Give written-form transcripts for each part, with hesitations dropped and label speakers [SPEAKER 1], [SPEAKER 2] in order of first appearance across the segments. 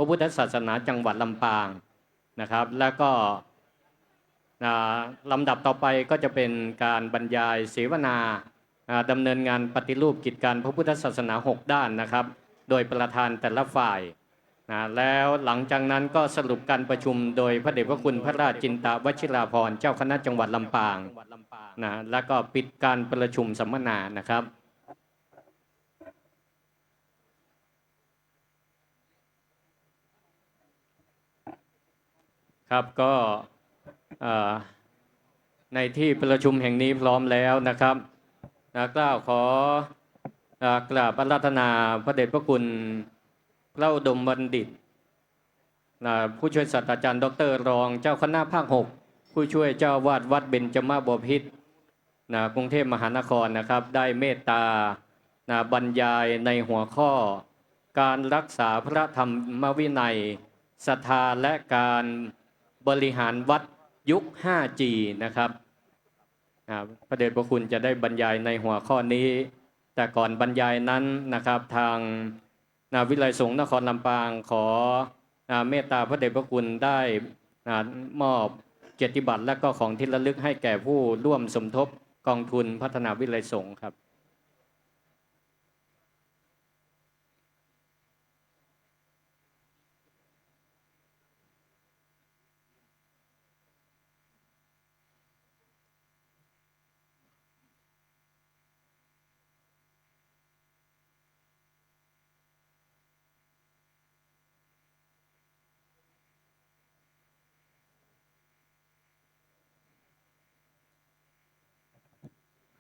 [SPEAKER 1] ระพุทธศาสนาจังหวัดลำปางนะครับแล้วก็ลำดับต่อไปก็จะเป็นการบรรยายเสวนาดำเนินงานปฏิรูปกิจการพระพุทธศาสนา6ด้านนะครับโดยประธานแต่ละฝ่ายแล้วหลังจากนั้นก็สรุปการประชุมโดยพระเดชพระคุณพระราชจินตวชิราภรณ์เจ้าคณะจังหวัดลำปางแล้วก็ปิดการประชุมสัมมนานะครับครับก็ในที่ประชุมแห่งนี้พร้อมแล้วนะครับกล่าวขอกราบอาราธนาพระเดชพระคุณพระอุดมบัณฑิตผู้ช่วยศาสตราจารย์ดร.รองเจ้าคณะภาค6ผู้ช่วยเจ้าวาดวัดเบญจมาบพิตรกรุงเทพมหานครนะครับได้เมตตาบรรยายในหัวข้อการรักษาพระธรรมวินัยศรัทธาและการบริหารวัดยุค 5G นะครับพระเดชพระคุณจะได้บรรยายในหัวข้อนี้แต่ก่อนบรรยายนั้นนะครับทางวิไลสงฆ์นครลำปางขอเมตตาพระเดชพระคุณได้มอบเกียรติบัตรและก็ของที่ระลึกให้แก่ผู้ร่วมสมทบกองทุนพัฒนาวิไลสงฆ์ครับ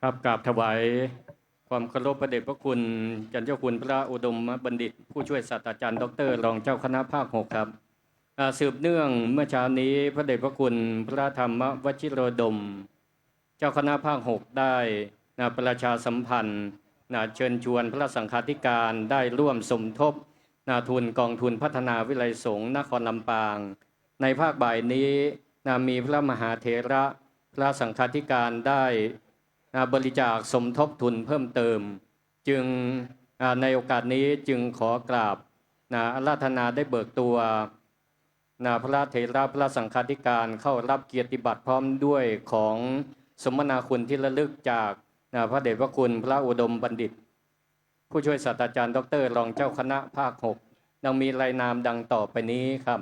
[SPEAKER 1] ครับกราบถวายความเคารพพระเดชพระคุณจันเจ้าคุณพระอุดมบัณฑิตผู้ช่วยศาสตราจารย์ดร.รองเจ้าคณะภาค6ครับสืบเนื่องเมื่อเช้านี้พระเดชพระคุณพระธรรมวชิโรดมเจ้าคณะภาค6ได้ประชาสัมพันธ์เชิญชวนพระสังฆาธิการได้ร่วมสมทบทุนกองทุนพัฒนาวิไลสงฆ์นครลำปางในภาคบ่ายนี้มีพระมหาเถระพระสังฆาธิการได้บริจาคสมทบทุนเพิ่มเติมจึงในโอกาสนี้จึงขอกราบอาราธนาได้เบิกตัวพระเถระพระสังฆาธิการเข้ารับเกียรติบัตรพร้อมด้วยของสมนาคุณที่ระลึกจากพระเดชพระคุณพระอุดมบัณฑิตผู้ช่วยศาสตราจารย์ดร.รองเจ้าคณะภาค6ดังมีรายนามดังต่อไปนี้ครับ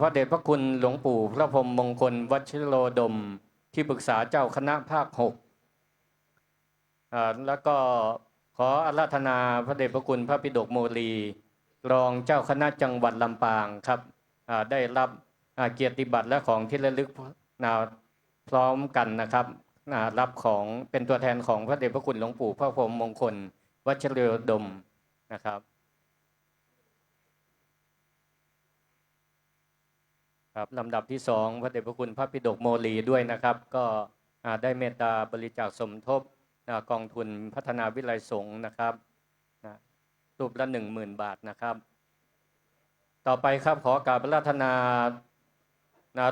[SPEAKER 1] พระเดชพระคุณหลวงปู่พระพรหมมงคลวชิโรดมที่ปรึกษาเจ้าคณะภาค6แล้วก็ขออาราธนาพระเดชพระคุณพระปิฎกโมลีรองเจ้าคณะจังหวัดลำปางครับได้รับเกียรติบัตรและของที่ระลึกพร้อมกันนะครับรับของเป็นตัวแทนของพระเดชพระคุณหลวงปู่พระพรหมมงคลวชิโรดมนะครับครับลำดับที่2พระเดชพระคุณพระปิฎกโมลีด้วยนะครับก็ได้เมตตาบริจาคสมทบกองทุนพัฒนาวิไลสงฆ์นะครับรูปละ 10,000 บาทนะครับต่อไปครับขอกราบอาราธนา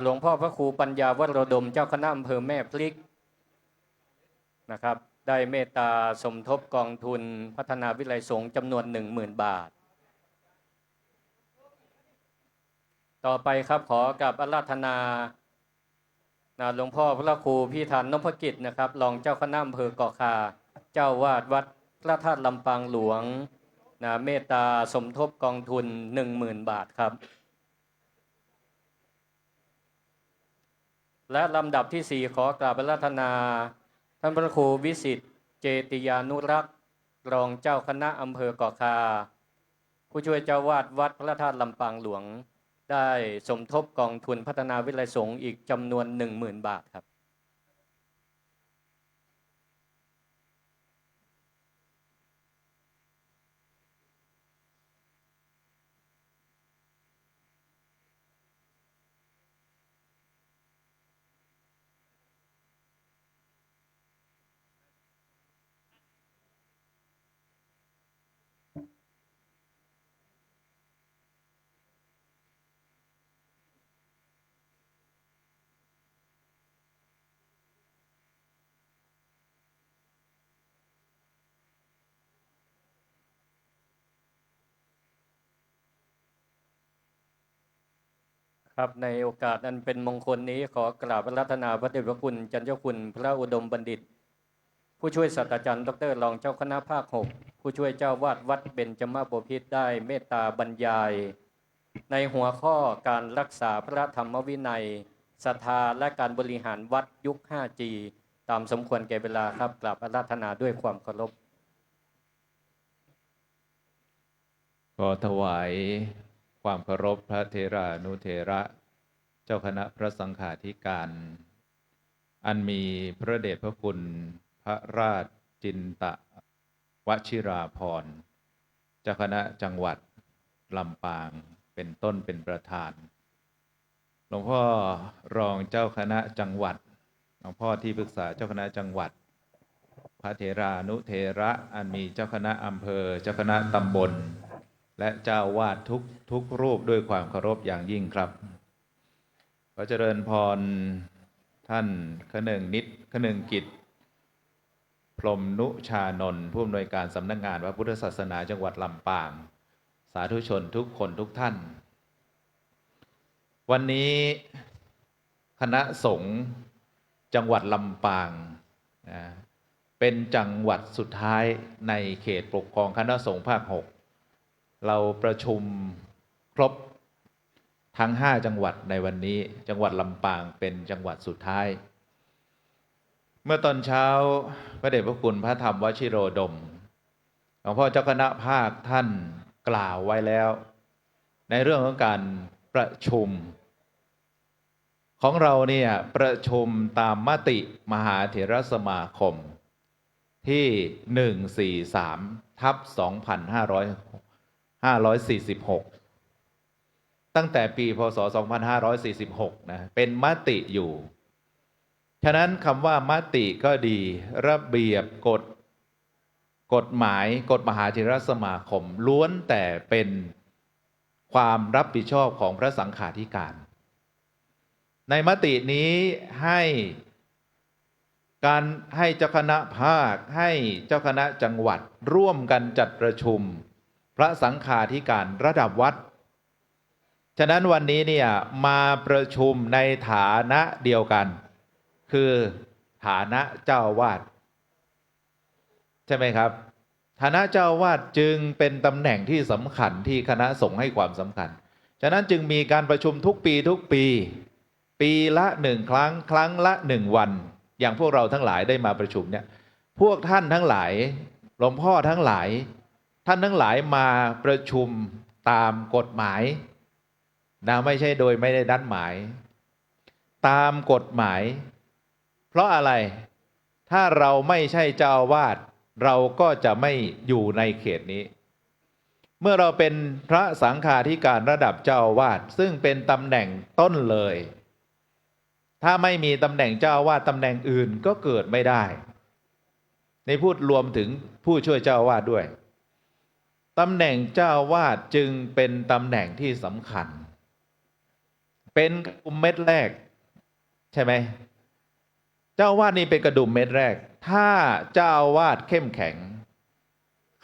[SPEAKER 1] หลวงพ่อพระครูปัญญาวโรดมเจ้าคณะอำเภอแม่พริกนะครับได้เมตตาสมทบกองทุนพัฒนาวิไลสงฆ์จำนวน 10,000 บาทต่อไปครับขอกราบอาราธนาหลวงพ่อพระครูพี่ธานนพกิจนะครับรองเจ้าคณะอำเภอเกาะคาเจ้าวาดวัดพระธาตุลำปางหลวงเมตตาสมทบกองทุน 10,000 บาทครับและลำดับที่4ขอกราบอาราธนาท่านพระครูวิสิทธิ์เจติยานุรักษ์รองเจ้าคณะอำเภอเกาะคาผู้ช่วยเจ้าวาดวัดพระธาตุลำปางหลวงได้สมทบกองทุนพัฒนาวิไลสงฆ์อีกจำนวน 10,000 บาทครับ ครับในโอกาสอันเป็นมงคลนี้ขอกราบอาราธนาพระเดชพระคุณจันเจ้าคุณพระอุดมบัณฑิต ผู้ช่วยศาสตราจารย์ดรรองเจ้าคณะภาค 6ผู้ช่วยเจ้าวาดวัดเบญจมาบพิตรได้เมตตาบรรยาย ในหัวข้อการรักษาพระธรรมวินัยศรัทธาและการบริหารวัดยุค 5G ตามสมควรแก่เวลาครับกราบอาราธนาด้วยความเคารพ
[SPEAKER 2] ขอถวายความเคารพพระเถรานุเถระเจ้าคณะพระสังฆาธิการ อันมีพระเดชพระคุณพระราชจินตวชิราภรณ์เจ้าคณะจังหวัดลำปางเป็นต้นเป็นประธานหลวงพ่อรองเจ้าคณะจังหวัดหลวงพ่อที่ปรึกษาเจ้าคณะจังหวัดพระเถรานุเถระอันมีเจ้าคณะอำเภอเจ้าคณะตำบลและเจ้าวาดทุกรูปด้วยความเคารพอย่างยิ่งครับขอเจริญพรท่านคนึงนิตคนึงกิจพรหมนุชานนท์ผู้อำนวยการสำนักงานพระพุทธศาสนาจังหวัดลำปางสาธุชนทุกคนทุกท่านวันนี้คณะสงฆ์จังหวัดลำปางเป็นจังหวัดสุดท้ายในเขตปกครองคณะสงฆ์ภาค 6เราประชุมครบทั้ง5จังหวัดในวันนี้จังหวัดลำปางเป็นจังหวัดสุดท้ายเมื่อตอนเช้าพระเดชพระคุณพระธรรมวชิโรดมหลวงพ่อเจ้าคณะภาคท่านกล่าวไว้แล้วในเรื่องของการประชุมของเราเนี่ยประชุมตามมติมหาเถรสมาคมที่143/2546ตั้งแต่ปีพ.ศ. 2546นะเป็นมติอยู่ฉะนั้นคำว่ามติก็ดีระเบียบกฎหมายกฎมหาเถรสมาคมล้วนแต่เป็นความรับผิดชอบของพระสังฆาธิการในมตินี้ให้เจ้าคณะภาคให้เจ้าคณะจังหวัดร่วมกันจัดประชุมพระสังฆาธิการระดับวัดฉะนั้นวันนี้เนี่ยมาประชุมในฐานะเดียวกันคือฐานะเจ้าวาดใช่ไหมครับฐานะเจ้าวาดจึงเป็นตำแหน่งที่สำคัญที่คณะสงฆ์ให้ความสำคัญฉะนั้นจึงมีการประชุมทุกปีปีละ1 ครั้งครั้งละ1 วันอย่างพวกเราทั้งหลายได้มาประชุมเนี่ยพวกท่านทั้งหลายหลวงพ่อทั้งหลายท่านทั้งหลายมาประชุมตามกฎหมายนะไม่ใช่โดยไม่ได้นัดหมายตามกฎหมายเพราะอะไรถ้าเราไม่ใช่เจ้าอาวาสเราก็จะไม่อยู่ในเขตนี้เมื่อเราเป็นพระสังฆาธิการระดับเจ้าอาวาสซึ่งเป็นตำแหน่งต้นเลยถ้าไม่มีตำแหน่งเจ้าอาวาสตำแหน่งอื่นก็เกิดไม่ได้ในพูดรวมถึงผู้ช่วยเจ้าอาวาสด้วยตำแหน่งเจ้าอาวาสจึงเป็นตำแหน่งที่สำคัญเป็นกระดุมเม็ดแรกใช่ไหมเจ้าอาวาสนี่เป็นกระดุมเม็ดแรกถ้าเจ้าอาวาสเข้มแข็ง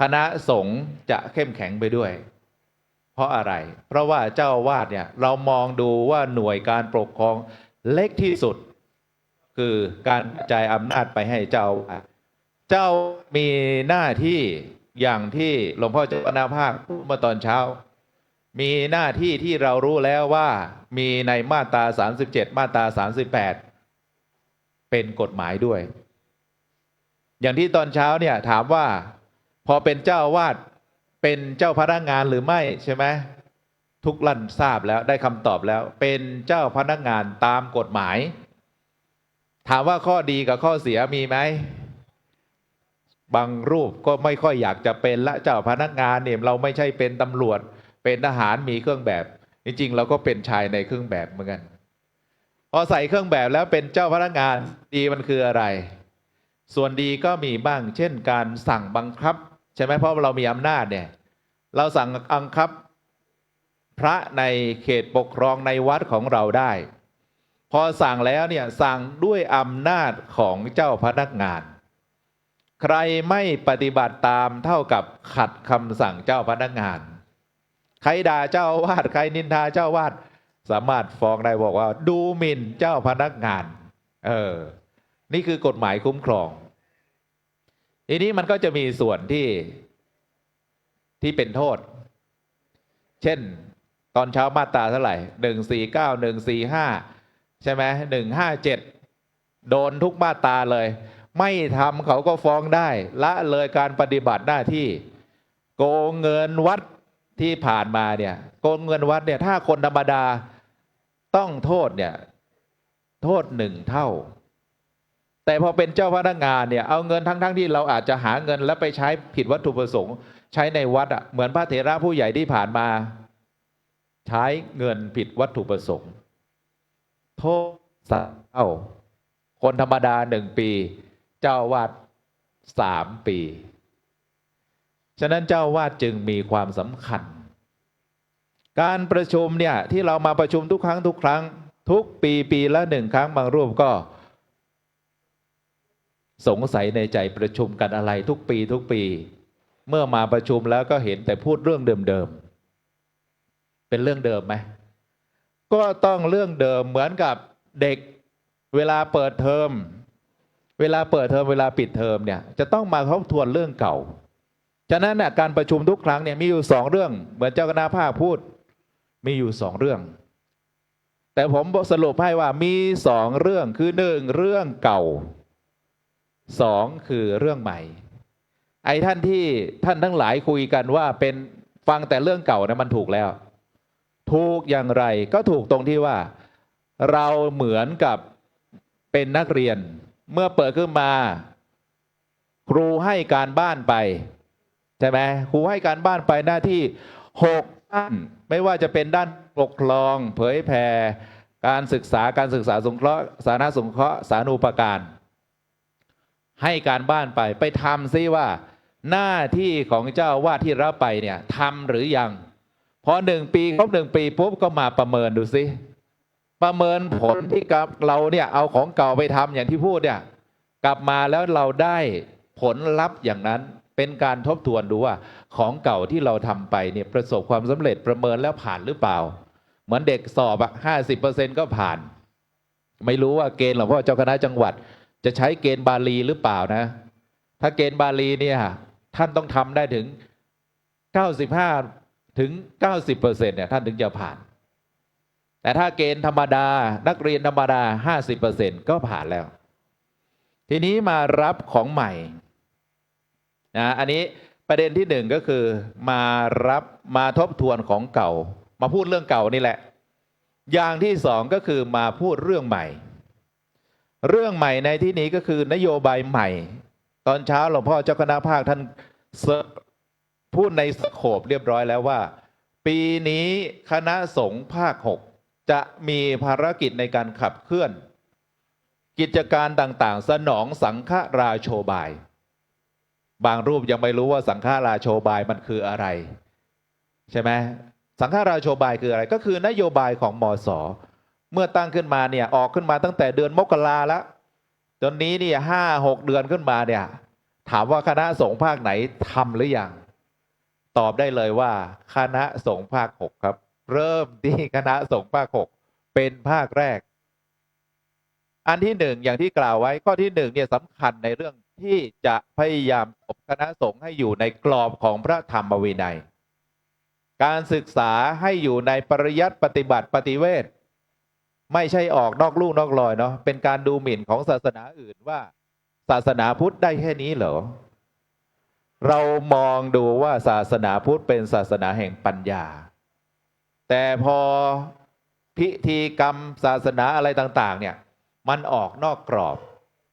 [SPEAKER 2] คณะสงฆ์จะเข้มแข็งไปด้วยเพราะอะไรเพราะว่าเจ้าอาวาสเนี่ยเรามองดูว่าหน่วยการปกครองเล็กที่สุดคือการกระจายอำนาจไปให้เจ้ามีหน้าที่อย่างที่หลวงพ่อเจ้าคณะภาคพูดเมื่อตอนเช้ามีหน้าที่ที่เรารู้แล้วว่ามีในมาตรา37มาตรา38เป็นกฎหมายด้วยอย่างที่ตอนเช้าเนี่ยถามว่าพอเป็นเจ้าอาวาสเป็นเจ้าพนักงานหรือไม่ใช่ไหมทุกท่านทราบแล้วได้คำตอบแล้วเป็นเจ้าพนักงานตามกฎหมายถามว่าข้อดีกับข้อเสียมีไหมบางรูปก็ไม่ค่อยอยากจะเป็นละเจ้าพนักงานเนี่ยเราไม่ใช่เป็นตำรวจเป็นทหารมีเครื่องแบบจริงๆเราก็เป็นชายในเครื่องแบบเหมือนกันพอใส่เครื่องแบบแล้วเป็นเจ้าพนักงานดีมันคืออะไรส่วนดีก็มีบ้างเช่นการสั่งบังคับใช่ไหมเพราะเรามีอำนาจเนี่ยเราสั่งบังคับพระในเขตปกครองในวัดของเราได้พอสั่งแล้วเนี่ยสั่งด้วยอำนาจของเจ้าพนักงานใครไม่ปฏิบัติตามเท่ากับขัดคำสั่งเจ้าพนักงานใครด่าเจ้าอาวาสใครนินทาเจ้าอาวาส สามารถฟ้องได้บอกว่าดูหมิ่นเจ้าพนักงานนี่คือกฎหมายคุ้มครองทีนี้มันก็จะมีส่วนที่เป็นโทษเช่นตอนเช้ามาตราเท่าไหร่149 145ใช่ไหม157โดนทุกมาตราเลยไม่ทำเขาก็ฟ้องได้ละเลยการปฏิบัติหน้าที่โกงเงินวัดที่ผ่านมาเนี่ยโกงเงินวัดเนี่ยถ้าคนธรรมดาต้องโทษเนี่ยโทษ1 เท่าแต่พอเป็นเจ้าพนักงานเนี่ยเอาเงินทั้งที่เราอาจจะหาเงินแล้วไปใช้ผิดวัตถุประสงค์ใช้ในวัดอ่ะเหมือนพระเถระผู้ใหญ่ที่ผ่านมาใช้เงินผิดวัตถุประสงค์โทษ3 เท่าคนธรรมดา1 ปีเจ้าวาด3 ปีฉะนั้นเจ้าวาดจึงมีความสำคัญการประชุมเนี่ยที่เรามาประชุมทุกครั้งทุกปีละ1 ครั้งบางรูปก็สงสัยในใจประชุมกันอะไรทุกปีเมื่อมาประชุมแล้วก็เห็นแต่พูดเรื่องเดิมๆเป็นเรื่องเดิมไหมก็ต้องเรื่องเดิมเหมือนกับเด็กเวลาเปิดเทอมเวลาปิดเทอมเนี่ยจะต้องมาทบทวนเรื่องเก่าฉะนั้นเนี่ยการประชุมทุกครั้งเนี่ยมีอยู่2 เรื่องเหมือนเจ้าคณะภาคพูดมีอยู่2 เรื่องแต่ผมสรุปให้ว่ามี2 เรื่องคือ1 เรื่องเก่า2 คือเรื่องใหม่ไอ้ท่านทั้งหลายคุยกันว่าเป็นฟังแต่เรื่องเก่านะมันถูกแล้วถูกอย่างไรก็ถูกตรงที่ว่าเราเหมือนกับเป็นนักเรียนเมื่อเปิดขึ้นมาครูให้การบ้านไปใช่ไหมครูให้การบ้านไปหน้าที่6 ด้านไม่ว่าจะเป็นด้านปกครองเผยแผ่การศึกษาสงเคราะห์สาธารณสงเคราะห์สาธารณูปการให้การบ้านไปทำซิว่าหน้าที่ของเจ้าวาดที่รับไปเนี่ยทำหรือยังพอ1 ปีครบ1 ปีปุ๊บก็มาประเมินดูซิประเมินผลที่กับเราเนี่ยเอาของเก่าไปทำอย่างที่พูดเนี่ยกลับมาแล้วเราได้ผลลัพธ์อย่างนั้นเป็นการทบทวนดูว่าของเก่าที่เราทำไปเนี่ยประสบความสำเร็จประเมินแล้วผ่านหรือเปล่าเหมือนเด็กสอบ50%ก็ผ่านไม่รู้ว่าเกณฑ์หลวงพ่อเจ้าคณะจังหวัดจะใช้เกณฑ์บาลีหรือเปล่านะถ้าเกณฑ์บาลีเนี่ยท่านต้องทำได้ถึง95 ถึง 90%เนี่ยท่านถึงจะผ่านแต่ถ้าเกณฑ์ธรรมดานักเรียนธรรมดา50%ก็ผ่านแล้วทีนี้มารับของใหม่นะอันนี้ประเด็นที่1ก็คือมาทบทวนของเก่ามาพูดเรื่องเก่านี่แหละอย่างที่2ก็คือมาพูดเรื่องใหม่ในที่นี้ก็คือนโยบายใหม่ตอนเช้าหลวงพ่อเจ้าคณะภาคท่านพูดในสโคปเรียบร้อยแล้วว่าปีนี้คณะสงฆ์ภาค6จะมีภารกิจในการขับเคลื่อนกิจการต่างๆสนองสังฆราโชบายบางรูปยังไม่รู้ว่าสังฆราโชบายมันคืออะไรใช่ไหมสังฆราโชบายคืออะไรก็คือนโยบายของมส.เมื่อตั้งขึ้นมาเนี่ยออกขึ้นมาตั้งแต่เดือนมกราแล้วจนนี้เนี่ย5-6 เดือนขึ้นมาเนี่ยถามว่าคณะสงฆ์ภาคไหนทำหรือยังตอบได้เลยว่าคณะสงฆ์ภาค6ครับเริ่มที่คณะสงฆ์ภาค6เป็นภาคแรกอันที่1อย่างที่กล่าวไว้ข้อที่1เนี่ยสำคัญในเรื่องที่จะพยายามอบคณะสงฆ์ให้อยู่ในกรอบของพระธรรมวินัยการศึกษาให้อยู่ในปริยัติปฏิบัติปฏิเวทไม่ใช่ออกนอกลู่นอกรอยเนาะเป็นการดูหมิ่นของศาสนาอื่นว่าศาสนาพุทธได้แค่นี้เหรอเรามองดูว่าศาสนาพุทธเป็นศาสนาแห่งปัญญาแต่พอพิธีกรรมศาสนาอะไรต่างๆเนี่ยมันออกนอกกรอบ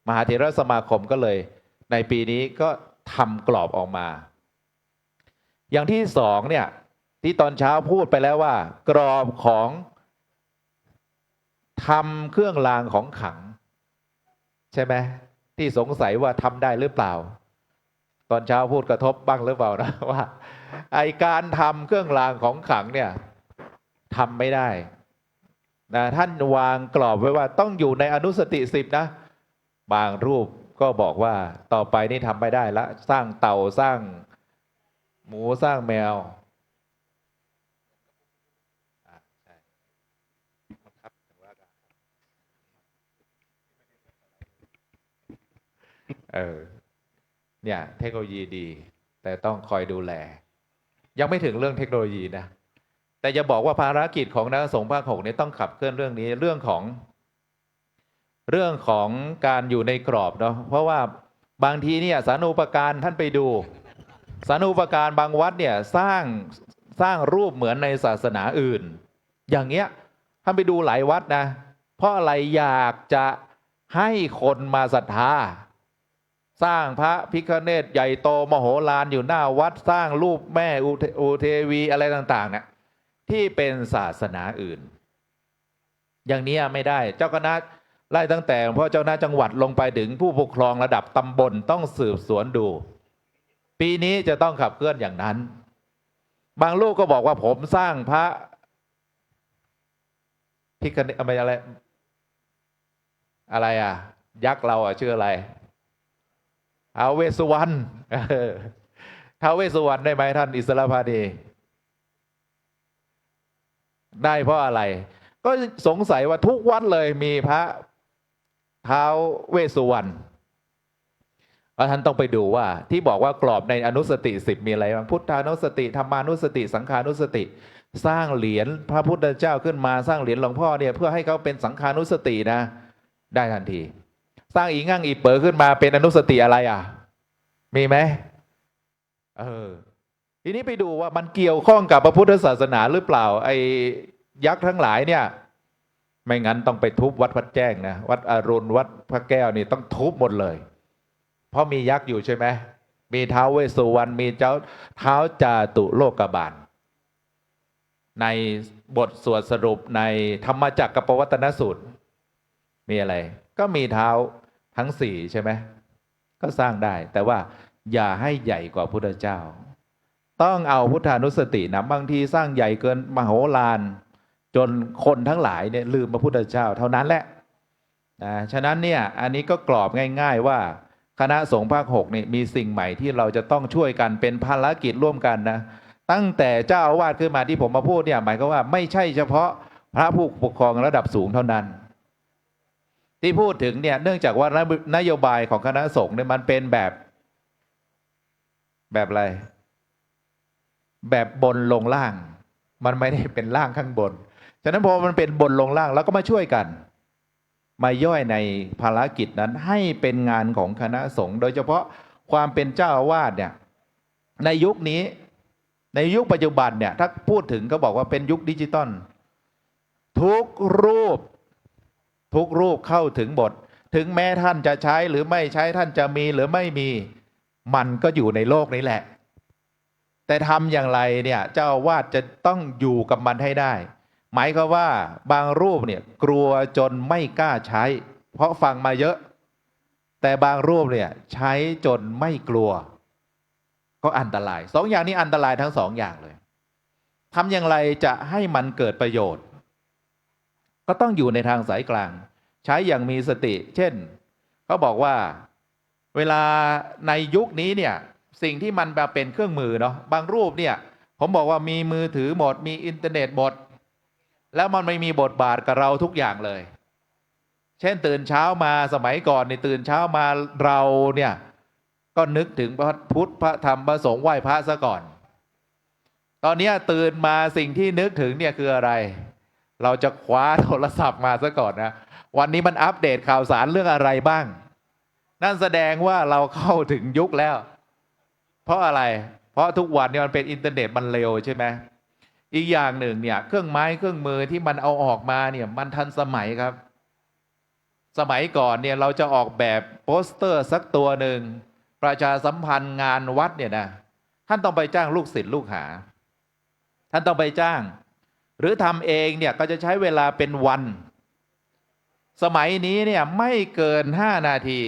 [SPEAKER 2] มหาเถรสมาคมก็เลยในปีนี้ก็ทำกรอบออกมาอย่างที่2เนี่ยที่ตอนเช้าพูดไปแล้วว่ากรอบของทำเครื่องรางของขลังใช่ไหมที่สงสัยว่าทำได้หรือเปล่าตอนเช้าพูดกระทบบ้างหรือเปล่านะว่าไอการทำเครื่องรางของขลังเนี่ยทำไม่ได้นะท่านวางกรอบไว้ว่าต้องอยู่ในอนุสติ10นะบางรูปก็บอกว่าต่อไปนี่ทำไม่ได้ละสร้างเต่าสร้างหมูสร้างแมว เออเนี่ยเทคโนโลยีดี แต่ต้องคอยดูแล ยังไม่ถึงเรื่องเทคโนโลยีนะแต่จะบอกว่าภารกิจของคณะสงฆ์ภาค 6เนี่ยต้องขับเคลื่อนเรื่องนี้เรื่องของการอยู่ในกรอบเนาะเพราะว่าบางทีเนี่ยสานูปการท่านไปดูสานูปการบางวัดเนี่ยสร้างรูปเหมือนในศาสนาอื่น อย่างเงี้ยท่านไปดูหลายวัดนะเพราะอะไรอยากจะให้คนมาศรัทธาสร้างพระพิฆเนศใหญ่โตมโหฬารอยู่หน้าวัดสร้างรูปแม่อุเทวีอะไรต่างๆเนี่ยที่เป็นศาสนาอื่น อย่างนี้ไม่ได้เจ้าคณะไล่ตั้งแต่เพราะเจ้าคณะจังหวัดลงไปถึงผู้ปกครองระดับตำบลต้องสืบสวนดู ปีนี้จะต้องขับเคลื่อนอย่างนั้น บางลูกก็บอกว่าผมสร้างพระพิฆเนศอะไรอ่ะยักษ์เราอ่ะชื่ออะไรท้าวเวสสุวรรณท้าวเวสสุวรรณได้ไหมท่านอิสระพาดีได้เพราะอะไรก็สงสัยว่าทุกวัดเลยมีพระท้าวเวสสุวรรณท่านต้องไปดูว่าที่บอกว่ากรอบในอนุสติ10มีอะไรบ้างพุทธานุสติธรรมานุสติสังขานุสติสร้างเหรียญพระพุทธเจ้าขึ้นมาสร้างเหรียญหลวงพ่อเนี่ยเพื่อให้เขาเป็นสังขานุสตินะได้ทันทีสร้างอีงั่งอีเป๋อขึ้นมาเป็นอนุสติอะไรอ่ะมีไหมทีนี้ไปดูว่ามันเกี่ยวข้องกับพระพุทธศาสนาหรือเปล่าไอ้ยักษ์ทั้งหลายเนี่ยไม่งั้นต้องไปทุบวัดพระแจ้งนะวัดอรุณวัดพระแก้วนี่ต้องทุบหมดเลยเพราะมียักษ์อยู่ใช่ไหมมีท้าวเวสสุวรรณมีเจ้าท้าวจาตุโลกบาลในบทสวดสรุปในธรรมจักรกับปวัตนสูตรมีอะไรก็มีเท้าทั้งสี่ใช่ไหมก็สร้างได้แต่ว่าอย่าให้ใหญ่กว่าพุทธเจ้าต้องเอาพุทธานุสตินะบางทีสร้างใหญ่เกินมโหฬารจนคนทั้งหลายเนี่ยลืมพระพุทธเจ้าเท่านั้นแหละฉะนั้นเนี่ยอันนี้ก็กรอบง่ายๆว่าคณะสงฆ์ภาค 6นี่มีสิ่งใหม่ที่เราจะต้องช่วยกันเป็นภารกิจร่วมกันนะตั้งแต่เจ้าอาวาสขึ้นมาที่ผมมาพูดเนี่ยหมายความว่าไม่ใช่เฉพาะพระผู้ปกครองระดับสูงเท่านั้นที่พูดถึงเนี่ยเนื่องจากว่านโยบายของคณะสงฆ์เนี่ยมันเป็นแบบอะไรแบบบนลงล่างมันไม่ได้เป็นล่างข้างบนฉะนั้นพอมันเป็นบนลงล่างแล้วก็มาช่วยกันมาย่อยในภารกิจนั้นให้เป็นงานของคณะสงฆ์โดยเฉพาะความเป็นเจ้าอาวาสเนี่ยในยุคนี้ในยุคปัจจุบันเนี่ยถ้าพูดถึงก็บอกว่าเป็นยุคดิจิตอลทุกรูปเข้าถึงบทถึงแม้ท่านจะใช้หรือไม่ใช้ท่านจะมีหรือไม่มีมันก็อยู่ในโลกนี้แหละแต่ทำอย่างไรเนี่ยเจ้าอาวาสจะต้องอยู่กับมันให้ได้หมายความว่าบางรูปเนี่ยกลัวจนไม่กล้าใช้เพราะฟังมาเยอะแต่บางรูปเนี่ยใช้จนไม่กลัวก็อันตรายสองอย่างนี้อันตรายทั้งสองอย่างเลยทำอย่างไรจะให้มันเกิดประโยชน์ก็ต้องอยู่ในทางสายกลางใช้อย่างมีสติเช่นเขาบอกว่าเวลาในยุคนี้เนี่ยสิ่งที่มันมาเป็นเครื่องมือเนาะบางรูปเนี่ยผมบอกว่ามีมือถือหมดมีอินเทอร์เน็ตหมดแล้วมันไม่มีบทบาทกับเราทุกอย่างเลยเช่นตื่นเช้ามาสมัยก่อนในตื่นเช้ามาเราเนี่ยก็นึกถึงพระพุทธพระธรรมพระสงฆ์ไหว้พระซะก่อนตอนนี้ตื่นมาสิ่งที่นึกถึงเนี่ยคืออะไรเราจะคว้าโทรศัพท์มาซะก่อนนะวันนี้มันอัปเดตข่าวสารเรื่องอะไรบ้างนั่นแสดงว่าเราเข้าถึงยุคแล้วเพราะอะไรเพราะทุกวันเนี่ยมันเป็นอินเทอร์เน็ตมันเร็วใช่ไหมอีกอย่างหนึ่งเนี่ยเครื่องไม้เครื่องมือที่มันเอาออกมาเนี่ยมันทันสมัยครับสมัยก่อนเนี่ยเราจะออกแบบโปสเตอร์สักตัวหนึ่งประชาสัมพันธ์งานวัดเนี่ยนะท่านต้องไปจ้างลูกศิษย์ลูกหาท่านต้องไปจ้างหรือทำเองเนี่ยก็จะใช้เวลาเป็นวันสมัยนี้เนี่ยไม่เกิน5 นาที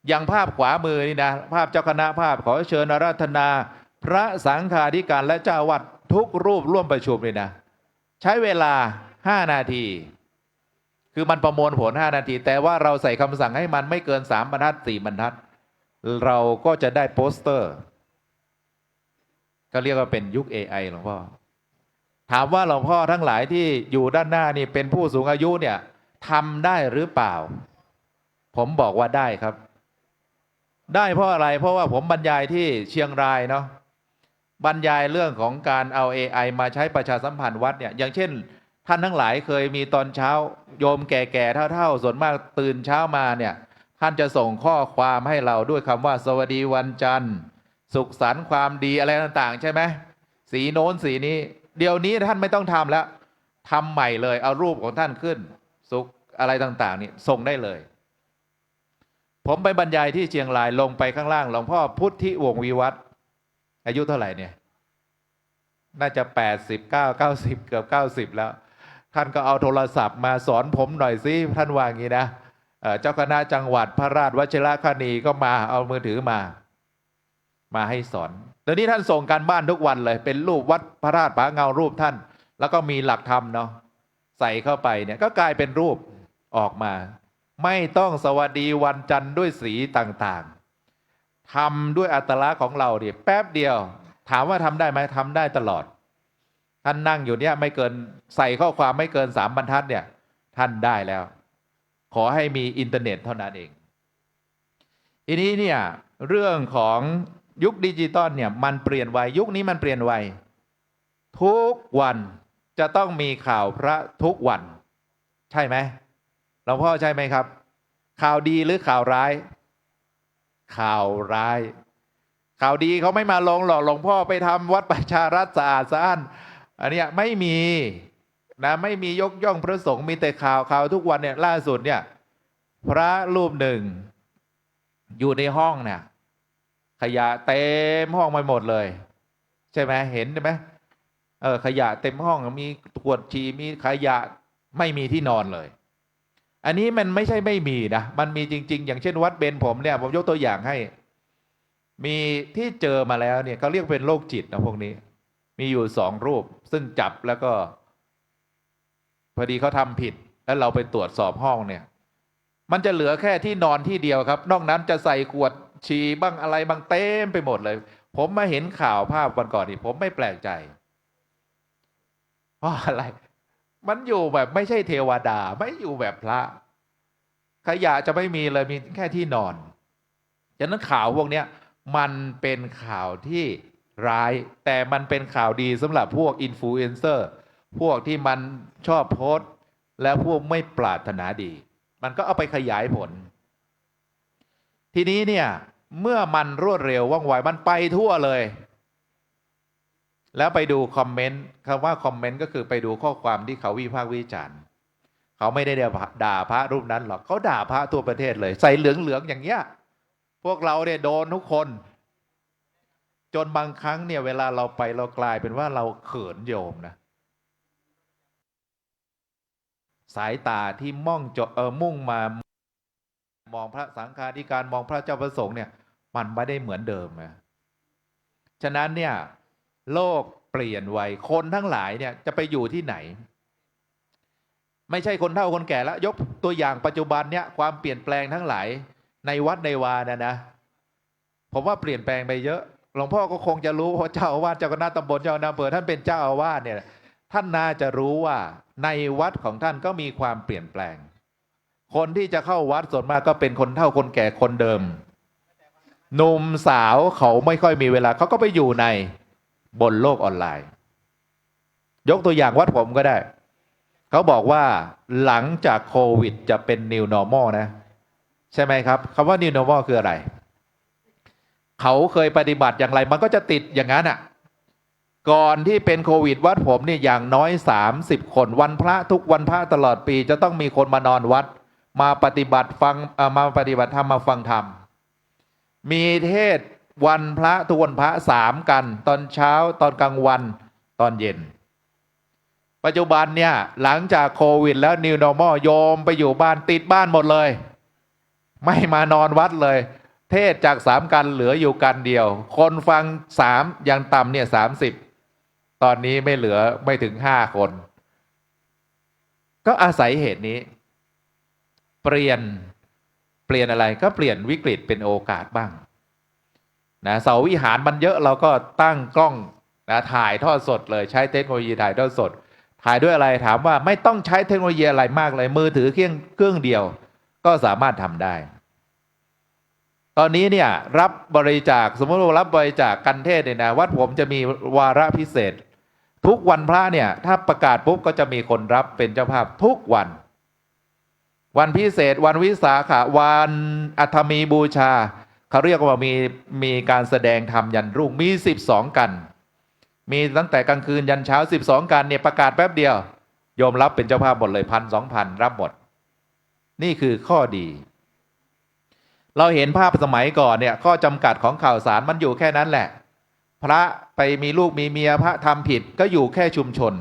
[SPEAKER 2] อย่างภาพขวามือนี่นะภาพเจ้าคณะภาพขอเชิญอาราธนาพระสังฆาธิการและเจ้าวัดทุกรูปร่วมประชุมเลยนะใช้เวลา5 นาทีคือมันประมวลผล5 นาทีแต่ว่าเราใส่คำสั่งให้มันไม่เกิน3 บรรทัด4 บรรทัดเราก็จะได้โปสเตอร์ก็เรียกว่าเป็นยุค AI หลวงพ่อถามว่าหลวงพ่อทั้งหลายที่อยู่ด้านหน้านี่เป็นผู้สูงอายุเนี่ยทำได้หรือเปล่าผมบอกว่าได้ครับ ได้เพราะอะไรเพราะว่าผมบรรยายที่เชียงรายเนาะบรรยายเรื่องของการเอา AI มาใช้ประชาสัมพันธ์วัดเนี่ยอย่างเช่นท่านทั้งหลายเคยมีตอนเช้าโยมแก่ๆเท่าๆส่วนมากตื่นเช้ามาเนี่ยท่านจะส่งข้อความให้เราด้วยคำว่าสวัสดีวันจันทร์สุขสันต์ความดีอะไรต่างๆใช่ไหมสีโน้นสีนี้เดี๋ยวนี้ท่านไม่ต้องทำแล้วทำใหม่เลยเอารูปของท่านขึ้นสุขอะไรต่างๆนี่ส่งได้เลยผมไปบรรยายที่เชียงรายลงไปข้างล่างหลวงพ่อพุทธิวงศ์วิวัฒน์อายุเท่าไหร่เนี่ยน่าจะ89 90เกือบ90แล้วท่านก็เอาโทรศัพท์มาสอนผมหน่อยสิท่านว่าอย่างนี้นะเจ้าคณะจังหวัดพระราชวชิรคณีก็มาเอามือถือมาให้สอนเดี๋ยวนี้ท่านส่งการบ้านทุกวันเลยเป็นรูปวัดพระราชผาเงารูปท่านแล้วก็มีหลักธรรมเนาะใส่เข้าไปเนี่ยก็กลายเป็นรูปออกมาไม่ต้องสวัสดีวันจันทร์ด้วยสีต่างๆทำด้วยอัตลักษณ์ของเราดิแป๊บเดียวถามว่าทำได้ไหมทำได้ตลอดท่านนั่งอยู่เนี่ยไม่เกินใส่ข้อความไม่เกิน3 บรรทัดเนี่ยท่านได้แล้วขอให้มีอินเทอร์เน็ตเท่านั้นเองทีนี้เนี่ยเรื่องของยุคดิจิตอลเนี่ยมันเปลี่ยนไวยุคนี้มันเปลี่ยนไวทุกวันจะต้องมีข่าวพระทุกวันใช่ไหมหลวงพ่อใช่ไหมครับข่าวดีหรือข่าวร้ายข่าวร้ายข่าวดีเขาไม่มาลงหรอกหลวงพ่อไปทำวัดประชารัฐสะอาดสะอ้านอันเนี้ยไม่มีนะไม่มียกย่องพระสงฆ์มีแต่ข่าวทุกวันเนี่ยล่าสุดเนี่ยพระรูปหนึ่งอยู่ในห้องเนี่ยขยะเต็มห้องไปหมดเลยใช่ไหมเห็นไหมขยะเต็มห้องมีขวดฉี่มีขยะไม่มีที่นอนเลยอันนี้มันไม่ใช่ไม่มีนะมันมีจริงๆอย่างเช่นวัดเบญผมเนี่ยผมยกตัวอย่างให้มีที่เจอมาแล้วเนี่ยเขาเรียกเป็นโรคจิตนะพวกนี้มีอยู่2 รูปซึ่งจับแล้วก็พอดีเขาทำผิดแล้วเราไปตรวจสอบห้องเนี่ยมันจะเหลือแค่ที่นอนที่เดียวครับนอกนั้นจะใส่ขวดฉี่บ้างอะไรบ้างเต็มไปหมดเลยผมมาเห็นข่าวภาพวันก่อนนี่ผมไม่แปลกใจเพราะอะไรมันอยู่แบบไม่ใช่เทวดาไม่อยู่แบบพระขยะจะไม่มีเลยมีแค่ที่นอนฉะนั้นข่าวพวกนี้มันเป็นข่าวที่ร้ายแต่มันเป็นข่าวดีสำหรับพวกอินฟลูเอนเซอร์พวกที่มันชอบโพสต์และพวกไม่ปรารถนาดีมันก็เอาไปขยายผลทีนี้เนี่ยเมื่อมันรวดเร็วว่องไวมันไปทั่วเลยแล้วไปดูคอมเมนต์คำว่าคอมเมนต์ก็คือไปดูข้อความที่เขาวิพากษ์วิจารณ์เขาไม่ได้ด่าพระรูปนั้นหรอกเขาด่าพระทั่วประเทศเลยใส่เหลืองๆอย่างเงี้ยพวกเราเนี่ยโดนทุกคนจนบางครั้งเนี่ยเวลาเราไปเรากลายเป็นว่าเราเขินโยมนะสายตาที่มุ่งมามองพระสังฆาธิการมองพระเจ้าประสงค์เนี่ยมันไม่ได้เหมือนเดิมนะฉะนั้นเนี่ยโลกเปลี่ยนไวคนทั้งหลายเนี่ยจะไปอยู่ที่ไหนไม่ใช่คนเฒ่าคนแก่แล้วยกตัวอย่างปัจจุบันเนี่ยความเปลี่ยนแปลงทั้งหลายในวัดในวานะผมว่าเปลี่ยนแปลงไปเยอะหลวงพ่อก็คงจะรู้เพราะเจ้าอาวาสเจ้าคณะตำบลเจ้าคณะอำเภอท่านเป็นเจ้าอาวาสเนี่ยท่านน่าจะรู้ว่าในวัดของท่านก็มีความเปลี่ยนแปลงคนที่จะเข้าวัดส่วนมากก็เป็นคนเฒ่าคนแก่คนเดิมหนุ่มสาวเขาไม่ค่อยมีเวลาเขาก็ไปอยู่ในบนโลกออนไลน์ยกตัวอย่างวัดผมก็ได้เขาบอกว่าหลังจากโควิดจะเป็น New Normal นะใช่ไหมครับคำว่า New Normal คืออะไรเขาเคยปฏิบัติอย่างไรมันก็จะติดอย่างนั้นอ่ะก่อนที่เป็นโควิดวัดผมเนี่ยอย่างน้อย30 คนวันพระทุกวันพระตลอดปีจะต้องมีคนมานอนวัดมาปฏิบัติธรรมมาฟังธรรมมีเทศวันพระทุกวันพระ3 กันตอนเช้าตอนกลางวันตอนเย็นปัจจุบันเนี่ยหลังจากโควิดแล้ว New Normal โยมไปอยู่บ้านติดบ้านหมดเลยไม่มานอนวัดเลยเทศจาก3 กันเหลืออยู่กันเดียวคนฟัง3อย่างต่ำเนี่ย30ตอนนี้ไม่เหลือไม่ถึง5 คนก็อาศัยเหตุนี้เปลี่ยนอะไรก็เปลี่ยนวิกฤตเป็นโอกาสบ้างนะเสาวิหารมันเยอะเราก็ตั้งกล้องนะถ่ายทอดสดเลยใช้เทคโนโลยีถ่ายทอดสดถ่ายด้วยอะไรถามว่าไม่ต้องใช้เทคโนโลยีอะไรมากเลยมือถือเครื่องเดียวก็สามารถทำได้ ตอนนี้เนี่ยรับบริจาคสมมติว่ารับบริจาคกันเทศเนี่ยนะวัดผมจะมีวาระพิเศษ ทุกวันพระเนี่ยถ้าประกาศปุ๊บก็จะมีคนรับเป็นเจ้าภาพทุกวัน วันพิเศษวันวิสาขะวันอัฐมีบูชาเขาเรียกว่ามีการแสดงธรรมยันรุ่งมี12 กัน มีตั้งแต่กลางคืนยันเช้า12 กันเนี่ยประกาศแป๊บเดียวโยมรับเป็นเจ้าภาพหมดเลย1,000-2,000รับหมดนี่คือข้อดี เราเห็นภาพสมัยก่อนเนี่ยข้อจำกัดของข่าวสารมันอยู่แค่นั้นแหละพระไปมีลูกมีเมียพระทำผิดก็อยู่แค่ชุมชน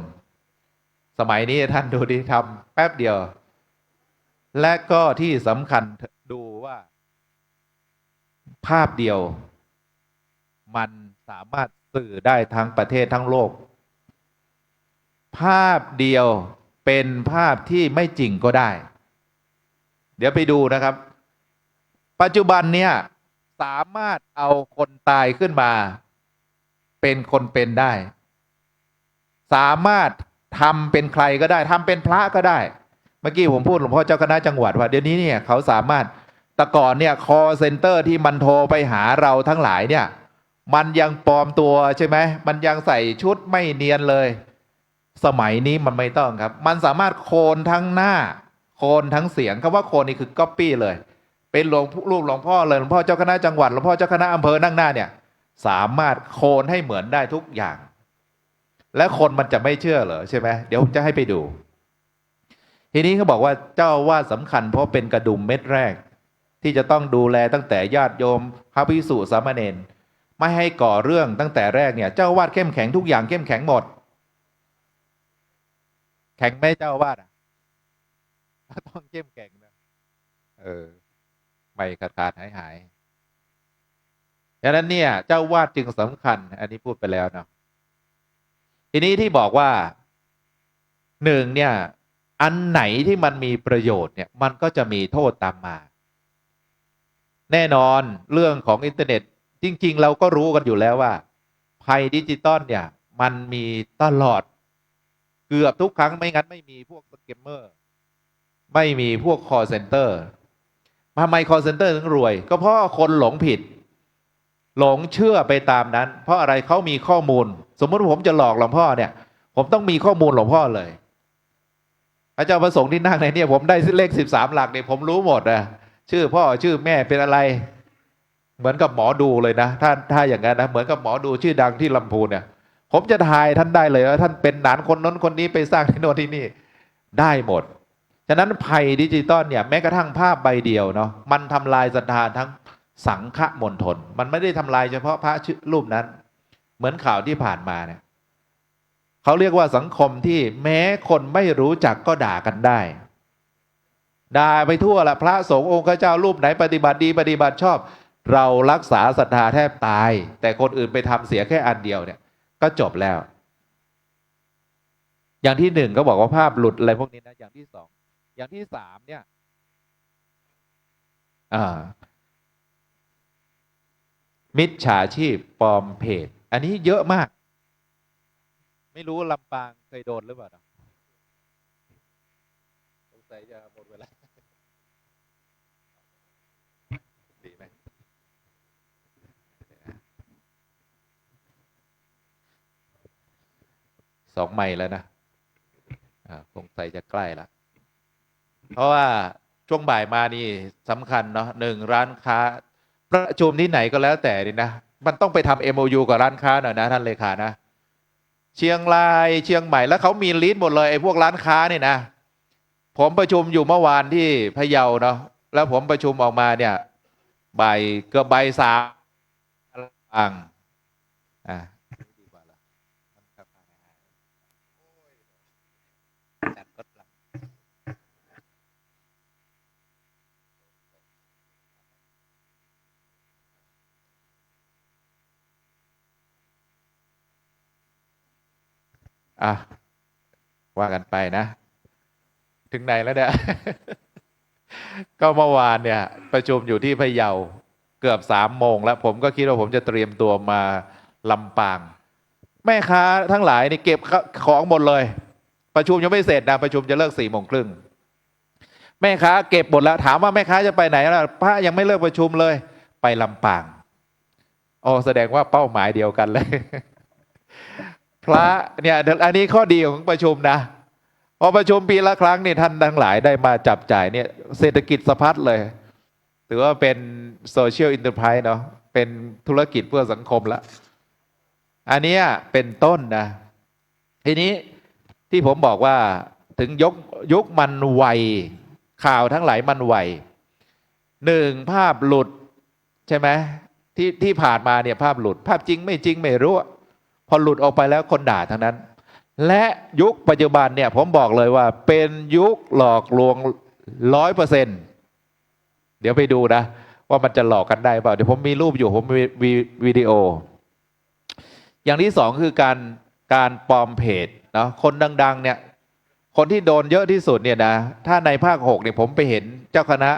[SPEAKER 2] สมัยนี้ท่านดูดิทำแป๊บเดียวและก็ที่สำคัญดูว่าภาพเดียวมันสามารถสื่อได้ทั้งประเทศทั้งโลกภาพเดียวเป็นภาพที่ไม่จริงก็ได้เดี๋ยวไปดูนะครับปัจจุบันเนี่ยสามารถเอาคนตายขึ้นมาเป็นคนเป็นได้สามารถทำเป็นใครก็ได้ทำเป็นพระก็ได้เมื่อกี้ผมพูดหลวงพ่อเจ้าคณะจังหวัดว่าเดี๋ยวนี้เนี่ยเขาสามารถแต่ก่อนเนี่ยcall centerที่มันโทรไปหาเราทั้งหลายเนี่ยมันยังปลอมตัวใช่ไหมมันยังใส่ชุดไม่เนียนเลยสมัยนี้มันไม่ต้องครับมันสามารถโคลนทั้งหน้าโคลนทั้งเสียงคำว่าโคลนนี่คือก๊อปปี้เลยเป็นรูปหลวงพ่อเลยหลวงพ่อเจ้าคณะจังหวัดหลวงพ่อเจ้าคณะอำเภอนั่งหน้าเนี่ยสามารถโคลนให้เหมือนได้ทุกอย่างและคนมันจะไม่เชื่อเหรอใช่ไหมเดี๋ยวผมจะให้ไปดูทีนี้เขาบอกว่าเจ้าอาวาสสำคัญเพราะเป็นกระดุมเม็ดแรกที่จะต้องดูแลตั้งแต่ญาติโยมพระภิกษุสามเณรไม่ให้ก่อเรื่องตั้งแต่แรกเนี่ยเจ้าอาวาสเข้มแข็งทุกอย่างเข้มแข็งหมดแข็งไหมเจ้าอาวาสต้องเข้มแข็งนะไม่ขาดหายดังนั้นเนี่ยเจ้าอาวาสจึงสำคัญอันนี้พูดไปแล้วเนาะทีนี้ที่บอกว่าหนึ่งเนี่ยอันไหนที่มันมีประโยชน์เนี่ยมันก็จะมีโทษตามมาแน่นอนเรื่องของอินเทอร์เน็ตจริงๆเราก็รู้กันอยู่แล้วว่าภัยดิจิตอลเนี่ยมันมีตลอดเกือบทุกครั้งไม่งั้นไม่มีพวกสแกมเมอร์ไม่มีพวก call center ทำไม call center ถึงรวยก็เพราะคนหลงผิดหลงเชื่อไปตามนั้นเพราะอะไรเขามีข้อมูลสมมติผมจะหลอกหลวงพ่อเนี่ยผมต้องมีข้อมูลหลวงพ่อเลยพระเจ้าประสงค์ที่นั่งในเนี่ยผมได้เลข13 หลักเนี่ยผมรู้หมดนะชื่อพ่อชื่อแม่เป็นอะไรเหมือนกับหมอดูเลยนะถ้าอย่างนั้นนะเหมือนกับหมอดูชื่อดังที่ลำพูนเนี่ยผมจะทายท่านได้เลยว่าท่านเป็นหนานคนนั้นคนนี้ไปสร้างที่โน่นที่นี่ได้หมดฉะนั้นภัยดิจิตอลเนี่ยแม้กระทั่งภาพใบเดียวเนาะมันทำลายศรัทธาทั้งสังฆมณฑลมันไม่ได้ทำลายเฉพาะพระรูปนั้นเหมือนข่าวที่ผ่านมาเนี่ยเขาเรียกว่าสังคมที่แม้คนไม่รู้จักก็ด่ากันได้ด่าไปทั่วละพระสงฆ์องค์เจ้ารูปไหนปฏิบัติดีปฏิบัติชอบเรารักษาศรัทธาแทบตายแต่คนอื่นไปทำเสียแค่อันเดียวเนี่ยก็จบแล้วอย่างที่หนึ่งก็บอกว่าภาพหลุดอะไรพวกนี้นะอย่างที่สองอย่างที่สามเนี่ยมิจฉาชีพปลอมเพจอันนี้เยอะมากไม่รู้ลำปางเคยโดนหรือเปล่าสงสัยจะหมดเวลาดีไหม2 ไมล์แล้วนะสงสัยจะใกล้ละเพราะว่าช่วงบ่ายมานี่สำคัญเนาะ1 ร้านค้าประชุมที่ไหนก็แล้วแต่นี่นะมันต้องไปทำ MOU กับร้านค้าหน่อยนะท่านเลขานะเชียงรายเชียงใหม่แล้วเขามีลิสต์หมดเลยไอ้พวกร้านค้านี่นะผมประชุมอยู่เมื่อวานที่พะเยาเนาะแล้วผมประชุมออกมาเนี่ยเกือบบ่าย 3ว่ากันไปนะถึงไหนแล้วเนี่ย ก็เมื่อวานเนี่ยประชุมอยู่ที่พะเยาเกือบ3 โมงแล้วผมก็คิดว่าผมจะเตรียมตัวมาลำปางแม่ค้าทั้งหลายนี่เก็บของหมดเลยประชุมยังไม่เสร็จนะประชุมจะเลิก4 โมงครึ่งแม่ค้าเก็บหมดแล้วถามว่าแม่ค้าจะไปไหนล่ะพระยังไม่เลิกประชุมเลยไป ไปลำปางอ๋อแสดงว่าเป้าหมายเดียวกันเลย พระเนี่ยอันนี้ข้อดีของประชุมนะพอประชุมปีละครั้งนี่ท่านทั้งหลายได้มาจับจ่ายเนี่ยเศรษฐกิจสะพัดเลยถือว่าเป็นโซเชียลอินเตอร์ไพรส์เนาะเป็นธุรกิจเพื่อสังคมละอันเนี้ยเป็นต้นนะทีนี้ที่ผมบอกว่าถึงยุคมันไวข่าวทั้งหลายมันไวหนึ่งภาพหลุดใช่ไหมที่ผ่านมาเนี่ยภาพหลุดภาพจริงไม่จริงไม่รู้พอหลุดออกไปแล้วคนด่าทั้งนั้น และยุคปัจจุบันเนี่ยผมบอกเลยว่าเป็นยุคหลอกลวง100%เดี๋ยวไปดูนะว่ามันจะหลอกกันได้เปล่าเดี๋ยวผมมีรูปอยู่ผมมีวิดีโออย่างที่สองคือการปลอมเพจเนาะคนดังๆเนี่ยคนที่โดนเยอะที่สุดเนี่ยนะถ้าในภาค6เนี่ยผมไปเห็นเจ้าคณะ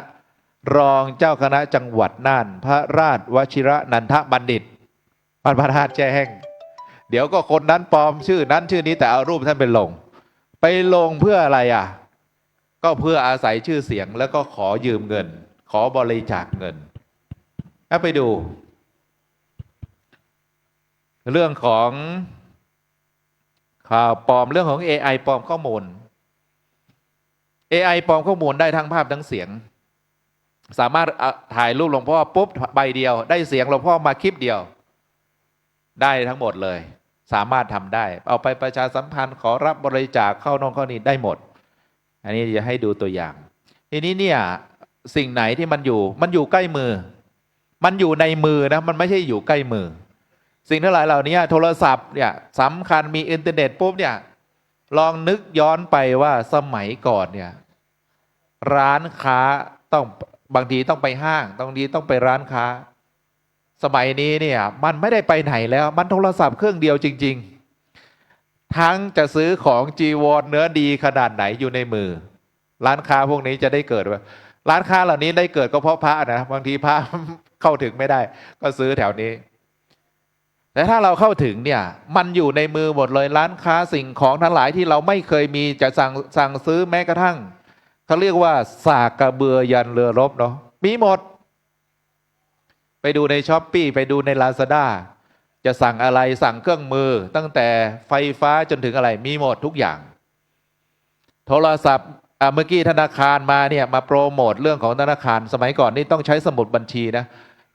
[SPEAKER 2] รองเจ้าคณะจังหวัดน่านพระราชวชิระนันทบัณฑิตวัดพระธาตุแจ้แห้งเดี๋ยวก็คนนั้นปลอมชื่อนั้นชื่อนี้แต่เอารูปท่านไปลงเพื่ออะไรอ่ะก็เพื่ออาศัยชื่อเสียงแล้วก็ขอยืมเงินขอบริจาคเงินถ้าไปดูเรื่องของข่าวปลอมเรื่องของ AI ปลอมข้อมูล AI ปลอมข้อมูลได้ทั้งภาพทั้งเสียงสามารถถ่ายรูปหลวงพ่อปุ๊บใบเดียวได้เสียงหลวงพ่อมาคลิปเดียวได้ทั้งหมดเลยสามารถทำได้เอาไปประชาสัมพันธ์ขอรับบริจาคเข้าน้องเข้านี่ได้หมดอันนี้จะให้ดูตัวอย่างทีนี้เนี่ยสิ่งไหนที่มันอยู่ใกล้มือมันอยู่ในมือนะมันไม่ใช่อยู่ใกล้มือสิ่งทั้งหลายเหล่านี้โทรศัพท์เนี่ยสำคัญมีอินเทอร์เน็ตปุ๊บเนี่ยลองนึกย้อนไปว่าสมัยก่อนเนี่ยร้านค้าต้องบางทีต้องไปห้างบางทีต้องไปร้านค้าสมัยนี้เนี่ยมันไม่ได้ไปไหนแล้วมันโทรศัพท์เครื่องเดียวจริงๆทั้งจะซื้อของจีวรเนื้อดีขนาดไหนอยู่ในมือร้านค้าพวกนี้จะได้เกิดว่าร้านค้าเหล่านี้ได้เกิดก็เพราะพระนะบางทีพระ เข้าถึงไม่ได้ก็ซื้อแถวนี้แต่ถ้าเราเข้าถึงเนี่ยมันอยู่ในมือหมดเลยร้านค้าสิ่งของทั้งหลายที่เราไม่เคยมีจะสั่งซื้อแม้กระทั่งเขาเรียกว่าสากกระเบือยันเรือรบเนาะมีหมดไปดูในช้อปปี้ไปดูใน Lazada จะสั่งอะไรสั่งเครื่องมือตั้งแต่ไฟฟ้าจนถึงอะไรมีหมดทุกอย่างโทรศัพท์เมื่อกี้ธนาคารมาเนี่ยมาโปรโมทเรื่องของธนาคารสมัยก่อนนี่ต้องใช้สมุดบัญชีนะ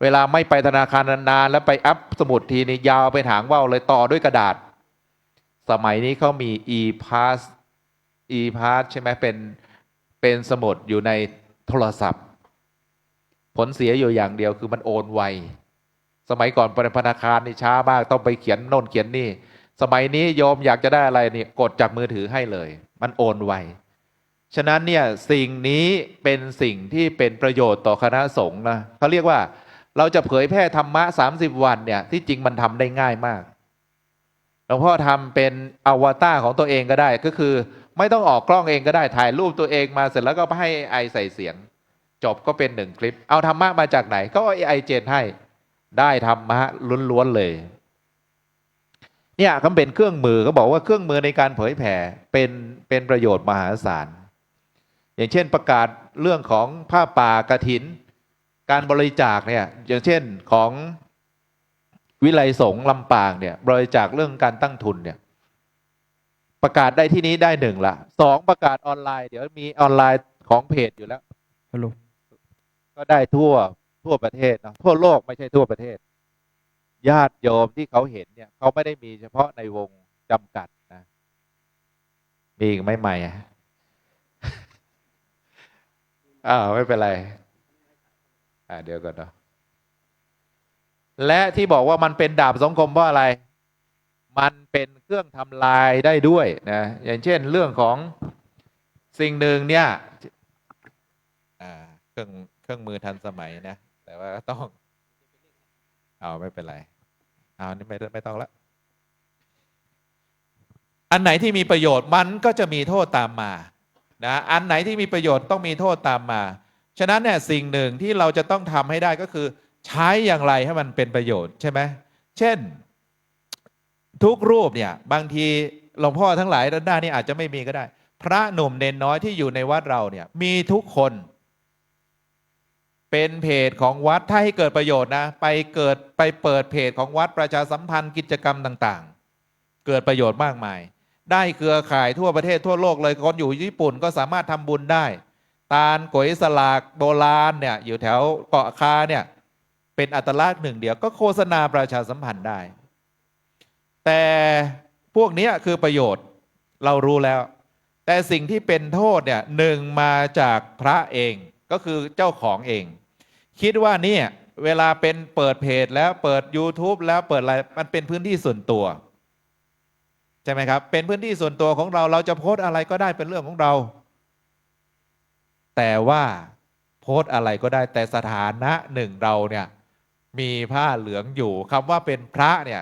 [SPEAKER 2] เวลาไม่ไปธนาคารนานๆแล้วไปอัพสมุดทีนี่ยาวไปหางว่าวเลยต่อด้วยกระดาษสมัยนี้เขามี e-pass ใช่ไหมเป็นสมุดอยู่ในโทรศัพท์ผลเสียอยู่อย่างเดียวคือมันโอนไวสมัยก่อนไปธนาคารนี่ช้ามากต้องไปเขียนโน่นเขียนนี่สมัยนี้โยมอยากจะได้อะไรนี่กดจากมือถือให้เลยมันโอนไวฉะนั้นเนี่ยสิ่งนี้เป็นสิ่งที่เป็นประโยชน์ต่อคณะสงฆ์นะเขาเรียกว่าเราจะเผยแพร่ธรรมะ30 วันเนี่ยที่จริงมันทำได้ง่ายมากหลวงพ่อทำเป็นอวตารของตัวเองก็ได้ก็คือไม่ต้องออกกล้องเองก็ได้ถ่ายรูปตัวเองมาเสร็จแล้วก็ให้ไอใส่เสียงจบก็เป็น1 คลิปเอาธรรมะมาจากไหนก็AI เจนให้ได้ธรรมะล้วนๆเลยเนี่ยเขาเป็นเครื่องมือเขาบอกว่าเครื่องมือในการเผยแผ่เป็นประโยชน์มหาศาลอย่างเช่นประกาศเรื่องของผ้าป่ากฐินการบริจาคเนี่ยอย่างเช่นของวิไลสงฆ์ลำปางเนี่ยบริจาคเรื่องการตั้งทุนเนี่ยประกาศได้ที่นี้ได้1ละ2ประกาศออนไลน์เดี๋ยวมีออนไลน์ของเพจอยู่แล้วฮัลโหลก็ได้ทั่วประเทศนะทั่วโลกไม่ใช่ทั่วประเทศญาติโยมที่เขาเห็นเนี่ยเขาไม่ได้มีเฉพาะในวงจำกัดนะมีอีกไม่ใหม่ไม่เป็นไรเดี๋ยวก่อนเนาะและที่บอกว่ามันเป็นดาบสังคมเพราะอะไรมันเป็นเครื่องทำลายได้ด้วยนะอย่างเช่นเรื่องของสิ่งหนึ่งเนี่ยเครื่องมือทันสมัยนะแต่ว่าต้องไม่เป็นไรนี่ไม่ต้องละอันไหนที่มีประโยชน์มันก็จะมีโทษตามมานะอันไหนที่มีประโยชน์ต้องมีโทษตามมาฉะนั้นเนี่ยสิ่งหนึ่งที่เราจะต้องทำให้ได้ก็คือใช้อย่างไรให้มันเป็นประโยชน์ใช่ไหมเช่นทุกรูปเนี่ยบางทีหลวงพ่อทั้งหลายด้านหน้านี่อาจจะไม่มีก็ได้พระหนุ่มเนนน้อยที่อยู่ในวัดเราเนี่ยมีทุกคน เป็นเพจของวัดถ้าให้เกิดประโยชน์นะไปเปิดเพจของวัดประชาสัมพันธ์กิจกรรมต่างๆเกิดประโยชน์มากมายได้เครือข่ายทั่วประเทศทั่วโลกเลยคนอยู่ญี่ปุ่นก็สามารถทำบุญได้ตาลก๋วยสลากโบราณเนี่ยอยู่แถวเกาะคาเนี่ยเป็นอัตลักษณ์หนึ่งเดียวก็โฆษณาประชาสัมพันธ์ได้แต่พวกนี้คือประโยชน์เรารู้แล้วแต่สิ่งที่เป็นโทษเนี่ยหนึ่งมาจากพระเองก็คือเจ้าของเองคิดว่าเนี่ยเวลาเป็นเปิดเพจแล้วเปิด YouTube แล้วเปิดอะไรมันเป็นพื้นที่ส่วนตัวใช่ไหมครับเป็นพื้นที่ส่วนตัวของเราจะโพสต์อะไรก็ได้เป็นเรื่องของเราแต่ว่าโพสต์อะไรก็ได้แต่สถานะหนึ่งเราเนี่ยมีผ้าเหลืองอยู่คำว่าเป็นพระเนี่ย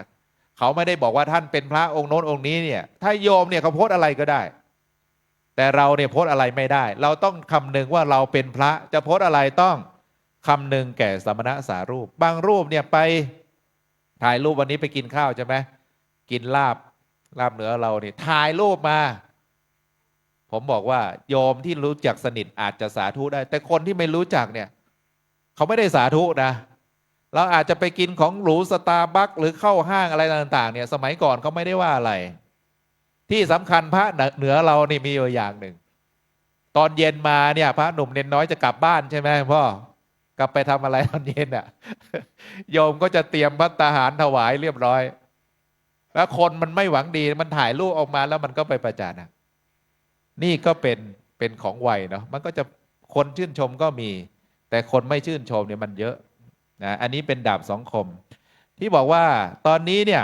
[SPEAKER 2] เขาไม่ได้บอกว่าท่านเป็นพระองค์โน้นองค์นี้เนี่ยถ้าโยมเนี่ยเขาโพสต์อะไรก็ได้แต่เราเนี่ยโพสต์อะไรไม่ได้เราต้องคำนึงว่าเราเป็นพระจะโพสต์อะไรต้องคำนึงแก่สมณะสารูปบางรูปเนี่ยไปถ่ายรูปวันนี้ไปกินข้าวใช่ไหมกินลาบเหนือเราเนี่ยถ่ายรูปมาผมบอกว่าโยมที่รู้จักสนิทอาจจะสาธุได้แต่คนที่ไม่รู้จักเนี่ยเขาไม่ได้สาธุนะเราอาจจะไปกินของหรูสตาร์บัคหรือเข้าห้างอะไรต่างๆเนี่ยสมัยก่อนเขาไม่ได้ว่าอะไรที่สำคัญพระเหนือเรานี่มีอยู่อย่างหนึ่งตอนเย็นมาเนี่ยพระหนุ่มเนนน้อยจะกลับบ้านใช่ไหมพ่อกลับไปทำอะไรตอนเย็นอ่ะโยมก็จะเตรียมภัตตาหารถวายเรียบร้อยแล้วคนมันไม่หวังดีมันถ่ายรูปออกมาแล้วมันก็ไปประจานนะนี่ก็เป็นของวัยเนาะมันก็จะคนชื่นชมก็มีแต่คนไม่ชื่นชมเนี่ยมันเยอะนะอันนี้เป็นดาบสองคมที่บอกว่าตอนนี้เนี่ย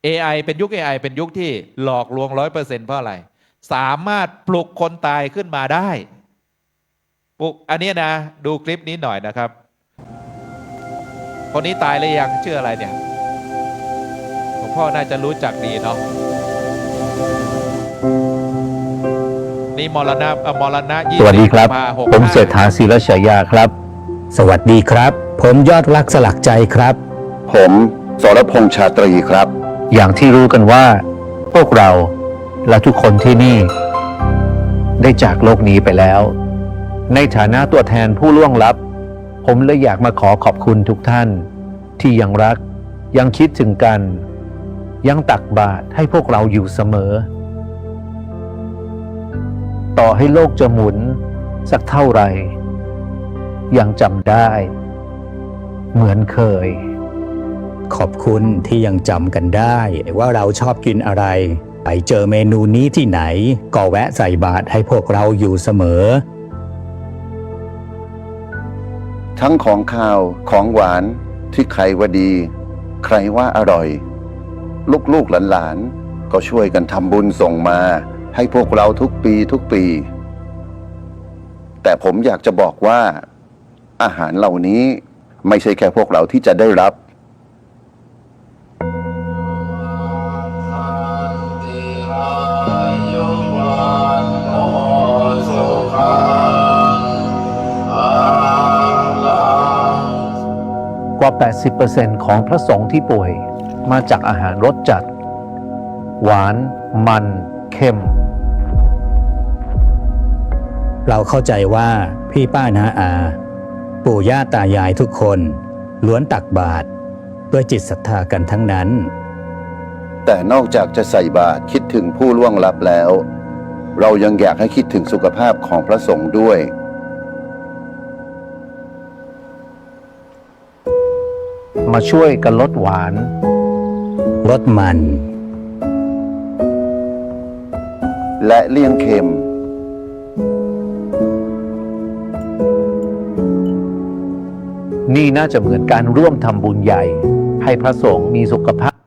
[SPEAKER 2] AI เป็นยุค AI เป็นยุคที่หลอกลวง 100%เพราะอะไรสามารถปลุกคนตายขึ้นมาได้ปลุกอันนี้นะดูคลิปนี้หน่อยนะครับคนนี้ตายหรือยังชื่ออะไรเนี่ยหลวงพ่อน่าจะรู้จักดีเนาะนี่มรณะ
[SPEAKER 3] สวัสดีครับผมเศรษฐาศิรฉายาครับสวัสดีครับผมยอดรักสลักใจครับ
[SPEAKER 4] ผมสรพงษ์ชาตรีครับ
[SPEAKER 3] อย่างที่รู้กันว่าพวกเราและทุกคนที่นี่ได้จากโลกนี้ไปแล้วในฐานะตัวแทนผู้ล่วงลับผมเลยอยากมาขอบคุณทุกท่านที่ยังรักยังคิดถึงกันยังตักบาตรให้พวกเราอยู่เสมอต่อให้โลกจะหมุนสักเท่าไหร่ยังจำได้เหมือนเคยขอบคุณที่ยังจำกันได้ว่าเราชอบกินอะไรไปเจอเมนูนี้ที่ไหนก็แวะใส่บาตรให้พวกเราอยู่เสมอ
[SPEAKER 4] ทั้งของข้าวของหวานที่ใครว่าดีใครว่าอร่อยลูกๆหลานๆก็ช่วยกันทำบุญส่งมาให้พวกเราทุกปีแต่ผมอยากจะบอกว่าอาหารเหล่านี้ไม่ใช่แค่พวกเราที่จะได้รับ
[SPEAKER 3] กว่า 80% ของพระสงฆ์ที่ป่วยมาจากอาหารรสจัดหวานมันเค็มเราเข้าใจว่าพี่ป้าน้าอาปู่ย่าตายายทุกคนล้วนตักบาตรด้วยจิตศรัทธากันทั้งนั้น
[SPEAKER 4] แต่นอกจากจะใส่บาตรคิดถึงผู้ล่วงลับแล้วเรายังอยากให้คิดถึงสุขภาพของพระสงฆ์ด้วย
[SPEAKER 3] มาช่วยกันลดหวานลดมัน
[SPEAKER 4] และเลี่ยงเค็ม
[SPEAKER 3] นี่น่าจะเหมือนการร่วมทำบุญใหญ่ให้พระสงฆ์มีสุขภาพ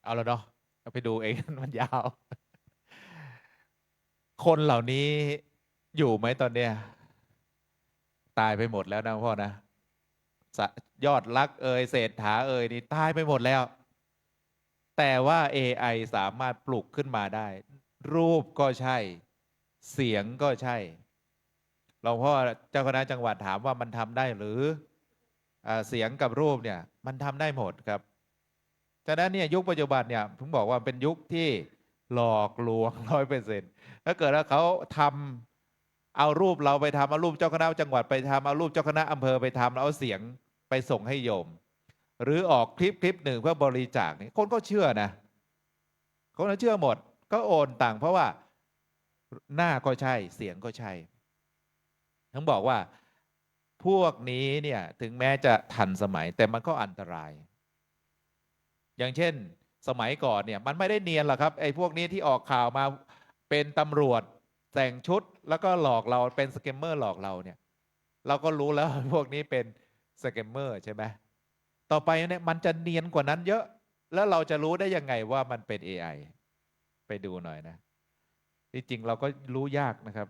[SPEAKER 2] เอาแล้วเนาะเอาไปดูเอง มันยาว คนเหล่านี้อยู่ไหมตอนเนี้ยตายไปหมดแล้วนะพ่อนะยอดรักเศรษฐานี่ตายไปหมดแล้วแต่ว่า AI สามารถปลุกขึ้นมาได้รูปก็ใช่เสียงก็ใช่หลวงพ่อเจ้าคณะจังหวัดถามว่ามันทำได้หรือเสียงกับรูปเนี่ยมันทำได้หมดครับฉะนั้นเนี่ยยุคปัจจุบันเนี่ยผมบอกว่าเป็นยุคที่หลอกลวง100%ถ้าเกิดว่าเขาท เอารูปเราไปทำเอารูปเจ้าคณะจังหวัดไปทำเอารูปเจ้าคณะอำเภอไปทำแล้วเอาเสียงไปส่งให้โยม หรือออกคลิปหนึ่งเพื่อบริจาคนี่คนก็เชื่อนะคนก็เชื่อหมดก็โอนตังค์เพราะว่าหน้าก็ใช่เสียงก็ใช่ทั้งบอกว่าพวกนี้เนี่ยถึงแม้จะทันสมัยแต่มันก็อันตราย อย่างเช่นสมัยก่อนเนี่ยมันไม่ได้เนียนหรอกครับไอ้พวกนี้ที่ออกข่าวมาเป็นตำรวจแต่งชุดแล้วก็หลอกเราเป็นสแกมเมอร์หลอกเราเนี่ยเราก็รู้แล้วพวกนี้เป็นสแกมเมอร์ใช่ไหมต่อไปเนี่ยมันจะเนียนกว่านั้นเยอะแล้วเราจะรู้ได้ยังไงว่ามันเป็น AI ไปดูหน่อยนะที่จริงเราก็รู้ยากนะครับ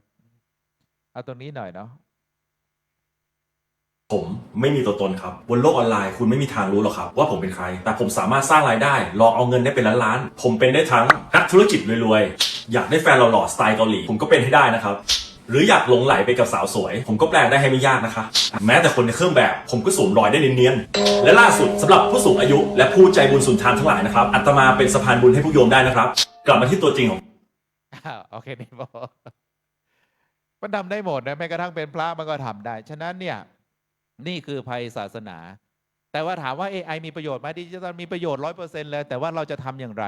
[SPEAKER 2] เอาตรงนี้หน่อยเนาะ
[SPEAKER 5] ผมไม่มีตัวตนครับบนโลกออนไลน์คุณไม่มีทางรู้หรอกครับว่าผมเป็นใครแต่ผมสามารถสร้างรายได้หลอกเอาเงินได้เป็นล้านๆผมเป็นได้ทั้งนักธุรกิจรวยๆอยากได้แฟนหล่อๆสไตล์เกาหลีผมก็เป็นให้ได้นะครับหรืออยากหลงไหลไปกับสาวสวยผมก็แปลงได้ให้ไม่ยากนะคะแม้แต่คนในเครื่องแบบผมก็สวมรอยได้เนียนๆและล่าสุดสำหรับผู้สูงอายุและผู้ใจบุญสุนทานทั้งหลายนะครับอาตมาเป็นสะพานบุญให้ผู้โยมได้นะครับกลับมาที่ตัวจริงของ
[SPEAKER 2] โอเคนี่บอกมันทำได้หมดนะแม้กระทั่งเป็นพระมันก็ทำได้ฉะนั้นเนี่ยนี่คือภัยศาสนาแต่ว่าถามว่า AI มีประโยชน์ไหมดิจิทัลมีประโยชน์ 100% เลยแต่ว่าเราจะทำอย่างไร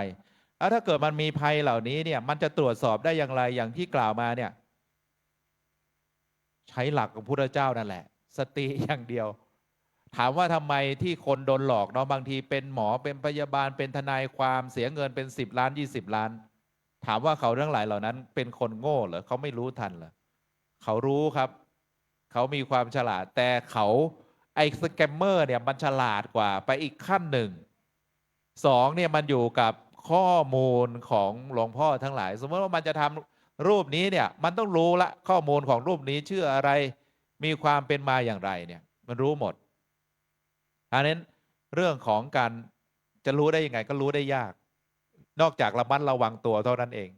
[SPEAKER 2] แล้วถ้าเกิดมันมีภัยเหล่านี้เนี่ยมันจะตรวจสอบได้อย่างไรอย่างที่กล่าวมาเนี่ยใช้หลักของพุทธเจ้านั่นแหละสติอย่างเดียว ถามว่าทำไมที่คนโดนหลอกเนาะบางทีเป็นหมอเป็นพยาบาลเป็นทนายความเสียเงินเป็น10 ล้าน20 ล้านถามว่าเขาทั้งหลายเหล่านั้นเป็นคนโง่เหรอเขาไม่รู้ทันเหรอเขารู้ครับเขามีความฉลาดแต่เขาไอ้สแกมเมอร์เนี่ยมันฉลาดกว่าไปอีกขั้นหนึ่ง2เนี่ยมันอยู่กับข้อมูลของหลวงพ่อทั้งหลายสมมติว่ามันจะทำรูปนี้เนี่ยมันต้องรู้ละข้อมูลของรูปนี้ชื่ออะไรมีความเป็นมาอย่างไรเนี่ยมันรู้หมดอันนั้นเรื่องของการจะรู้ได้ยังไงก็รู้ได้ยากนอกจากระมัดระวังตัวเท่านั้นเอง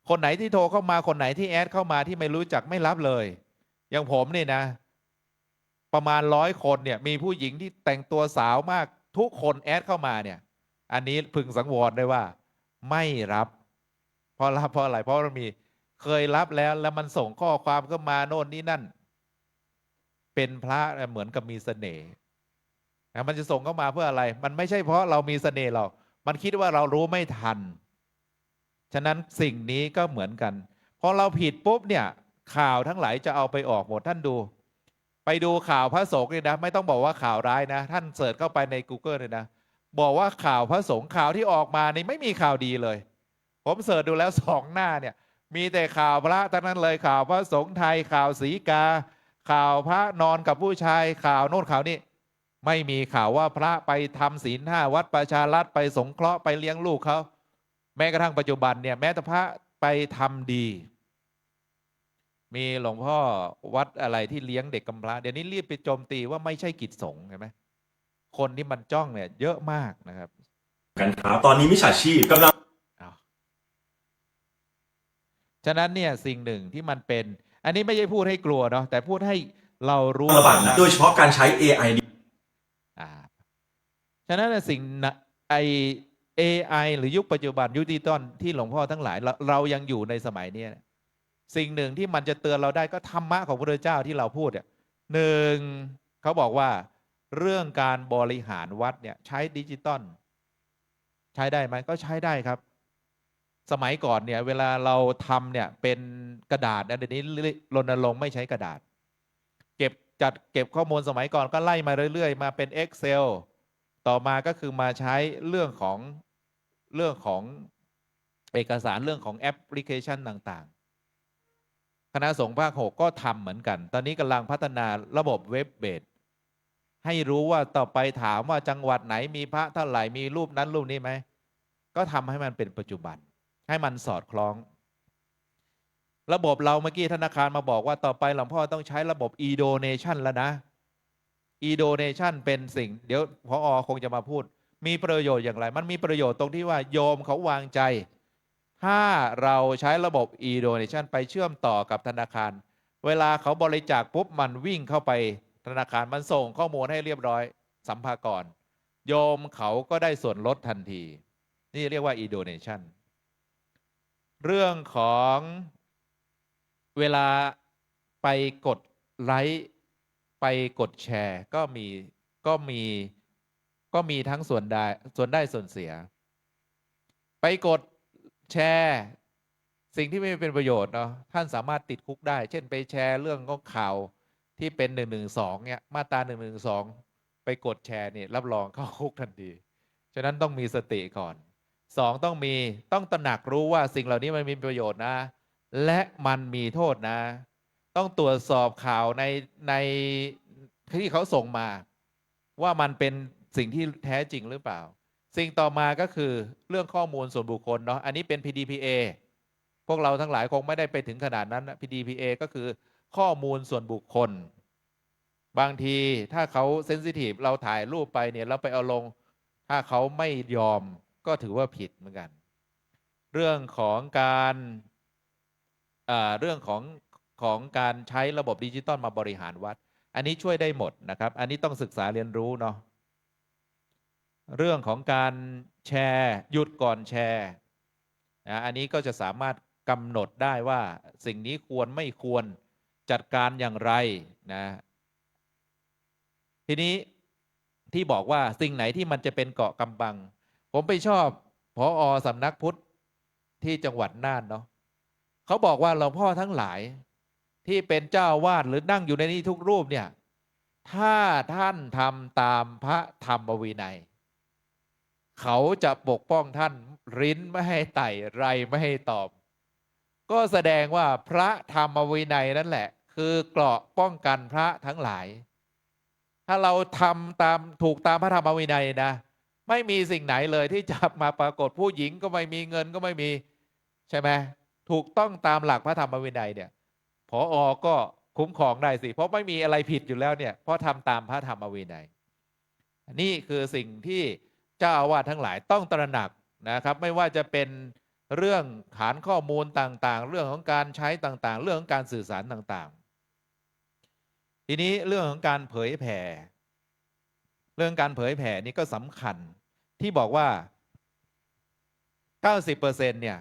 [SPEAKER 2] คนไหนที่โทรเข้ามาคนไหนที่แอดเข้ามาที่ไม่รู้จักไม่รับเลยอย่างผมนี่นะประมาณ100 คนเนี่ยมีผู้หญิงที่แต่งตัวสาวมากทุกคนแอดเข้ามาเนี่ยอันนี้พึงสังวรได้ว่าไม่รับเพราะอะไรเพราะมันมีเคยรับแล้วมันส่งข้อความเข้ามาโน่นนี่นั่นเป็นพระเหมือนกับมีเสน่ห์มันจะส่งเข้ามาเพื่ออะไรมันไม่ใช่เพราะเรามีเสน่ห์หรอกมันคิดว่าเรารู้ไม่ทันฉะนั้นสิ่งนี้ก็เหมือนกันพอเราผิดปุ๊บเนี่ยข่าวทั้งหลายจะเอาไปออกหมดท่านดูไปดูข่าวพระสงฆ์เลยนะไม่ต้องบอกว่าข่าวร้ายนะท่านเสิร์ชเข้าไปใน Google เลยนะบอกว่าข่าวพระสงฆ์ข่าวที่ออกมานี่ไม่มีข่าวดีเลยผมเสิร์ชดูแล้ว2 หน้าเนี่ยมีแต่ข่าวพระทั้งนั้นเลยข่าวพระสงฆ์ไทยข่าวศรีกาข่าวพระนอนกับผู้ชายข่าวโน่นข่าวนี้ไม่มีข่าวว่าพระไปทำศีล 5วัดประชารัฐไปสงเคราะห์ไปเลี้ยงลูกเขาแม้กระทั่งปัจจุบันเนี่ยแม้แต่พระไปทำดีมีหลวงพ่อวัดอะไรที่เลี้ยงเด็กกำพร้าเดี๋ยวนี้รีบไปโจมตีว่าไม่ใช่กิจสงฆ์เห็นไหมคนที่มันจ้องเนี่ยเยอะมากนะครับ
[SPEAKER 5] กันครับตอนนี้มิจฉาชีพกำลัง
[SPEAKER 2] ฉะนั้นเนี่ยสิ่งหนึ่งที่มันเป็นอันนี้ไม่ใช่พูดให้กลัวเนาะแต่พูดให้เรารู้
[SPEAKER 5] ระบาดโดยเฉพาะการใช้ AI
[SPEAKER 2] ฉะนั้นสิ่งAI หรือยุคปัจจุบันยุคดิจิตอลที่หลวงพ่อทั้งหลายเรายังอยู่ในสมัยนี้สิ่งหนึ่งที่มันจะเตือนเราได้ก็ธรรมะของพระพุทธเจ้าที่เราพูดหนึ่งเขาบอกว่าเรื่องการบริหารวัดเนี่ยใช้ดิจิตอลใช้ได้ไหมก็ใช้ได้ครับสมัยก่อนเนี่ยเวลาเราทำเนี่ยเป็นกระดาษเดี๋ยวนี้รณรงค์ไม่ใช้กระดาษจัดเก็บข้อมูลสมัยก่อนก็ไล่มาเรื่อยๆมาเป็น Excel ต่อมาก็คือมาใช้เรื่องของเอกสารเรื่องของแอปพลิเคชันต่างๆคณะสงฆ์ภาค 6ก็ทำเหมือนกันตอนนี้กำลังพัฒนาระบบเว็บเบสให้รู้ว่าต่อไปถามว่าจังหวัดไหนมีพระเท่าไหร่มีรูปนั้นรูปนี้ไหมก็ทำให้มันเป็นปัจจุบันให้มันสอดคล้องระบบเราเมื่อกี้ธนาคารมาบอกว่าต่อไปหลวงพ่อต้องใช้ระบบ e-donation แล้วนะ e-donation เป็นสิ่งเดี๋ยวพอคงจะมาพูดมีประโยชน์อย่างไรมันมีประโยชน์ตรงที่ว่าโยมเขาวางใจถ้าเราใช้ระบบ e-donation ไปเชื่อมต่อกับธนาคารเวลาเขาบริจาคปุ๊บมันวิ่งเข้าไปธนาคารมันส่งข้อมูลให้เรียบร้อยสัมภากรโยมเขาก็ได้ส่วนลดทันทีนี่เรียกว่า e-donation เรื่องของเวลา ไปกดไลค์ไปกดแชร์ก็มีก็มีก็มีทั้งส่วนได้ส่วนเสีย ไปกดแชร์สิ่งที่ไม่เป็นประโยชน์เนาะท่านสามารถติดคุกได้ เช่นไปแชร์เรื่องของข่าวที่เป็น112เนี่ยมาตรา112ไปกดแชร์นี่รับรองเข้าคุกทันทีฉะนั้นต้องมีสติก่อน2ต้องตระหนักรู้ว่าสิ่งเหล่านี้มันมีประโยชน์นะและมันมีโทษนะต้องตรวจสอบข่าวในที่เขาส่งมาว่ามันเป็นสิ่งที่แท้จริงหรือเปล่าสิ่งต่อมาก็คือเรื่องข้อมูลส่วนบุคคลเนาะอันนี้เป็น PDPA พวกเราทั้งหลายคงไม่ได้ไปถึงขนาดนั้น PDPA ก็คือข้อมูลส่วนบุคคลบางทีถ้าเขาเซนซิทีฟเราถ่ายรูปไปเนี่ยเราไปเอาลงถ้าเขาไม่ยอมก็ถือว่าผิดเหมือนกันเรื่องของการการใช้ระบบดิจิตอลมาบริหารวัดอันนี้ช่วยได้หมดนะครับอันนี้ต้องศึกษาเรียนรู้เนาะเรื่องของการแชร์หยุดก่อนแชร์นะอันนี้ก็จะสามารถกำหนดได้ว่าสิ่งนี้ควรไม่ควรจัดการอย่างไรนะทีนี้ที่บอกว่าสิ่งไหนที่มันจะเป็นเกาะกำบังผมไปชอบผอ.สำนักพุทธที่จังหวัดน่านเนาะเขาบอกว่าหลวงพ่อทั้งหลายที่เป็นเจ้าวาดหรือนั่งอยู่ในนี้ทุกรูปเนี่ยถ้าท่านทำตามพระธรรมวินัยเขาจะปกป้องท่านริ้นไม่ให้ไต่ไรไม่ให้ตอบก็แสดงว่าพระธรรมวินัยนั่นแหละคือเกราะป้องกันพระทั้งหลายถ้าเราทำตามถูกตามพระธรรมวินัยนะไม่มีสิ่งไหนเลยที่จะมาปรากฏผู้หญิงก็ไม่มีเงินก็ไม่มีใช่ไหมถูกต้องตามหลักพระธรรมวินัยเนี่ยผอ.ก็คุ้มครองได้สิเพราะไม่มีอะไรผิดอยู่แล้วเนี่ยเพราะทำตามพระธรรมวินัยนี่คือสิ่งที่เจ้าอาวาสทั้งหลายต้องตระหนักนะครับไม่ว่าจะเป็นเรื่องฐานข้อมูลต่างๆเรื่องของการใช้ต่างๆเรื่องของการสื่อสารต่างๆทีนี้เรื่องของการเผยแผ่นี่ก็สำคัญที่บอกว่า 90% เนี่ย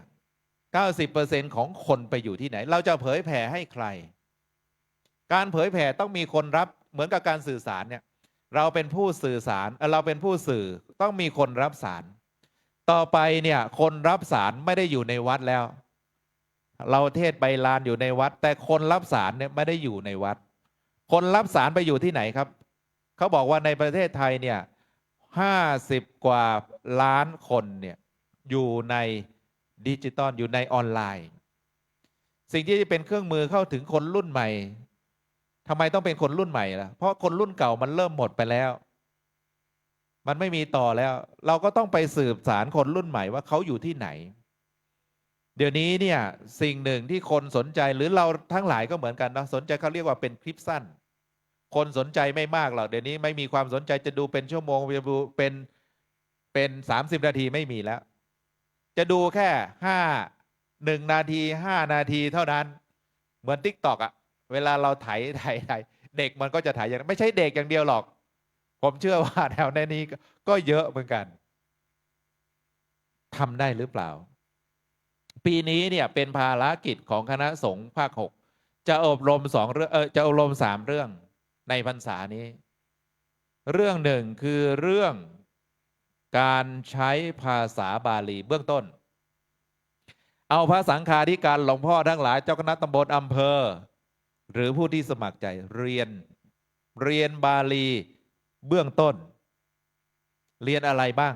[SPEAKER 2] 90% ของคนไปอยู่ที่ไหนเราจะเผยแผ่ให้ใครการเผยแผ่ต้องมีคนรับเหมือนกับการสื่อสารเนี่ยเราเป็นผู้สื่อสารเราเป็นผู้สื่อต้องมีคนรับสารต่อไปเนี่ยคนรับสารไม่ได้อยู่ในวัดแล้วเราเทศน์ใบลานอยู่ในวัดแต่คนรับสารเนี่ยไม่ได้อยู่ในวัดคนรับสารไปอยู่ที่ไหนครับเขาบอกว่าในประเทศไทยเนี่ย50 กว่าล้านคนเนี่ยอยู่ในดิจิตอลอยู่ในออนไลน์สิ่งที่เป็นเครื่องมือเข้าถึงคนรุ่นใหม่ทำไมต้องเป็นคนรุ่นใหม่ล่ะเพราะคนรุ่นเก่ามันเริ่มหมดไปแล้วมันไม่มีต่อแล้วเราก็ต้องไปสืบสารคนรุ่นใหม่ว่าเขาอยู่ที่ไหนเดี๋ยวนี้เนี่ยสิ่งหนึ่งที่คนสนใจหรือเราทั้งหลายก็เหมือนกันนะสนใจเขาเรียกว่าเป็นคลิปสั้นคนสนใจไม่มากหรอกเดี๋ยวนี้ไม่มีความสนใจจะดูเป็นชั่วโมงจะดูเป็น30 นาทีไม่มีแล้วจะดูแค่1 นาที5 นาทีเท่านั้นเหมือน TikTok อ่ะเวลาเราไถเด็กมันก็จะไถอย่างนั้นไม่ใช่เด็กอย่างเดียวหรอกผมเชื่อว่าแถวในนี้ก็เยอะเหมือนกันทำได้หรือเปล่าปีนี้เนี่ยเป็นภารกิจของคณะสงฆ์ภาค 6จะอบรม2 เรื่องจะอบรม3 เรื่องในพรรษานี้เรื่องหนึ่งคือเรื่องการใช้ภาษาบาลีเบื้องต้นเอาพระสังฆาธิการหลวงพ่อทั้งหลายเจ้าคณะตำบลอำเภอหรือผู้ที่สมัครใจเรียนบาลีเบื้องต้นเรียนอะไรบ้าง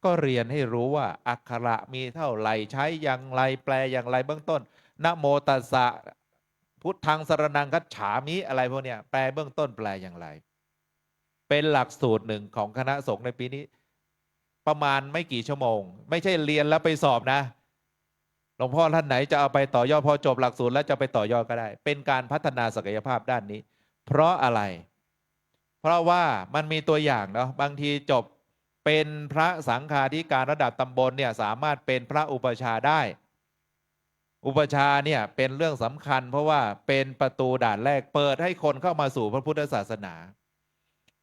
[SPEAKER 2] ก็เรียนให้รู้ว่าอักขระมีเท่าไหร่ใช้อย่างไรแปลอย่างไรเบื้องต้นนะโมตัสสะพุทธังสรณังคัจฉามิอะไรพวกเนี้ยแปลเบื้องต้นแปลอย่างไรเป็นหลักสูตรหนึ่งของคณะสงฆ์ในปีนี้ประมาณไม่กี่ชั่วโมงไม่ใช่เรียนแล้วไปสอบนะหลวงพ่อท่านไหนจะเอาไปต่อยอดพอจบหลักสูตรแล้วจะไปต่อยอดก็ได้เป็นการพัฒนาศักยภาพด้านนี้เพราะอะไรเพราะว่ามันมีตัวอย่างเนาะบางทีจบเป็นพระสังฆาธิการระดับตำบลเนี่ยสามารถเป็นพระอุปชาได้อุปชาเนี่ยเป็นเรื่องสำคัญเพราะว่าเป็นประตูด่านแรกเปิดให้คนเข้ามาสู่พระพุทธศาสนา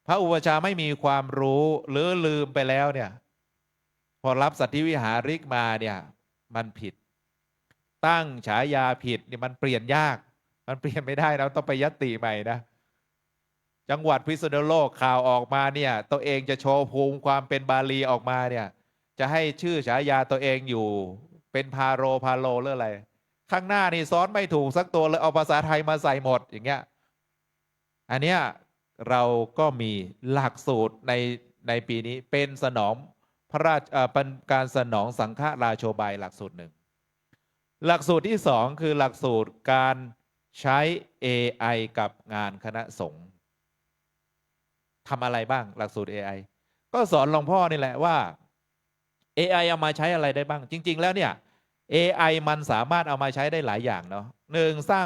[SPEAKER 2] พระอุปชาไม่มีความรู้หรือลืมไปแล้วเนี่ยพอรับสัตถิวิหาริกมาเนี่ยมันผิดตั้งฉายาผิดนี่มันเปลี่ยนยาก มันเปลี่ยนไม่ได้เราต้องไปยัตติใหม่นะจังหวัดพิษณุโลกข่าวออกมาเนี่ยตัวเองจะโชว์ภูมิความเป็นบาลีออกมาเนี่ยจะให้ชื่อฉายาตัวเองอยู่เป็นพาโรหรืออะไรข้างหน้านี่ซ้อนไม่ถูกสักตัวเลยเอาภาษาไทยมาใส่หมดอย่างเงี้ยอันเนี้ยเราก็มีหลักสูตรในปีนี้เป็นสนองพระราชเป็นการสนองสังฆราโชบายหลักสูตรหนึ่งหลักสูตรที่สองคือหลักสูตรการใช้ AI กับงานคณะสงฆ์ทำอะไรบ้างหลักสูตร AI ก็สอนหลวงพ่อนี่แหละว่า AI เอามาใช้อะไรได้บ้างจริงๆแล้วเนี่ย AI มันสามารถเอามาใช้ได้หลายอย่างเนาะหนึ่งสร้า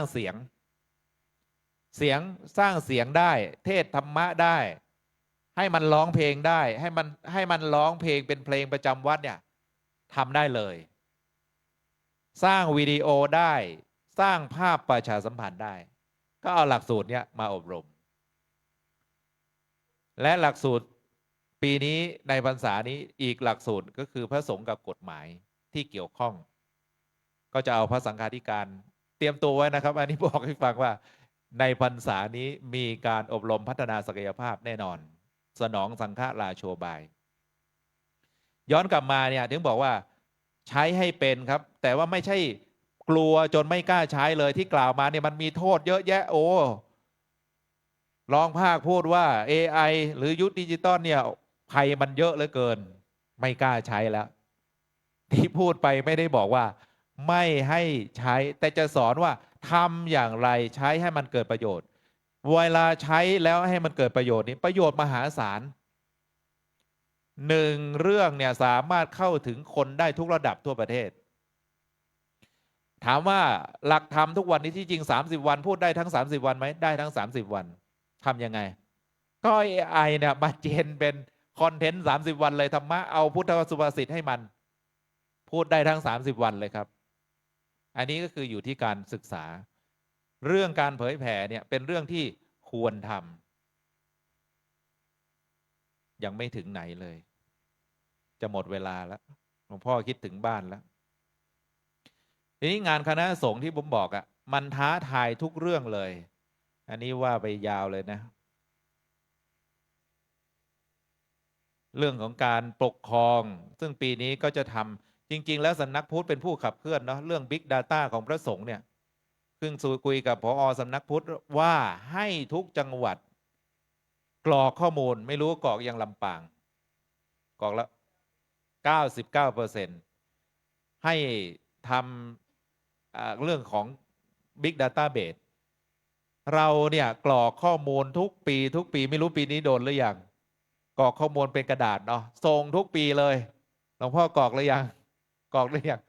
[SPEAKER 2] งเสียงสร้างเสียงได้เทศธรรมะได้ให้มันร้องเพลงได้ให้มันร้องเพลงเป็นเพลงประจำวัดเนี่ยทำได้เลยสร้างวิดีโอได้สร้างภาพประชาสัมพันธ์ได้ก็เอาหลักสูตรเนี้ยมาอบรมและหลักสูตรปีนี้ในพรรษานี้อีกหลักสูตรก็คือพระสงฆ์กับกฎหมายที่เกี่ยวข้องก็จะเอาพระสังฆาธิการเตรียมตัวไว้นะครับอันนี้บอกให้ฟังว่าในพรรษานี้มีการอบรมพัฒนาศักยภาพแน่นอนสนองสังฆราโชบายย้อนกลับมาเนี่ยถึงบอกว่าใช้ให้เป็นครับแต่ว่าไม่ใช่กลัวจนไม่กล้าใช้เลยที่กล่าวมาเนี่ยมันมีโทษเยอะแยะโอ้รองภาคพูดว่า AI หรือยุคดิจิตอลเนี่ยภัยมันเยอะเหลือเกินไม่กล้าใช้แล้วที่พูดไปไม่ได้บอกว่าไม่ให้ใช้แต่จะสอนว่าทำอย่างไรใช้ให้มันเกิดประโยชน์เวลาใช้แล้วให้มันเกิดประโยชน์นี้ประโยชน์มหาศาลหนึ่งเรื่องเนี่ยสามารถเข้าถึงคนได้ทุกระดับทั่วประเทศถามว่าหลักธรรมทุกวันนี้ที่จริง30 วันพูดได้ทั้ง30 วันไหมได้ทั้ง30 วันทำยังไงก็ AI เนี่ยมาเจนเป็นคอนเทนต์30 วันเลยธรรมะเอาพุทธสุภาษิตให้มันพูดได้ทั้ง30 วันเลยครับอันนี้ก็คืออยู่ที่การศึกษาเรื่องการเผยแผ่เนี่ยเป็นเรื่องที่ควรทำยังไม่ถึงไหนเลยจะหมดเวลาแล้วหลวงพ่อคิดถึงบ้านแล้วทีนี้งานคณะสงฆ์ที่ผมบอกอ่ะมันท้าทายทุกเรื่องเลยอันนี้ว่าไปยาวเลยนะเรื่องของการปกครองซึ่งปีนี้ก็จะทำจริงๆแล้วสำนักพุทธเป็นผู้ขับเคลื่อนเนาะเรื่อง Big Data ของพระสงฆ์เนี่ยซึ่งคุยกับผอ.สำนักพุทธว่าให้ทุกจังหวัดกรอกข้อมูลไม่รู้กรอกยังลำปางกรอกแล้ว 99% ให้ทำเรื่องของ Big Database เราเนี่ยกรอกข้อมูลทุกปีไม่รู้ปีนี้โดนหรือยังกรอกข้อมูลเป็นกระดาษเนาะส่งทุกปีเลยหลวงพ่อกรอกหรือยังกรอกหรือยัง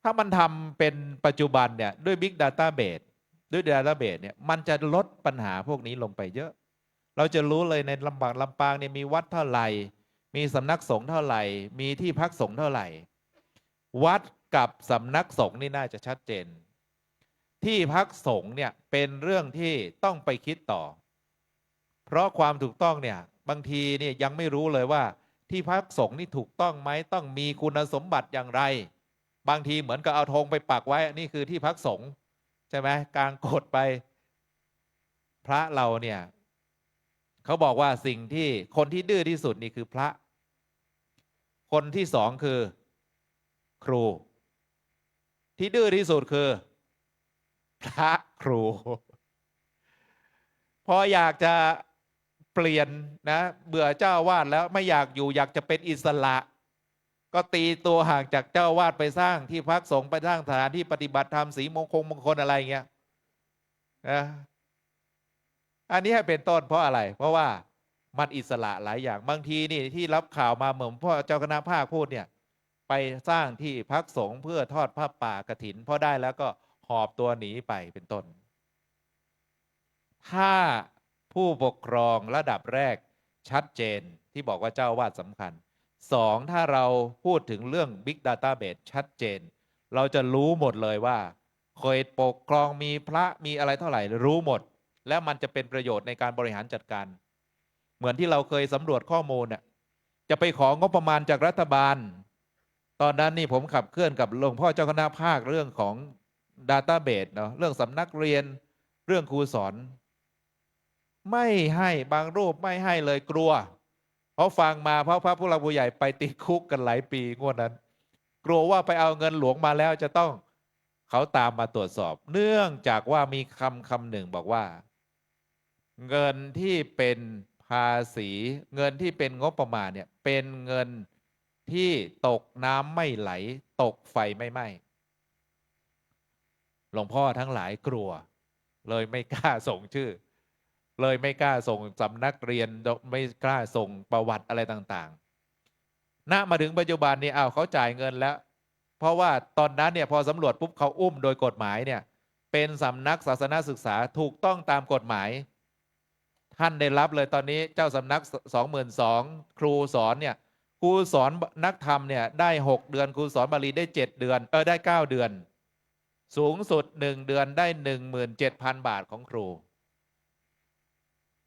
[SPEAKER 2] ถ้ามันทำเป็นปัจจุบันเนี่ยด้วย Big Database ด้วย Database เนี่ยมันจะลดปัญหาพวกนี้ลงไปเยอะเราจะรู้เลยในลำปางเนี่ยมีวัดเท่าไหร่มีสำนักสงฆ์เท่าไหร่มีที่พักสงฆ์เท่าไหร่วัดกับสำนักสงฆ์นี่น่าจะชัดเจนที่พักสงฆ์เนี่ยเป็นเรื่องที่ต้องไปคิดต่อเพราะความถูกต้องเนี่ยบางทีเนี่ยยังไม่รู้เลยว่าที่พักสงฆ์นี่ถูกต้องไหมต้องมีคุณสมบัติอย่างไรบางทีเหมือนกับเอาธงไปปักไว้นี่คือที่พักสงฆ์ใช่ไหมกลางกฎไปพระเราเนี่ยเขาบอกว่าสิ่งที่คนที่ดื้อที่สุดนี่คือพระคนที่สองคือครูที่ดื้อที่สุดคือพระครูพออยากจะเปลี่ยนนะเบื่อเจ้าวาดแล้วไม่อยากอยู่อยากจะเป็นอิสระก็ตีตัวห่างจากเจ้าวาดไปสร้างที่พักสงฆ์ไปสร้างสถานที่ปฏิบัติธรรมสีมงคลอะไรเงี้ยนะอันนี้เป็นต้นเพราะอะไรเพราะว่ามันอิสระหลายอย่างบางทีนี่ที่รับข่าวมาเหมือนพ่อเจ้าคณะภาคพูดเนี่ยไปสร้างที่พักสงฆ์เพื่อทอดผ้าป่ากฐินพอได้แล้วก็หอบตัวหนีไปเป็นต้นถ้าผู้ปกครองระดับแรกชัดเจนที่บอกว่าเจ้าวาดสำคัญสองถ้าเราพูดถึงเรื่อง Big Database ชัดเจนเราจะรู้หมดเลยว่าเคยปกครองมีพระมีอะไรเท่าไหร่รู้หมดแล้วมันจะเป็นประโยชน์ในการบริหารจัดการเหมือนที่เราเคยสำรวจข้อมูลเนี่ยจะไปของงบประมาณจากรัฐบาลตอนนั้นนี่ผมขับเคลื่อนกับหลวงพ่อเจ้าคณะภาคเรื่องของ ดัตต้าเบสเนาะเรื่องสำนักเรียนเรื่องครูสอน ไม่ให้บางรูปไม่ให้เลยกลัว เพราะฟังมาเพราะพระผู้หลักผู้ใหญ่ไปติดคุกกันหลายปีงวดนั้น กลัวว่าไปเอาเงินหลวงมาแล้วจะต้องเขาตามมาตรวจสอบ เนื่องจากว่ามีคำหนึ่งบอกว่า เงินที่เป็นภาษีเงินที่เป็นงบประมาณเนี่ยเป็นเงินที่ตกน้ำไม่ไหลตกไฟไม่ไหม้หลวงพ่อทั้งหลายกลัวเลยไม่กล้าส่งชื่อ เลยไม่กล้าส่งสำนักเรียนไม่กล้าส่งประวัติอะไรต่างๆณมาถึงปัจจุบันนี้เขาจ่ายเงินแล้ว เพราะว่าตอนนั้นเนี่ยพอสำรวจปุ๊บเขาอุ้มโดยกฎหมายเนี่ยเป็นสำนักศาสนศึกษาถูกต้องตามกฎหมาย ท่านได้รับเลยตอนนี้เจ้าสำนัก 22,000 ครูสอนเนี่ยครูสอนนักธรรมเนี่ยได้6 เดือนครูสอนบาลีได้7 เดือนได้9 เดือนสูงสุด1 เดือนได้ 17,000 บาทของครู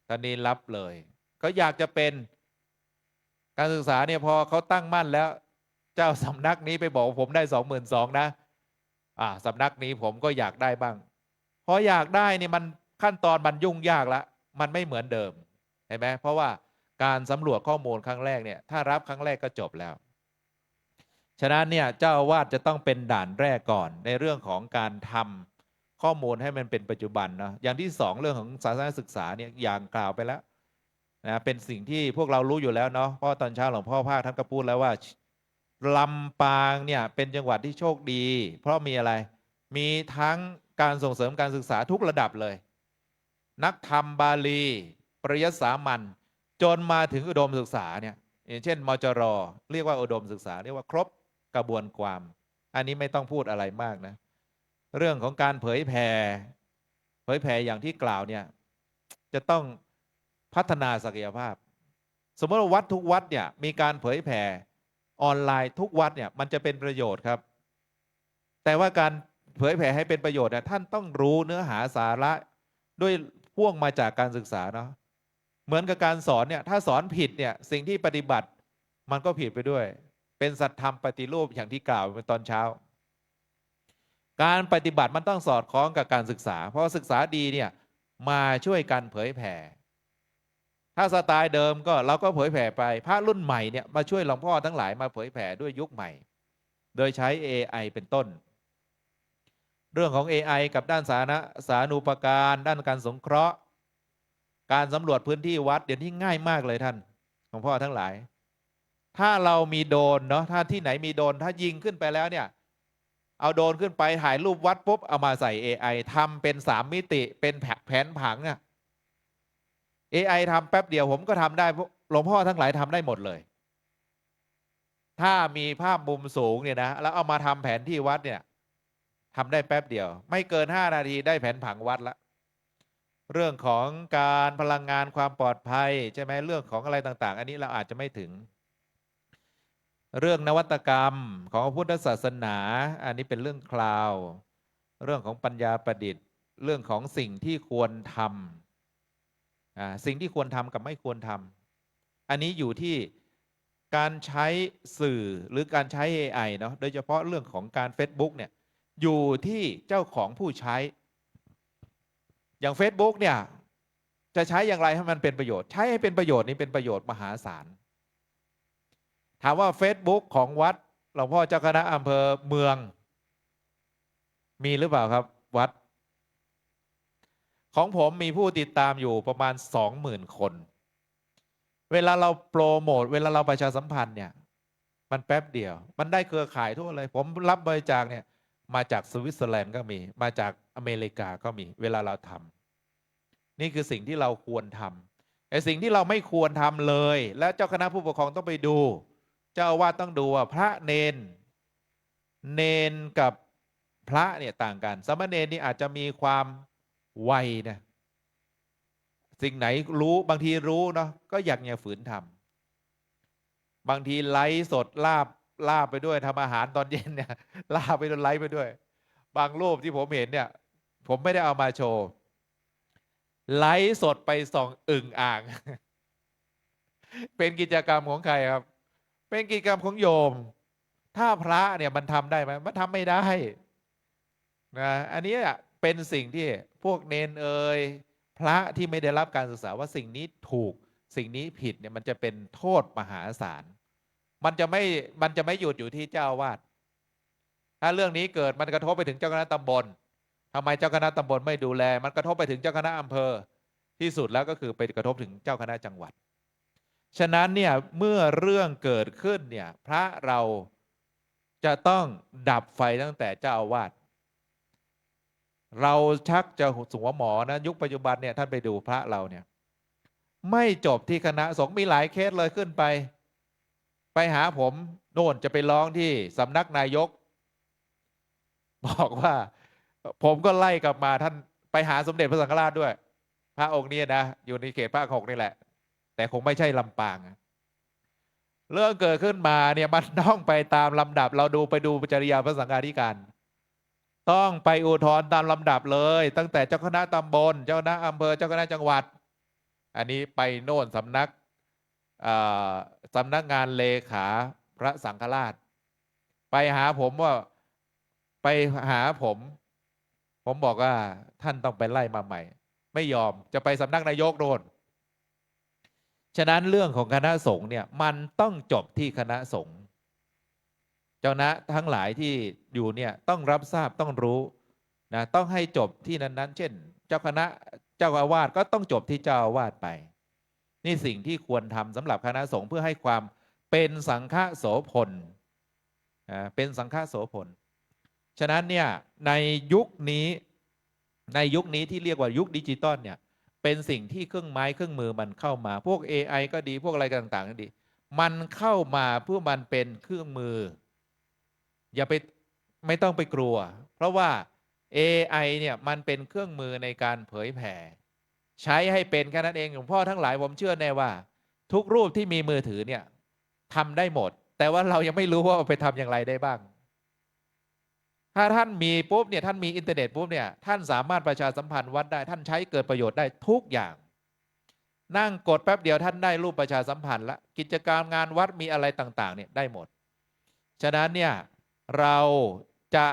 [SPEAKER 2] ตอนนี้รับเลยก็อยากจะเป็นการศึกษาเนี่ยพอเขาตั้งมั่นแล้วเจ้าสำนักนี้ไปบอกผมได้ 22,000 นะสำนักนี้ผมก็อยากได้บ้างพออยากได้นี่มันขั้นตอนมันยุ่งยากละมันไม่เหมือนเดิมเห็นไหมเพราะว่าการสำรวจข้อมูลครั้งแรกเนี่ยถ้ารับครั้งแรกก็จบแล้วฉะนั้นเนี่ยเจ้าอาวาสจะต้องเป็นด่านแรกก่อนในเรื่องของการทำข้อมูลให้มันเป็นปัจจุบันนะอย่างที่สองเรื่องของศาสนศึกษาเนี่ยอย่างกล่าวไปแล้วนะเป็นสิ่งที่พวกเรารู้อยู่แล้วเนาะเพราะตอนเช้าหลวงพ่อภาคท่านก็พูดแล้วว่าลำปางเนี่ยเป็นจังหวัดที่โชคดีเพราะมีอะไรมีทั้งการส่งเสริมการศึกษาทุกระดับเลยนักธรรมบาลีปริยัติสามัญจนมาถึงอุดมศึกษาเนี่ยอย่างเช่นมจรเรียกว่าอุดมศึกษาเรียกว่าครบกระบวนความอันนี้ไม่ต้องพูดอะไรมากนะเรื่องของการเผยแผ่อย่างที่กล่าวเนี่ยจะต้องพัฒนาศักยภาพสมมติว่าวัดทุกวัดเนี่ยมีการเผยแผ่ออนไลน์ทุกวัดเนี่ยมันจะเป็นประโยชน์ครับแต่ว่าการเผยแผ่ให้เป็นประโยชน์เนี่ยท่านต้องรู้เนื้อหาสาระด้วยพ่วงมาจากการศึกษาเนาะเหมือนกับการสอนเนี่ยถ้าสอนผิดเนี่ยสิ่งที่ปฏิบัติมันก็ผิดไปด้วยเป็นสัตธรรมปฏิรูปอย่างที่กล่าวในตอนเช้าการปฏิบัติมันต้องสอดคล้องกับการศึกษาเพราะศึกษาดีเนี่ยมาช่วยกันเผยแผ่ถ้าสไตล์เดิมก็เราก็เผยแผ่ไปพระรุ่นใหม่เนี่ยมาช่วยหลวงพ่อทั้งหลายมาเผยแผ่ด้วยยุคใหม่โดยใช้ AI เป็นต้นเรื่องของ AI กับด้านสาธารณูปการด้านการสงเคราะห์การสำรวจพื้นที่วัดเดี๋ยวนี้ง่ายมากเลยท่านหลวงพ่อทั้งหลายถ้าเรามีโดรนเนาะถ้าที่ไหนมีโดรนถ้ายิงขึ้นไปแล้วเนี่ยเอาโดรนขึ้นไปถ่ายรูปวัดปุ๊บเอามาใส่ AI ทำเป็น3 มิติเป็นแผนผังอะ AI ทำแป๊บเดียวผมก็ทำได้หลวงพ่อทั้งหลายทำได้หมดเลยถ้ามีภาพมุมสูงเนี่ยนะแล้วเอามาทำแผนที่วัดเนี่ยทำได้แป๊บเดียวไม่เกิน5 นาทีได้แผนผังวัดละเรื่องของการพลังงานความปลอดภัยใช่ไหมเรื่องของอะไรต่างๆอันนี้เราอาจจะไม่ถึงเรื่องนวัตกรรมของพุทธศาสนาอันนี้เป็นเรื่องคราวเรื่องของปัญญาประดิษฐ์เรื่องของสิ่งที่ควรทำสิ่งที่ควรทำกับไม่ควรทำอันนี้อยู่ที่การใช้สื่อหรือการใช้ AI เนาะโดยเฉพาะเรื่องของการ Facebook เนี่ยอยู่ที่เจ้าของผู้ใช้อย่าง Facebook เนี่ยจะใช้อย่างไรให้มันเป็นประโยชน์ใช้ให้เป็นประโยชน์นี่เป็นประโยชน์มหาศาลถามว่า Facebook ของวัดหลวงพ่อเจ้าคณะอำเภอเมืองมีหรือเปล่าครับวัดของผมมีผู้ติดตามอยู่ประมาณ 20,000 คนเวลาเราโปรโมทเวลาเราประชาสัมพันธ์เนี่ยมันแป๊บเดียวมันได้เครือข่ายทั่วเลยผมรับบริจาคเนี่ยมาจากสวิตเซอร์แลนด์ก็มีมาจากอเมริกาก็มีเวลาเราทำนี่คือสิ่งที่เราควรทำไอ้สิ่งที่เราไม่ควรทำเลยและเจ้าคณะผู้ปกครองต้องไปดูเจ้าอาวาสต้องดูว่าพระเนนกับพระเนี่ยต่างกันสามเณรนี่อาจจะมีความไวนะสิ่งไหนรู้บางทีรู้เนาะก็อยากฝืนทำบางทีไลฟ์สดลาบไปด้วยทำอาหารตอนเย็นเนี่ยลาบไปด้วยไลฟ์ไปด้วยบางรูปที่ผมเห็นเนี่ยผมไม่ได้เอามาโชว์ไลฟ์สดไปส่องอึ่งอ่าง เป็นกิจกรรมของใครครับเป็นกิจกรรมของโยมถ้าพระเนี่ยมันทำได้ไหมมันทำไม่ได้ นะอันนี้เป็นสิ่งที่พวกเนนพระที่ไม่ได้รับการศึกษาว่าสิ่งนี้ถูกสิ่งนี้ผิดเนี่ยมันจะเป็นโทษมหาศาลมันจะไม่หยุดอยู่ที่เจ้าอาวาสถ้าเรื่องนี้เกิดมันกระทบไปถึงเจ้าคณะตำบลทำไมเจ้าคณะตำบลไม่ดูแลมันกระทบไปถึงเจ้าคณะอำเภอที่สุดแล้วก็คือไปกระทบถึงเจ้าคณะจังหวัดฉะนั้นเนี่ยเมื่อเรื่องเกิดขึ้นเนี่ยพระเราจะต้องดับไฟตั้งแต่เจ้าอาวาสเราชักจะหัวหมอนะยุคปัจจุบันเนี่ยท่านไปดูพระเราเนี่ยไม่จบที่คณะสงฆ์มีหลายเคสเลยขึ้นไปหาผมโน่นจะไปร้องที่สำนักนายกบอกว่าผมก็ไล่กลับมาท่านไปหาสมเด็จพระสังฆราชด้วยพระองค์นี้นะอยู่ในเขตภาค 6นี่แหละแต่คงไม่ใช่ลำปางเรื่องเกิดขึ้นมาเนี่ยมันต้องไปตามลำดับเราไปดูจริยาพระสังฆาธิการต้องไปอุทธรณ์ตามลำดับเลยตั้งแต่เจ้าคณะตำบลเจ้าคณะอำเภอเจ้าคณะจังหวัดอันนี้ไปโน่นสำนักงานเลขาพระสังฆราชไปหาผมว่าไปหาผมบอกว่าท่านต้องไปไล่มาใหม่ไม่ยอมจะไปสำนักนายกโน่นฉะนั้นเรื่องของคณะสงฆ์เนี่ยมันต้องจบที่คณะสงฆ์เจ้าคณะทั้งหลายที่อยู่เนี่ยต้องรับทราบต้องรู้นะต้องให้จบที่นั้นๆเช่นเจ้าคณะเจ้าอาวาสก็ต้องจบที่เจ้าอาวาสไปนี่สิ่งที่ควรทำสำหรับคณะสงฆ์เพื่อให้ความเป็นสังฆโสพลเป็นสังฆโสพลฉะนั้นเนี่ยในยุคนี้ที่เรียกว่ายุคดิจิตอลเนี่ยเป็นสิ่งที่เครื่องไม้เครื่องมือมันเข้ามาพวก AI ก็ดีพวกอะไรต่างๆก็ดีมันเข้ามาเพื่อมันเป็นเครื่องมืออย่าไปไม่ต้องไปกลัวเพราะว่า AI เนี่ยมันเป็นเครื่องมือในการเผยแผ่ใช้ให้เป็นแค่นั้นเองหลวงพ่อทั้งหลายผมเชื่อแน่ว่าทุกรูปที่มีมือถือเนี่ยทำได้หมดแต่ว่าเรายังไม่รู้ว่าเอาไปทำอย่างไรได้บ้างถ้าท่านมีปุ๊บเนี่ยท่านมีอินเทอร์เน็ตปุ๊บเนี่ยท่านสามารถประชาสัมพันธ์วัดได้ท่านใช้เกิดประโยชน์ได้ทุกอย่างนั่งกดแป๊บเดียวท่านได้รูปประชาสัมพันธ์ละกิจการงานวัดมีอะไรต่างๆเนี่ยได้หมดฉะนั้นเนี่ยเราจะ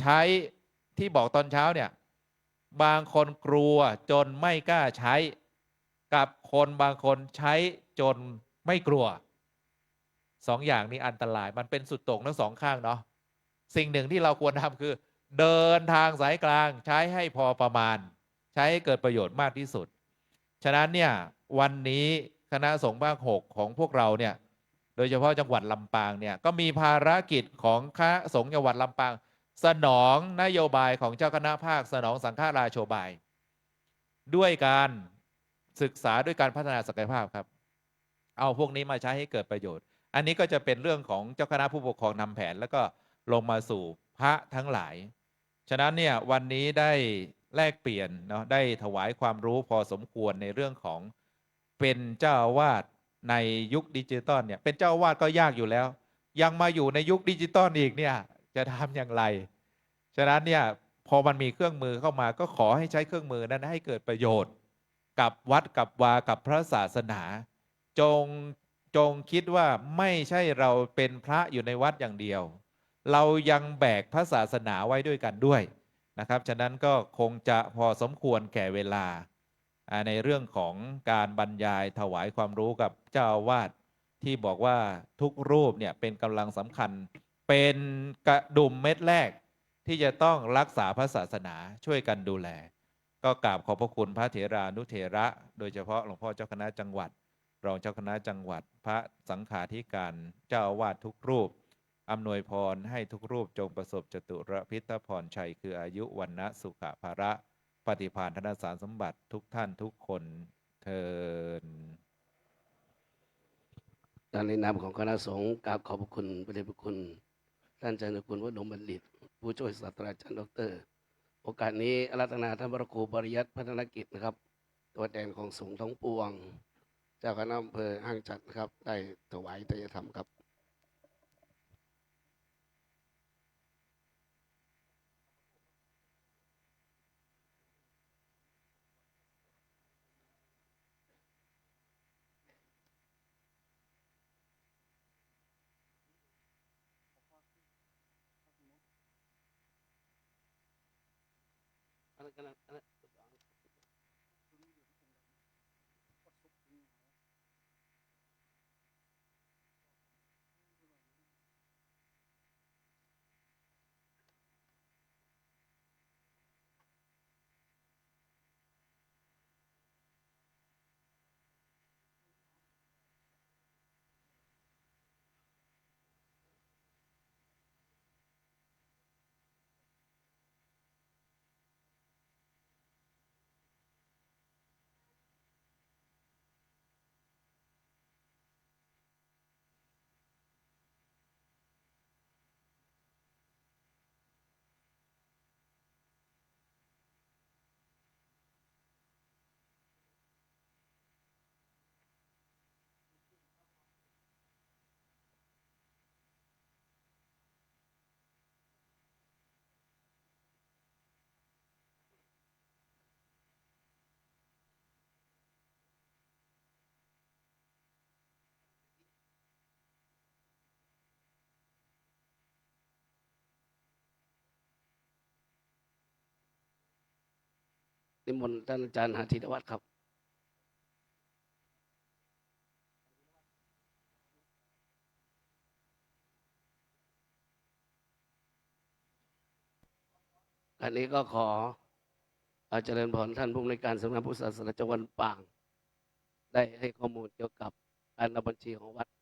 [SPEAKER 2] ใช้ที่บอกตอนเช้าเนี่ยบางคนกลัวจนไม่กล้าใช้กับคนบางคนใช้จนไม่กลัวสองอย่างนี้อันตรายมันเป็นสุดโต่งทั้งสองข้างเนาะสิ่งหนึ่งที่เราควรทำคือเดินทางสายกลางใช้ให้พอประมาณใช้ให้เกิดประโยชน์มากที่สุดฉะนั้นเนี่ยวันนี้คณะสงฆ์ภาค 6ของพวกเราเนี่ยโดยเฉพาะจังหวัดลำปางเนี่ยก็มีภารกิจของคณะสงฆ์จังหวัดลำปางสนองนโยบายของเจ้าคณะภาคสนองสังฆราโชบายด้วยการศึกษาด้วยการพัฒนาศักยภาพครับเอาพวกนี้มาใช้ให้เกิดประโยชน์อันนี้ก็จะเป็นเรื่องของเจ้าคณะผู้ปกครองนำแผนแล้วก็ลงมาสู่พระทั้งหลายฉะนั้นเนี่ยวันนี้ได้แลกเปลี่ยนเนาะได้ถวายความรู้พอสมควรในเรื่องของเป็นเจ้าอาวาสในยุคดิจิตอลเนี่ยเป็นเจ้าอาวาสก็ยากอยู่แล้วยังมาอยู่ในยุคดิจิตอลอีกเนี่ยจะทำอย่างไรฉะนั้นเนี่ยพอมันมีเครื่องมือเข้ามาก็ขอให้ใช้เครื่องมือนั้นให้เกิดประโยชน์กับวัดกับวากับพระศาสนาจงคิดว่าไม่ใช่เราเป็นพระอยู่ในวัดอย่างเดียวเรายังแบกพระศาสนาไว้ด้วยกันด้วยนะครับฉะนั้นก็คงจะพอสมควรแก่เวลาในเรื่องของการบรรยายถวายความรู้กับเจ้าอาวาสที่บอกว่าทุกรูปเนี่ยเป็นกำลังสำคัญเป็นกระดุมเม็ดแรกที่จะต้องรักษาพระศาสนาช่วยกันดูแลก็กราบขอบพระคุณพระเถรานุเถระโดยเฉพาะหลวงพ่อเจ้าคณะจังหวัดรองเจ้าคณะจังหวัดพระสังฆาธิการเจ้าอาวาสทุกรูปอำนวยพรให้ทุกรูปจงประสบจตุรพิทพรชัยคืออายุวันนะสุขภาระปฏิภาณธนสารสมบัติทุกท่านทุกคนเทิน
[SPEAKER 6] ในนามของคณะสงฆ์กราบขอบพระคุณพระเดชพระคุณท่านอาจารย์คุณวดมบัณฑิตผู้ช่วยศาสตราจารย์ดร.โอกาสนี้อาราธนาท่านพระครูปริยัติพัฒนกิจนะครับตัวแทนของสงฆ์ทั้งปวงเจ้าคณะอำเภอห้างฉัตรนะครับได้ถวายไตรธรรมครับ นิมนต์ท่านอาจารย์หาธีรวัตรครับอันนี้ก็ขอเจริญพรท่านผู้อำนวยการสำนักพุทธศาสนาจังหวัดลำปาง ได้ให้ข้อมูลเกี่ยวกับการรับบัญชีของวัด
[SPEAKER 7] 2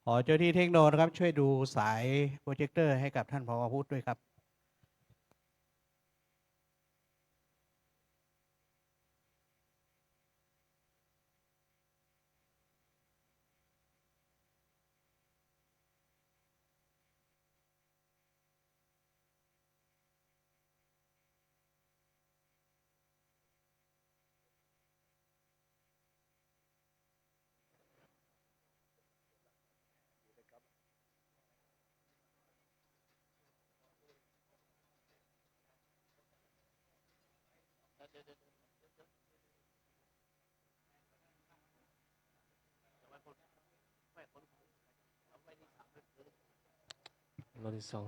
[SPEAKER 7] ขอเจ้าที่เทคโนนะครับ ช่วยดูสายโปรเจคเตอร์ให้กับท่านผอ.พูดด้วยครับ
[SPEAKER 8] รถที่2-3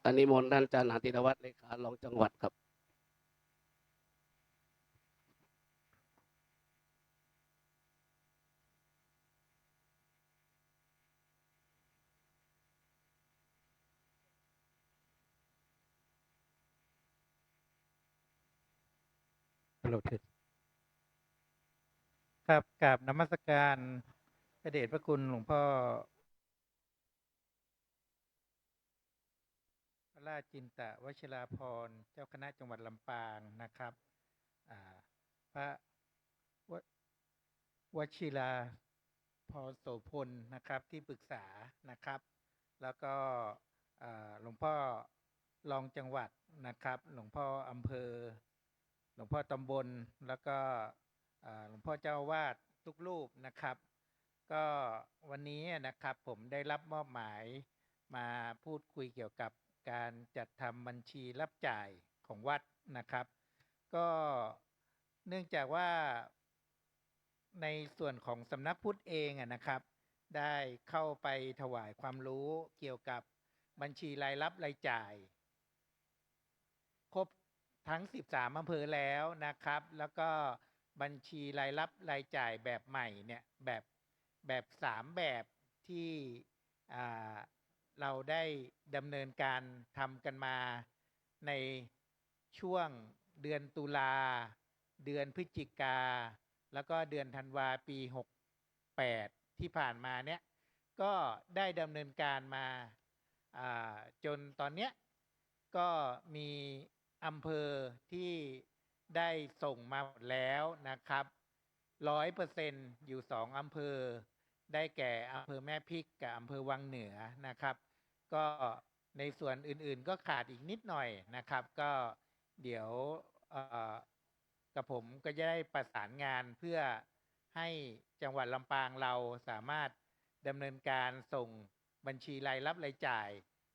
[SPEAKER 6] อันนี้มนต์ท่านอาจารย์หาธีรวัตรเลขารองจังหวัดครับ
[SPEAKER 9] ครับกราบนมัสการพระเดชพระคุณหลวงพ่อพระราชจินตวชิราภรณ์เจ้าคณะจังหวัดลำปางนะครับพระวชิราพรโสพลนะครับที่ปรึกษานะครับแล้วก็หลวงพ่อรองจังหวัดนะครับหลวงพ่ออำเภอหลวงพ่อตำบลแล้วก็หลวงพ่อเจ้าวาดทุกรูปนะครับก็วันนี้นะครับผมได้รับมอบหมายมาพูดคุยเกี่ยวกับการจัดทำบัญชีรับจ่ายของวัดนะครับก็เนื่องจากว่าในส่วนของสำนักพุทธเองนะครับได้เข้าไปถวายความรู้เกี่ยวกับบัญชีรายรับรายจ่ายครบทั้ง13อำเภอแล้วนะครับแล้วก็บัญชีรายรับรายจ่ายแบบใหม่เนี่ยแบบ3แบบที่เราได้ดำเนินการทำกันมาในช่วงเดือนตุลาเดือนพฤศจิกาแล้วก็เดือนธันวาปี68ที่ผ่านมาเนี่ยก็ได้ดำเนินการมาจนตอนเนี้ยก็มีอำเภอที่ได้ส่งมาหมดแล้วนะครับ 100% อยู่2อำเภอได้แก่อำเภอแม่พริกกับอำเภอวังเหนือนะครับก็ในส่วนอื่นๆก็ขาดอีกนิดหน่อยนะครับก็เดี๋ยวกับผมก็จะได้ประสานงานเพื่อให้จังหวัดลำปางเราสามารถดำเนินการส่งบัญชีรายรับรายจ่าย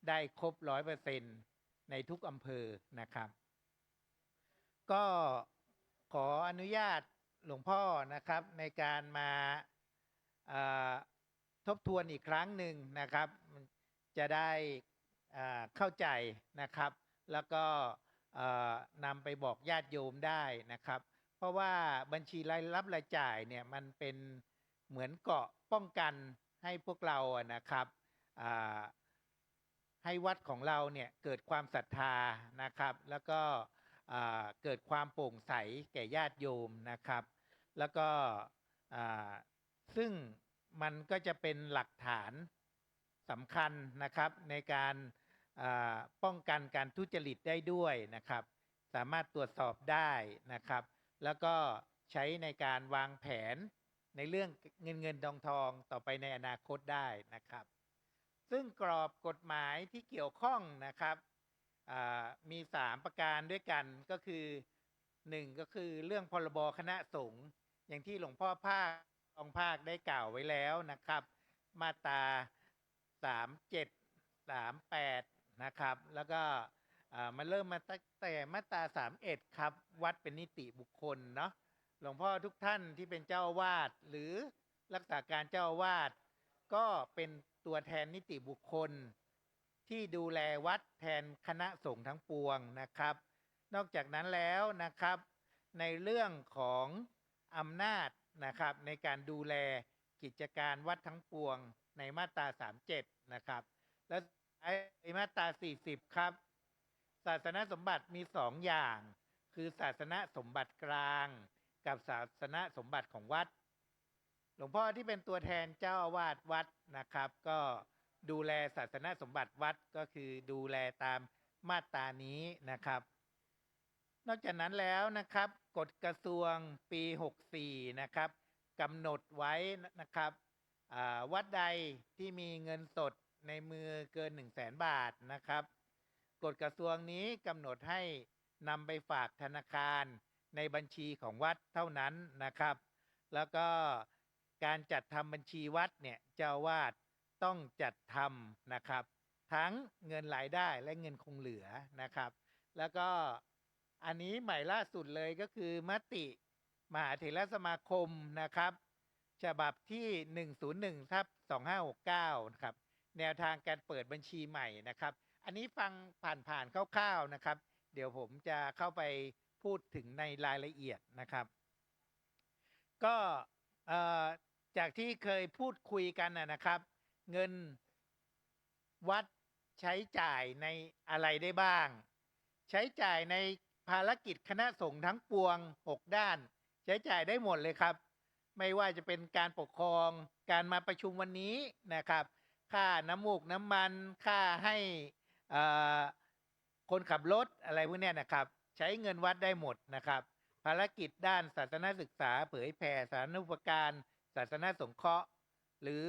[SPEAKER 9] ได้ครบ 100% ในทุกอำเภอนะครับก็ขออนุญาต หลวงพ่อนะครับในการมาอ่าทบทวนอีกครั้งหนึ่งนะครับจะได้เข้าใจนะครับแล้วก็นำไปบอกญาติโยมได้นะครับเพราะว่าบัญชีรายรับรายจ่ายเนี่ยมันเป็นเหมือนเกราะป้องกันให้พวกเรานะครับให้วัดของเราเนี่ยเกิดความศรัทธานะครับแล้วก็เกิดความโปร่งใสแก่ญาติโยมนะครับแล้วก็ซึ่งมันก็จะเป็นหลักฐานสำคัญนะครับในการป้องกันการทุจริตได้ด้วยนะครับสามารถตรวจสอบได้นะครับแล้วก็ใช้ในการวางแผนในเรื่องเงินทองต่อไปในอนาคตได้นะครับซึ่งกรอบกฎหมายที่เกี่ยวข้องนะครับมี3ประการด้วยกันก็คือ1ก็คือเรื่องพรบคณะสงฆ์อย่างที่หลวงพ่อภาครองภาคได้กล่าวไว้แล้วนะครับมาตรา37 38นะครับแล้วก็มันเริ่มมาตั้งแต่มาตรา31ครับวัดเป็นนิติบุคคลเนาะหลวงพ่อทุกท่านที่เป็นเจ้าอาวาสหรือรักษาการเจ้าอาวาสก็เป็นตัวแทนนิติบุคคลที่ดูแลวัดแทนคณะสงฆ์ทั้งปวงนะครับนอกจากนั้นแล้วนะครับในเรื่องของอำนาจนะครับในการดูแลกิจการวัดทั้งปวงในมาตรา37นะครับและในมาตรา40ครับศาสนสมบัติมี2อย่างคือศาสนสมบัติกลางกับศาสนสมบัติของวัดหลวงพ่อที่เป็นตัวแทนเจ้าอาวาสวัดนะครับก็ดูแลศาสนสมบัติวัดก็คือดูแลตามมาตรานี้นะครับนอกจากนั้นแล้วนะครับกฎกระทรวงปี64นะครับกำหนดไว้นะครับวัดใดที่มีเงินสดในมือเกิน 100,000 บาทนะครับกฎกระทรวงนี้กำหนดให้นำไปฝากธนาคารในบัญชีของวัดเท่านั้นนะครับแล้วก็การจัดทำบัญชีวัดเนี่ยเจ้าอาวาสต้องจัดทำนะครับทั้งเงินรายได้และเงินคงเหลือนะครับแล้วก็อันนี้ใหม่ล่าสุดเลยก็คือมติมหาเถรสมาคมนะครับฉบับที่101/2569นะครับแนวทางการเปิดบัญชีใหม่นะครับอันนี้ฟังผ่านๆคร่าวๆนะครับเดี๋ยวผมจะเข้าไปพูดถึงในรายละเอียดนะครับก็จากที่เคยพูดคุยกันนะครับเงินวัดใช้จ่ายในอะไรได้บ้างใช้จ่ายในภารกิจคณะสงฆ์ทั้งปวง6ด้านใช้จ่ายได้หมดเลยครับไม่ว่าจะเป็นการปกครองการมาประชุมวันนี้นะครับค่าน้ำมูกน้ำมันค่าให้คนขับรถอะไรพวกนี้นะครับใช้เงินวัดได้หมดนะครับภารกิจด้านศาสนศึกษาเผยแผ่สาธารณูปการศาสนสงเคราะห์หรือ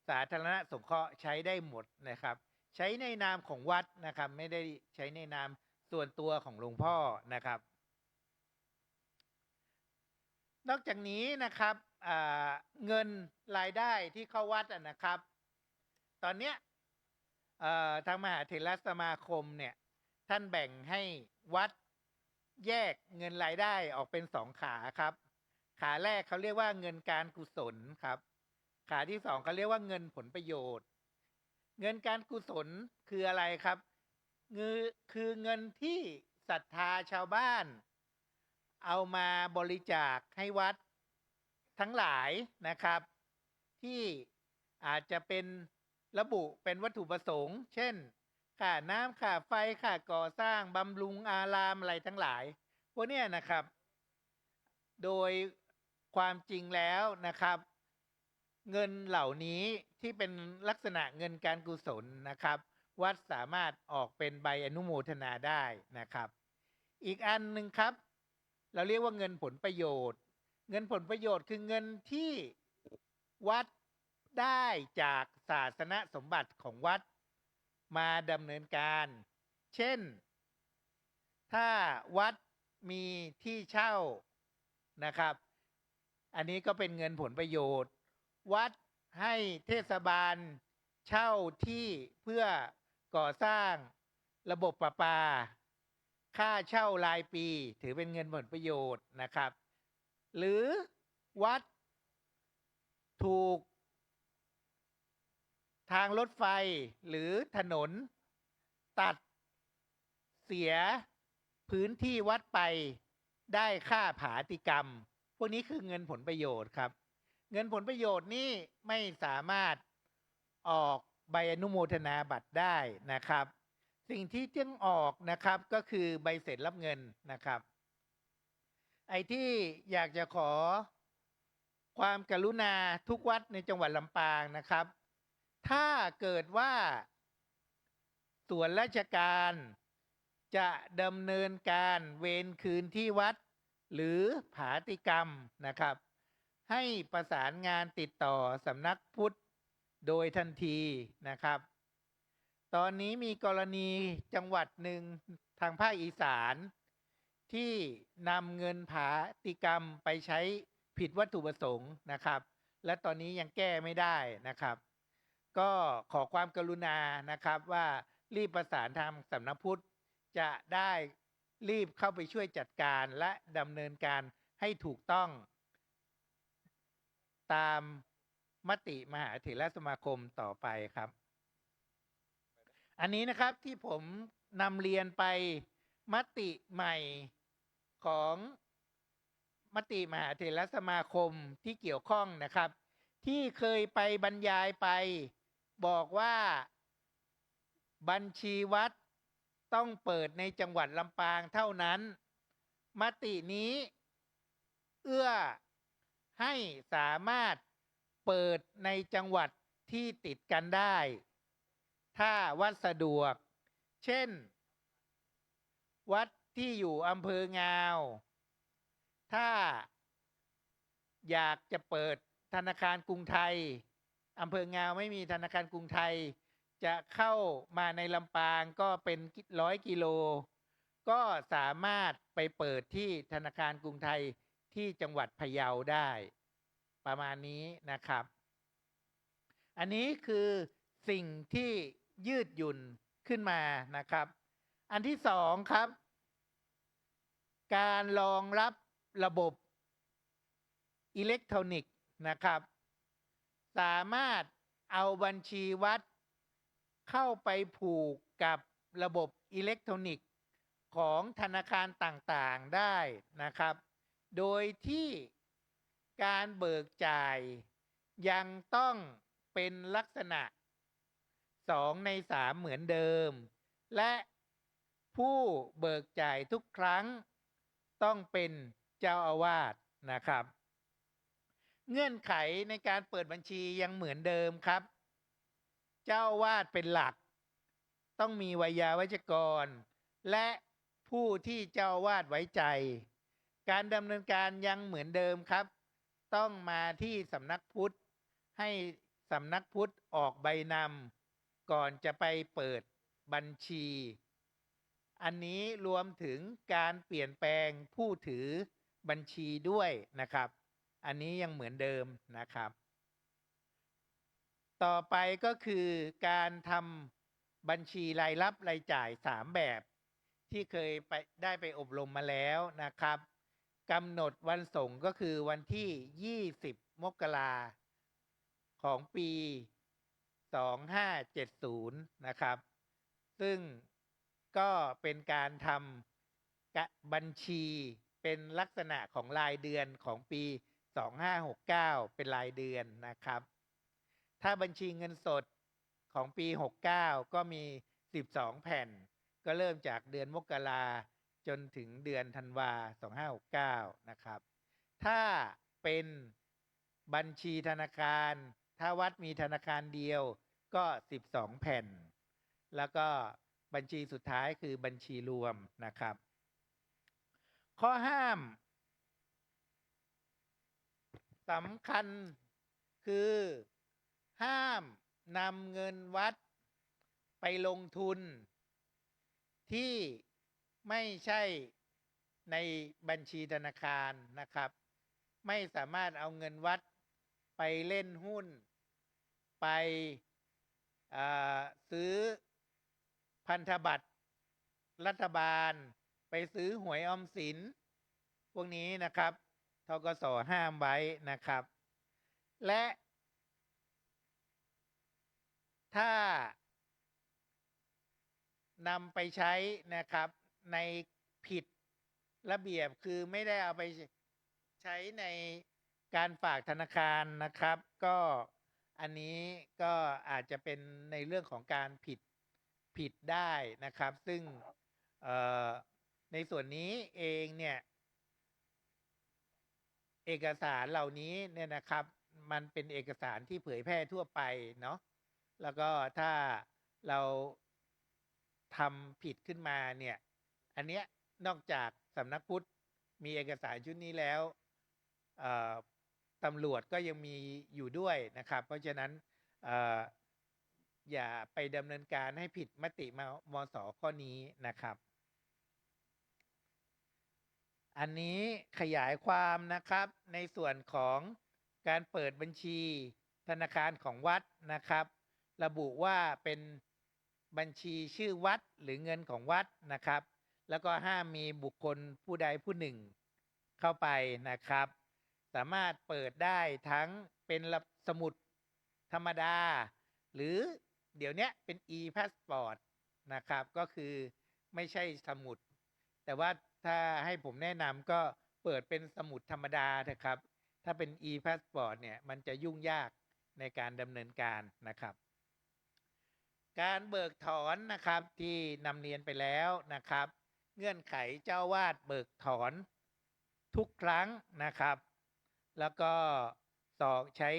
[SPEAKER 9] สาธารณสงเคราะห์ใช้ได้หมดนะครับใช้ในนามของวัดนะครับไม่ได้ใช้ในนามส่วนตัวของหลวงพ่อนะครับนอกจากนี้นะครับเงินรายได้ที่เข้าวัดนะครับตอนนี้ทางมหาเถรสมาคมเนี่ยท่านแบ่งให้วัดแยกเงินรายได้ออกเป็น2ขาครับขาแรกเขาเรียกว่าเงินการกุศลครับขาที่2เขาเรียกว่าเงินผลประโยชน์เงินการกุศลคืออะไรครับคือเงินที่ศรัทธาชาวบ้านเอามาบริจาคให้วัดทั้งหลายนะครับที่อาจจะเป็นระบุเป็นวัตถุประสงค์เช่นค่าน้ำค่าไฟค่าก่อสร้างบำรุงอารามอะไรทั้งหลายพวกนี้นะครับโดยความจริงแล้วนะครับเงินเหล่านี้ที่เป็นลักษณะเงินการกุศลนะครับวัดสามารถออกเป็นใบอนุโมทนาได้นะครับอีกอันหนึ่งครับเราเรียกว่าเงินผลประโยชน์เงินผลประโยชน์คือเงินที่วัดได้จากศาสนสมบัติของวัดมาดำเนินการเช่นถ้าวัดมีที่เช่านะครับอันนี้ก็เป็นเงินผลประโยชน์วัดให้เทศบาลเช่าที่เพื่อก่อสร้างระบบประปาค่าเช่ารายปีถือเป็นเงินผลประโยชน์นะครับ หรือวัดถูกทางรถไฟหรือถนนตัดเสียพื้นที่วัดไปได้ค่าผาติกรรม พวกนี้คือเงินผลประโยชน์ครับ เงินผลประโยชน์นี่ไม่สามารถออกใบอนุโมทนาบัตรได้นะครับ สิ่งที่ต้องออกนะครับก็คือใบเสร็จรับเงินนะครับ ไอ้ที่อยากจะขอความกรุณาทุกวัดในจังหวัดลำปางนะครับ ถ้าเกิดว่าส่วนราชการจะดำเนินการเวรคืนที่วัดหรือผาติกรรมนะครับ ให้ประสานงานติดต่อสำนักพุทธโดยทันทีนะครับ ตอนนี้มีกรณีจังหวัดหนึ่งทางภาคอีสานที่นำเงินผาติกรรมไปใช้ผิดวัตถุประสงค์นะครับ และตอนนี้ยังแก้ไม่ได้นะครับ ก็ขอความกรุณานะครับว่ารีบประสานทางสำนักพุทธจะได้รีบเข้าไปช่วยจัดการและดำเนินการให้ถูกต้องตามมติมหาเถรสมาคมต่อไปครับ อันนี้นะครับที่ผมนำเรียนไปมติใหม่ของมติมหาเถรสมาคมที่เกี่ยวข้องนะครับ ที่เคยไปบรรยายไปบอกว่าบัญชีวัดต้องเปิดในจังหวัดลำปางเท่านั้นมตินี้เอื้อให้สามารถเปิดในจังหวัดที่ติดกันได้ถ้าวัดสะดวกเช่นวัดที่อยู่อำเภองาวถ้าอยากจะเปิดธนาคารกรุงไทยอำเภองาวไม่มีธนาคารกรุงไทยจะเข้ามาในลำปางก็เป็น100 กิโลก็สามารถไปเปิดที่ธนาคารกรุงไทยที่จังหวัดพะเยาได้ประมาณนี้นะครับ อันนี้คือสิ่งที่ยืดหยุ่นขึ้นมานะครับ อันที่สองครับ การรองรับระบบอิเล็กทรอนิกส์นะครับ สามารถเอาบัญชีวัดเข้าไปผูกกับระบบอิเล็กทรอนิกส์ของธนาคารต่างๆได้นะครับ โดยที่การเบิกจ่ายยังต้องเป็นลักษณะ2 ใน 3เหมือนเดิมและผู้เบิกจ่ายทุกครั้งต้องเป็นเจ้าอาวาสนะครับ เงื่อนไขในการเปิดบัญชียังเหมือนเดิมครับเจ้าอาวาสเป็นหลักต้องมีไวยาวัจกรและผู้ที่เจ้าอาวาสไว้ใจการดำเนินการยังเหมือนเดิมครับต้องมาที่สำนักพุทธให้สำนักพุทธออกใบนำก่อนจะไปเปิดบัญชีอันนี้รวมถึงการเปลี่ยนแปลงผู้ถือบัญชีด้วยนะครับอันนี้ยังเหมือนเดิมนะครับต่อไปก็คือการทำบัญชีรายรับรายจ่าย3แบบที่เคยไปอบรมมาแล้วนะครับกำหนดวันส่งก็คือวันที่20 มกราของปี 2570นะครับซึ่งก็เป็นการทำบัญชีเป็นลักษณะของรายเดือนของปี 2569เป็นรายเดือนนะครับถ้าบัญชีเงินสดของปี 69ก็มี12 แผ่นก็เริ่มจากเดือนมกราจนถึงเดือนธันวา2569นะครับถ้าเป็นบัญชีธนาคารถ้าวัดมีธนาคารเดียวก็12 แผ่นแล้วก็บัญชีสุดท้ายคือบัญชีรวมนะครับข้อห้ามสำคัญคือห้ามนำเงินวัดไปลงทุนที่ไม่ใช่ในบัญชีธนาคารนะครับไม่สามารถเอาเงินวัดไปเล่นหุ้นไปซื้อพันธบัตรรัฐบาลไปซื้อหวยออมสินพวกนี้นะครับถ ธกสห้ามไว้นะครับ และถ้านำไปใช้นะครับในผิดระเบียบคือไม่ได้เอาไปใช้ในการฝากธนาคารนะครับ ก็อันนี้ก็อาจจะเป็นในเรื่องของการผิดได้นะครับ ซึ่งในส่วนนี้เองเนี่ยเอกสารเหล่านี้เนี่ยนะครับมันเป็นเอกสารที่เผยแพร่ทั่วไปเนาะแล้วก็ถ้าเราทำผิดขึ้นมาเนี่ยอันเนี้ยนอกจากสำนักพุทธมีเอกสารชุดนี้แล้วตำรวจก็ยังมีอยู่ด้วยนะครับเพราะฉะนั้นอย่าไปดำเนินการให้ผิดมติมส.ข้อนี้นะครับอันนี้ขยายความนะครับในส่วนของการเปิดบัญชีธนาคารของวัดนะครับระบุว่าเป็นบัญชีชื่อวัดหรือเงินของวัดนะครับแล้วก็ห้ามมีบุคคลผู้ใดผู้หนึ่งเข้าไปนะครับสามารถเปิดได้ทั้งเป็นสมุดธรรมดาหรือเดี๋ยวนี้เป็น e-passport นะครับก็คือไม่ใช่สมุดแต่ว่าถ้าให้ผมแนะนำก็เปิดเป็นสมุดธรรมดานะครับถ้าเป็น e-passport เนี่ยมันจะยุ่งยากในการดำเนินการนะครับการเบิกถอนนะครับที่นำเรียนไปแล้วนะครับเงื่อนไขเจ้าวาดเบิกถอนทุกครั้งนะครับแล้วก็ใช้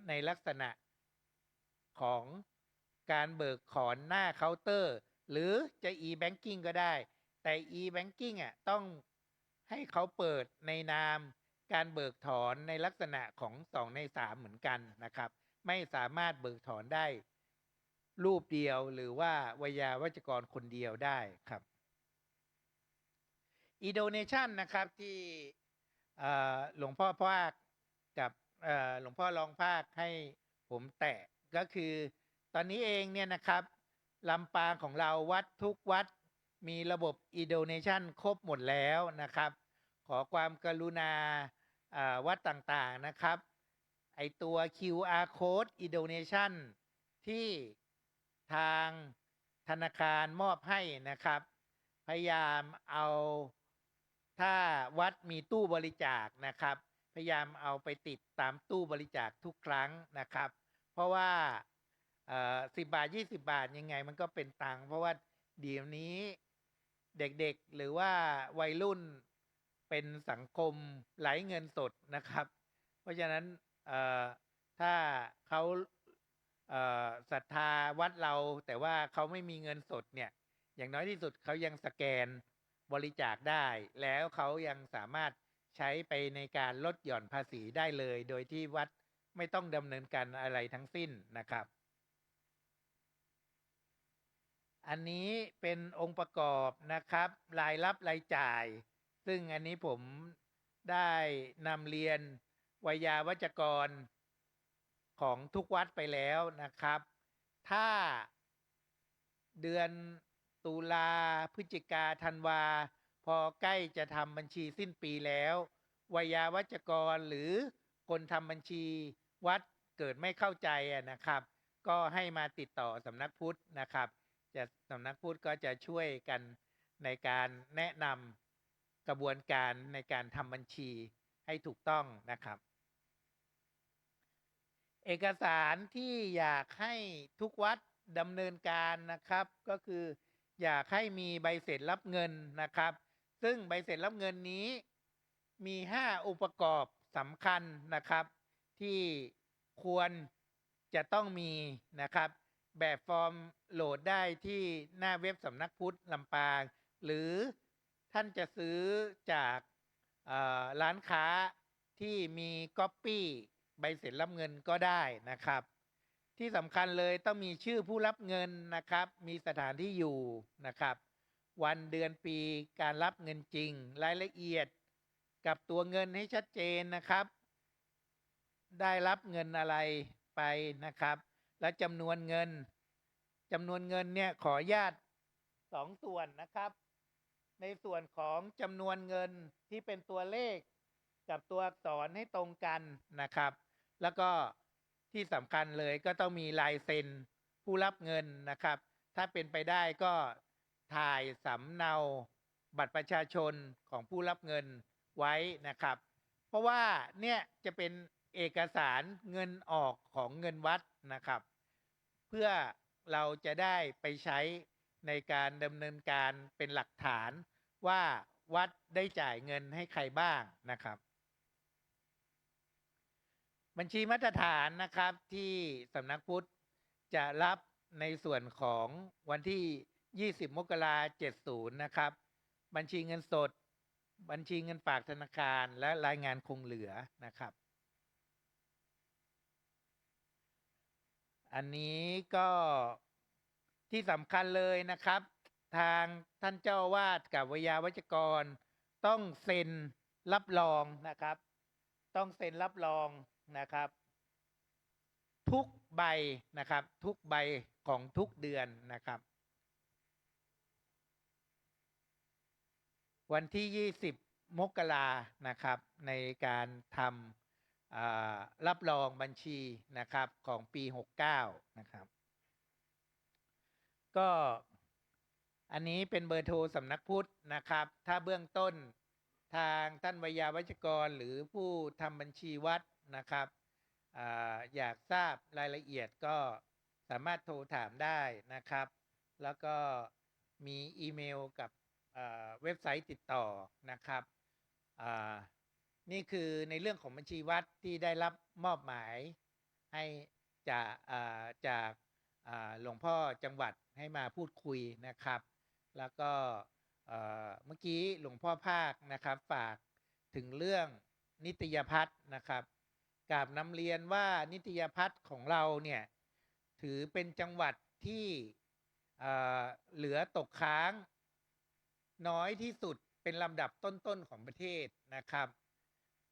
[SPEAKER 9] ในลักษณะของการเบิกถอนหน้าเคาน์เตอร์หรือจะ e-banking ก็ได้แต่ e-banking ต้องให้เขาเปิดในนามการเบิกถอนในลักษณะของ2 ใน 3เหมือนกันนะครับไม่สามารถเบิกถอนได้รูปเดียวหรือว่าวยาวัจกรคนเดียวได้ครับ e-donation นะครับที่หลวงพ่อภาคกับหลวงพ่อรองภาคให้ผมแตะก็คือตอนนี้เองเนี่ยนะครับลำปางของเราวัดทุกวัดมีระบบ e-donation ครบหมดแล้วนะครับขอความกรุณาวัดต่างๆนะครับไอตัว QR code e-donation ที่ทางธนาคารมอบให้นะครับพยายามเอาถ้าวัดมีตู้บริจาคนะครับพยายามเอาไปติดตามตู้บริจาคทุกครั้งนะครับเพราะว่า10 บาท 20 บาทยังไงมันก็เป็นตังค์เพราะว่าเดี๋ยวนี้เด็กๆหรือว่าวัยรุ่นเป็นสังคมไร้เงินสดนะครับเพราะฉะนั้นถ้าเขาศรัทธาวัดเราแต่ว่าเขาไม่มีเงินสดเนี่ยอย่างน้อยที่สุดเขายังสแกนบริจาคได้แล้วเขายังสามารถใช้ไปในการลดหย่อนภาษีได้เลยโดยที่วัดไม่ต้องดำเนินการอะไรทั้งสิ้นนะครับอันนี้เป็นองค์ประกอบนะครับรายรับรายจ่ายซึ่งอันนี้ผมได้นำเรียนวยาวัจกรของทุกวัดไปแล้วนะครับถ้าเดือนตุลาพฤศจิกาธันวาพอใกล้จะทำบัญชีสิ้นปีแล้ววยาวัจกรหรือคนทำบัญชีวัดเกิดไม่เข้าใจนะครับก็ให้มาติดต่อสำนักพุทธนะครับสำนักพุทธก็จะช่วยกันในการแนะนำกระบวนการในการทำบัญชีให้ถูกต้องนะครับเอกสารที่อยากให้ทุกวัดดำเนินการนะครับก็คืออยากให้มีใบเสร็จรับเงินนะครับซึ่งใบเสร็จรับเงินนี้มี5 องค์ประกอบสำคัญนะครับที่ควรจะต้องมีนะครับแบบฟอร์มโหลดได้ที่หน้าเว็บสำนักพุทธลำปางหรือท่านจะซื้อจากร้านค้าที่มีก๊อปปี้ใบเสร็จรับเงินก็ได้นะครับที่สำคัญเลยต้องมีชื่อผู้รับเงินนะครับมีสถานที่อยู่นะครับวันเดือนปีการรับเงินจริงรายละเอียดกับตัวเงินให้ชัดเจนนะครับได้รับเงินอะไรไปนะครับและจำนวนเงินเนี่ยขออนุญาต2 ส่วนนะครับในส่วนของจำนวนเงินที่เป็นตัวเลข กับตัวอักษรให้ตรงกันนะครับ แล้วก็ที่สำคัญเลยก็ต้องมีลายเซ็นผู้รับเงินนะครับ ถ้าเป็นไปได้ก็ถ่ายสำเนาบัตรประชาชนของผู้รับเงินไว้นะครับ เพราะว่าเนี่ยจะเป็นเอกสารเงินออกของเงินวัดนะครับ เพื่อเราจะได้ไปใช้ในการดำเนินการเป็นหลักฐานว่าวัดได้จ่ายเงินให้ใครบ้างนะครับ บัญชีมาตรฐานนะครับที่สำนักพุทธจะรับในส่วนของวันที่ 20 มกราคม 70 นะครับ บัญชีเงินสด บัญชีเงินฝากธนาคารและรายงานคงเหลือนะครับ อันนี้ก็ที่สำคัญเลยนะครับ ทางท่านเจ้าวาดกับวิยาวัจกรต้องเซ็นรับรองนะครับ ต้องเซ็นรับรองนะครับ ทุกใบนะครับ ทุกใบของทุกเดือนนะครับ วันที่ 20 มกรานะครับในการทำรับรองบัญชีนะครับของปี 69 นะครับ ก็อันนี้เป็นเบอร์โทรสำนักพุทธนะครับ ถ้าเบื้องต้นทางท่านวิยาวัจกรหรือผู้ทำบัญชีวัดนะครับอยากทราบรายละเอียดก็สามารถโทรถามได้นะครับ แล้วก็มีอีเมลกับเว็บไซต์ติดต่อนะครับนี่คือในเรื่องของบัญชีวัดที่ได้รับมอบหมายให้จากหลวงพ่อจังหวัดให้มาพูดคุยนะครับ แล้วก็เมื่อกี้หลวงพ่อภาคนะครับฝากถึงเรื่องนิตยพัฒน์นะครับกราบนำเรียนว่านิตยพัฒน์ของเราเนี่ยถือเป็นจังหวัดที่เหลือตกค้างน้อยที่สุดเป็นลำดับต้นๆของประเทศนะครับ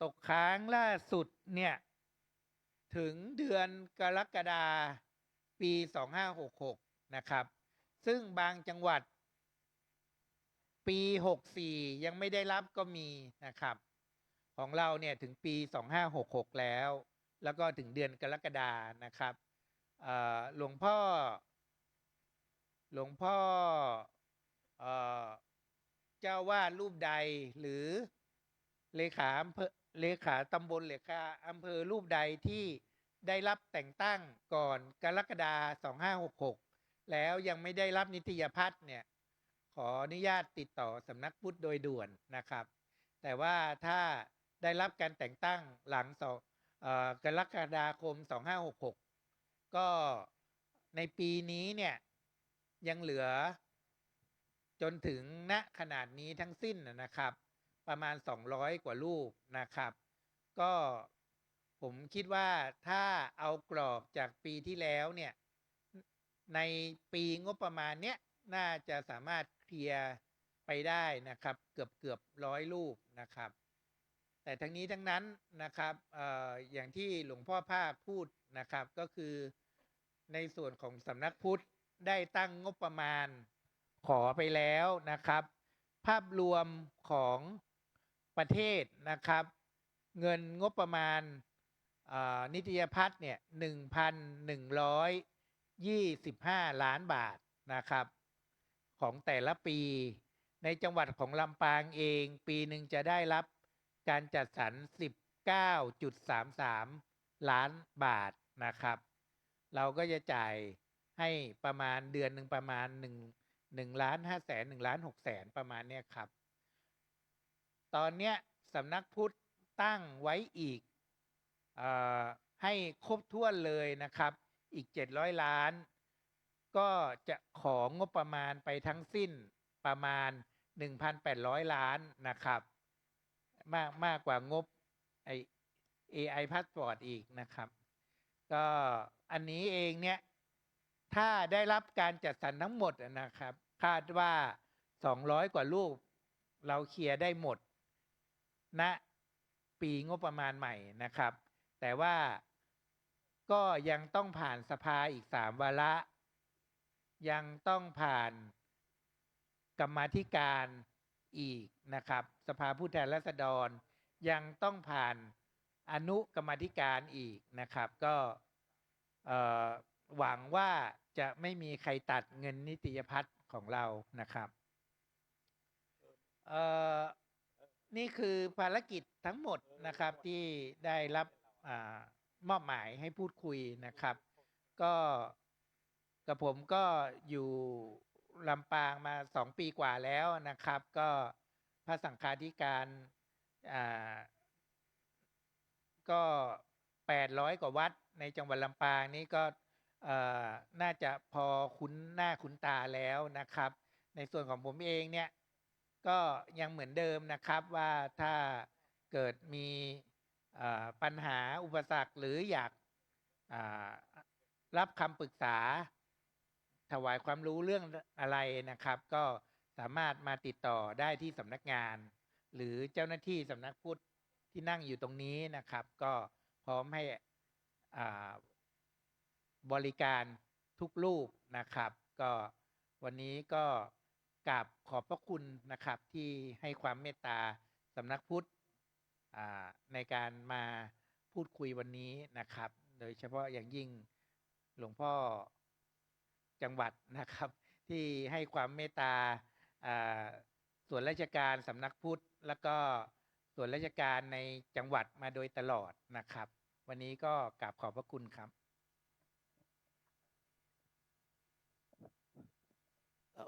[SPEAKER 9] ตกค้างล่าสุดเนี่ยถึงเดือนกรกฎาคมปี 2566 นะครับ ซึ่งบางจังหวัดปี 64 ยังไม่ได้รับก็มีนะครับ ของเราเนี่ยถึงปี 2566 แล้วก็ถึงเดือนกรกฎาคมนะครับหลวงพ่อเจ้าวาดรูปใดหรือเลขาตำบลเลขาอำเภอรูปใดที่ได้รับแต่งตั้งก่อนกรกฎาคม 2566 แล้วยังไม่ได้รับนิตยพัฒน์เนี่ยขออนุญาตติดต่อสำนักพุทธโดยด่วนนะครับ แต่ว่าถ้าได้รับการแต่งตั้งหลังกรกฎาคม 2566 ก็ในปีนี้เนี่ยยังเหลือจนถึงณขนาดนี้ทั้งสิ้นนะครับประมาณ200กว่ารูปนะครับก็ผมคิดว่าถ้าเอากรอบจากปีที่แล้วเนี่ยในปีงบประมาณเนี้ยน่าจะสามารถเคลียร์ไปได้นะครับเกือบ100รูปนะครับแต่ทั้งนี้ทั้งนั้นนะครับอย่างที่หลวงพ่อภาคพูดนะครับก็คือในส่วนของสำนักพุทธได้ตั้งงบประมาณขอไปแล้วนะครับภาพรวมของประเทศนะครับเงินงบประมาณนิตยพัฒน์เนี่ย 1,125 ล้านบาทนะครับของแต่ละปีในจังหวัดของลำปางเองปีหนึ่งจะได้รับการจัดสรร 19.33 ล้านบาทนะครับเราก็จะจ่ายให้ประมาณเดือนหนึ่งประมาณ1,500,000 1,600,000 ประมาณเนี้ยครับตอนเนี้ยสำนักพุทธตั้งไว้อีกให้ครบถ้วนเลยนะครับอีก700 ล้านก็จะของงบประมาณไปทั้งสิ้นประมาณ 1,800 ล้านนะครับมากกว่างบAI Passport อีกนะครับก็อันนี้เองเนี่ยถ้าได้รับการจัดสรรทั้งหมดนะครับคาดว่า200กว่ารูปเราเคลียร์ได้หมดณปีงบประมาณใหม่นะครับแต่ว่าก็ยังต้องผ่านสภาอีก3 วาระยังต้องผ่านกรรมาธิการอีกนะครับสภาผู้แทนราษฎร ยังต้องผ่านอนุกรรมาธิการอีกนะครับ ก็หวังว่าจะไม่มีใครตัดเงินนิติพัฒน์ของเรานะครับนี่คือภารกิจทั้งหมดนะครับที่ได้รับมอบหมายให้พูดคุยนะครับ ก็กับผมก็อยู่ลำปางมา2 ปีกว่าแล้วนะครับ ก็พระสังฆาธิการก็800 กว่าวัดในจังหวัดลำปางนี้ก็น่าจะพอคุ้นหน้าคุ้นตาแล้วนะครับ ในส่วนของผมเองเนี่ยก็ยังเหมือนเดิมนะครับว่าถ้าเกิดมีปัญหาอุปสรรคหรืออยากรับคำปรึกษาถวายความรู้เรื่องอะไรนะครับ ก็สามารถมาติดต่อได้ที่สำนักงาน หรือเจ้าหน้าที่สำนักพุทธที่นั่งอยู่ตรงนี้นะครับ ก็พร้อมให้บริการทุกรูปนะครับ ก็วันนี้ก็กราบขอบพระคุณนะครับที่ให้ความเมตตาสำนักพุทธในการมาพูดคุยวันนี้นะครับ โดยเฉพาะอย่างยิ่งหลวงพ่อจังหวัดนะครับ ที่ให้ความเมตตาส่วนราชการสำนักพุทธแล้วก็ส่วนราชการในจังหวัดมาโดยตลอดนะครับ วันนี้ก็กราบขอบพระคุณครับ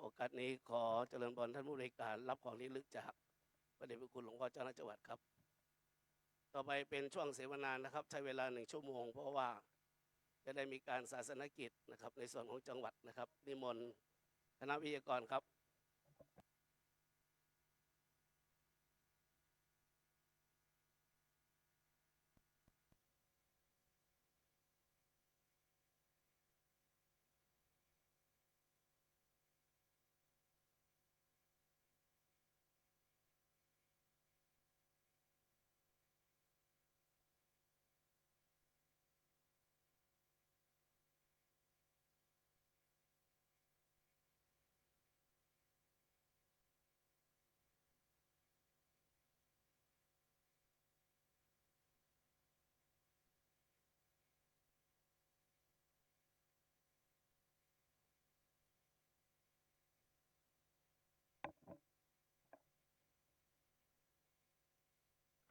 [SPEAKER 6] โอกาสนี้ขอเจริญพรท่านผู้บริการรับของที่ระลึกจากพระเดชพระคุณหลวงพ่อเจ้าคณะจังหวัดครับ ต่อไปเป็นช่วงเสวนานะครับใช้เวลา1 ชั่วโมงเพราะว่าจะได้มีการศาสนกิจนะครับในส่วนของจังหวัดนะครับนิมนต์คณะวิทยากรครับ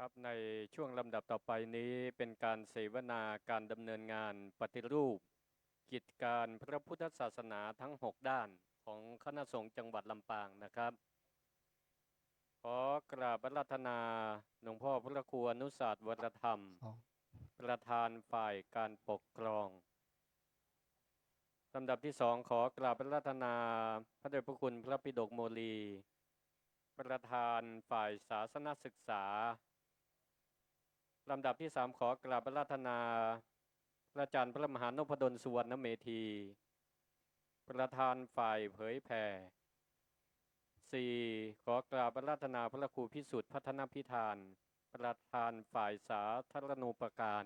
[SPEAKER 1] ครับในช่วงลำดับต่อไปนี้เป็นการเสวนาการดำเนินงานปฏิรูปกิจการพระพุทธศาสนาทั้ง6ด้านของคณะสงฆ์จังหวัดลำปางนะครับขอกราบอาราธนาหลวงพ่อพระครูอนุสาสน์วรธรรมประธานฝ่ายการปกครองลำดับที่2ขอกราบอาราธนาพระเดชพระคุณพระปิฎกโมลีประธานฝ่ายศาสนศึกษาลำดับที่3ขอกราบอาราธนาพระอาจารย์พระมหานพดลสุวรรณเมธีประธานฝ่ายเผยแผ่4ขอกราบอาราธนาพระครูพิสุทธิ์พัฒนพิธานประธานฝ่ายสาธารณูปการ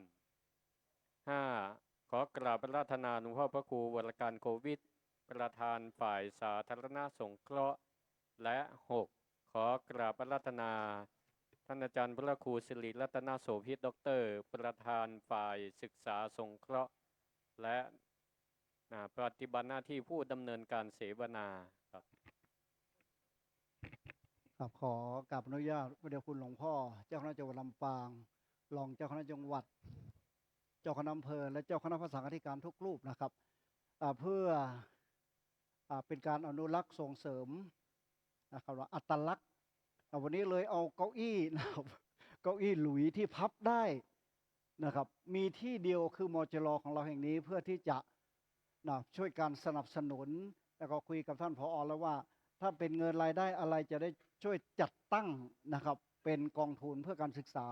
[SPEAKER 1] 5ขอกราบอาราธนาหลวงพ่อพระครูวรการโควิดประธานฝ่ายสาธารณสงเคราะห์และ6ขอกราบอาราธนาท่านอาจารย์พระครูสิริรัตนโสภิตด็อกเตอร์ประธานฝ่ายศึกษาสงเคราะห์และปฏิบัติหน้าที่ผู้ดำเนินการเสวนาครับ
[SPEAKER 10] ครับขอกราบอนุญาตพระเดชคุณหลวงพ่อเจ้าคณะจังหวัดลำปางรองเจ้าคณะจังหวัดเจ้าคณะอำเภอและเจ้าคณะพระสังฆาธิการทุกรูปนะครับเพื่อเป็นการอนุรักษ์ส่งเสริมนะครับว่าอัตลักษณ์วันนี้เลยเอาเก้าอี้นะครับเก้าอี้หลุยที่พับได้นะครับมีที่เดียวคือมจรของเราแห่งนี้เพื่อที่จะช่วยการสนับสนุนแล้วก็คุยกับท่านผอ.แล้วว่าถ้าเป็นเงินรายได้อะไรจะได้ช่วยจัดตั้งนะครับเป็นกองทุนเพื่อการศึกษา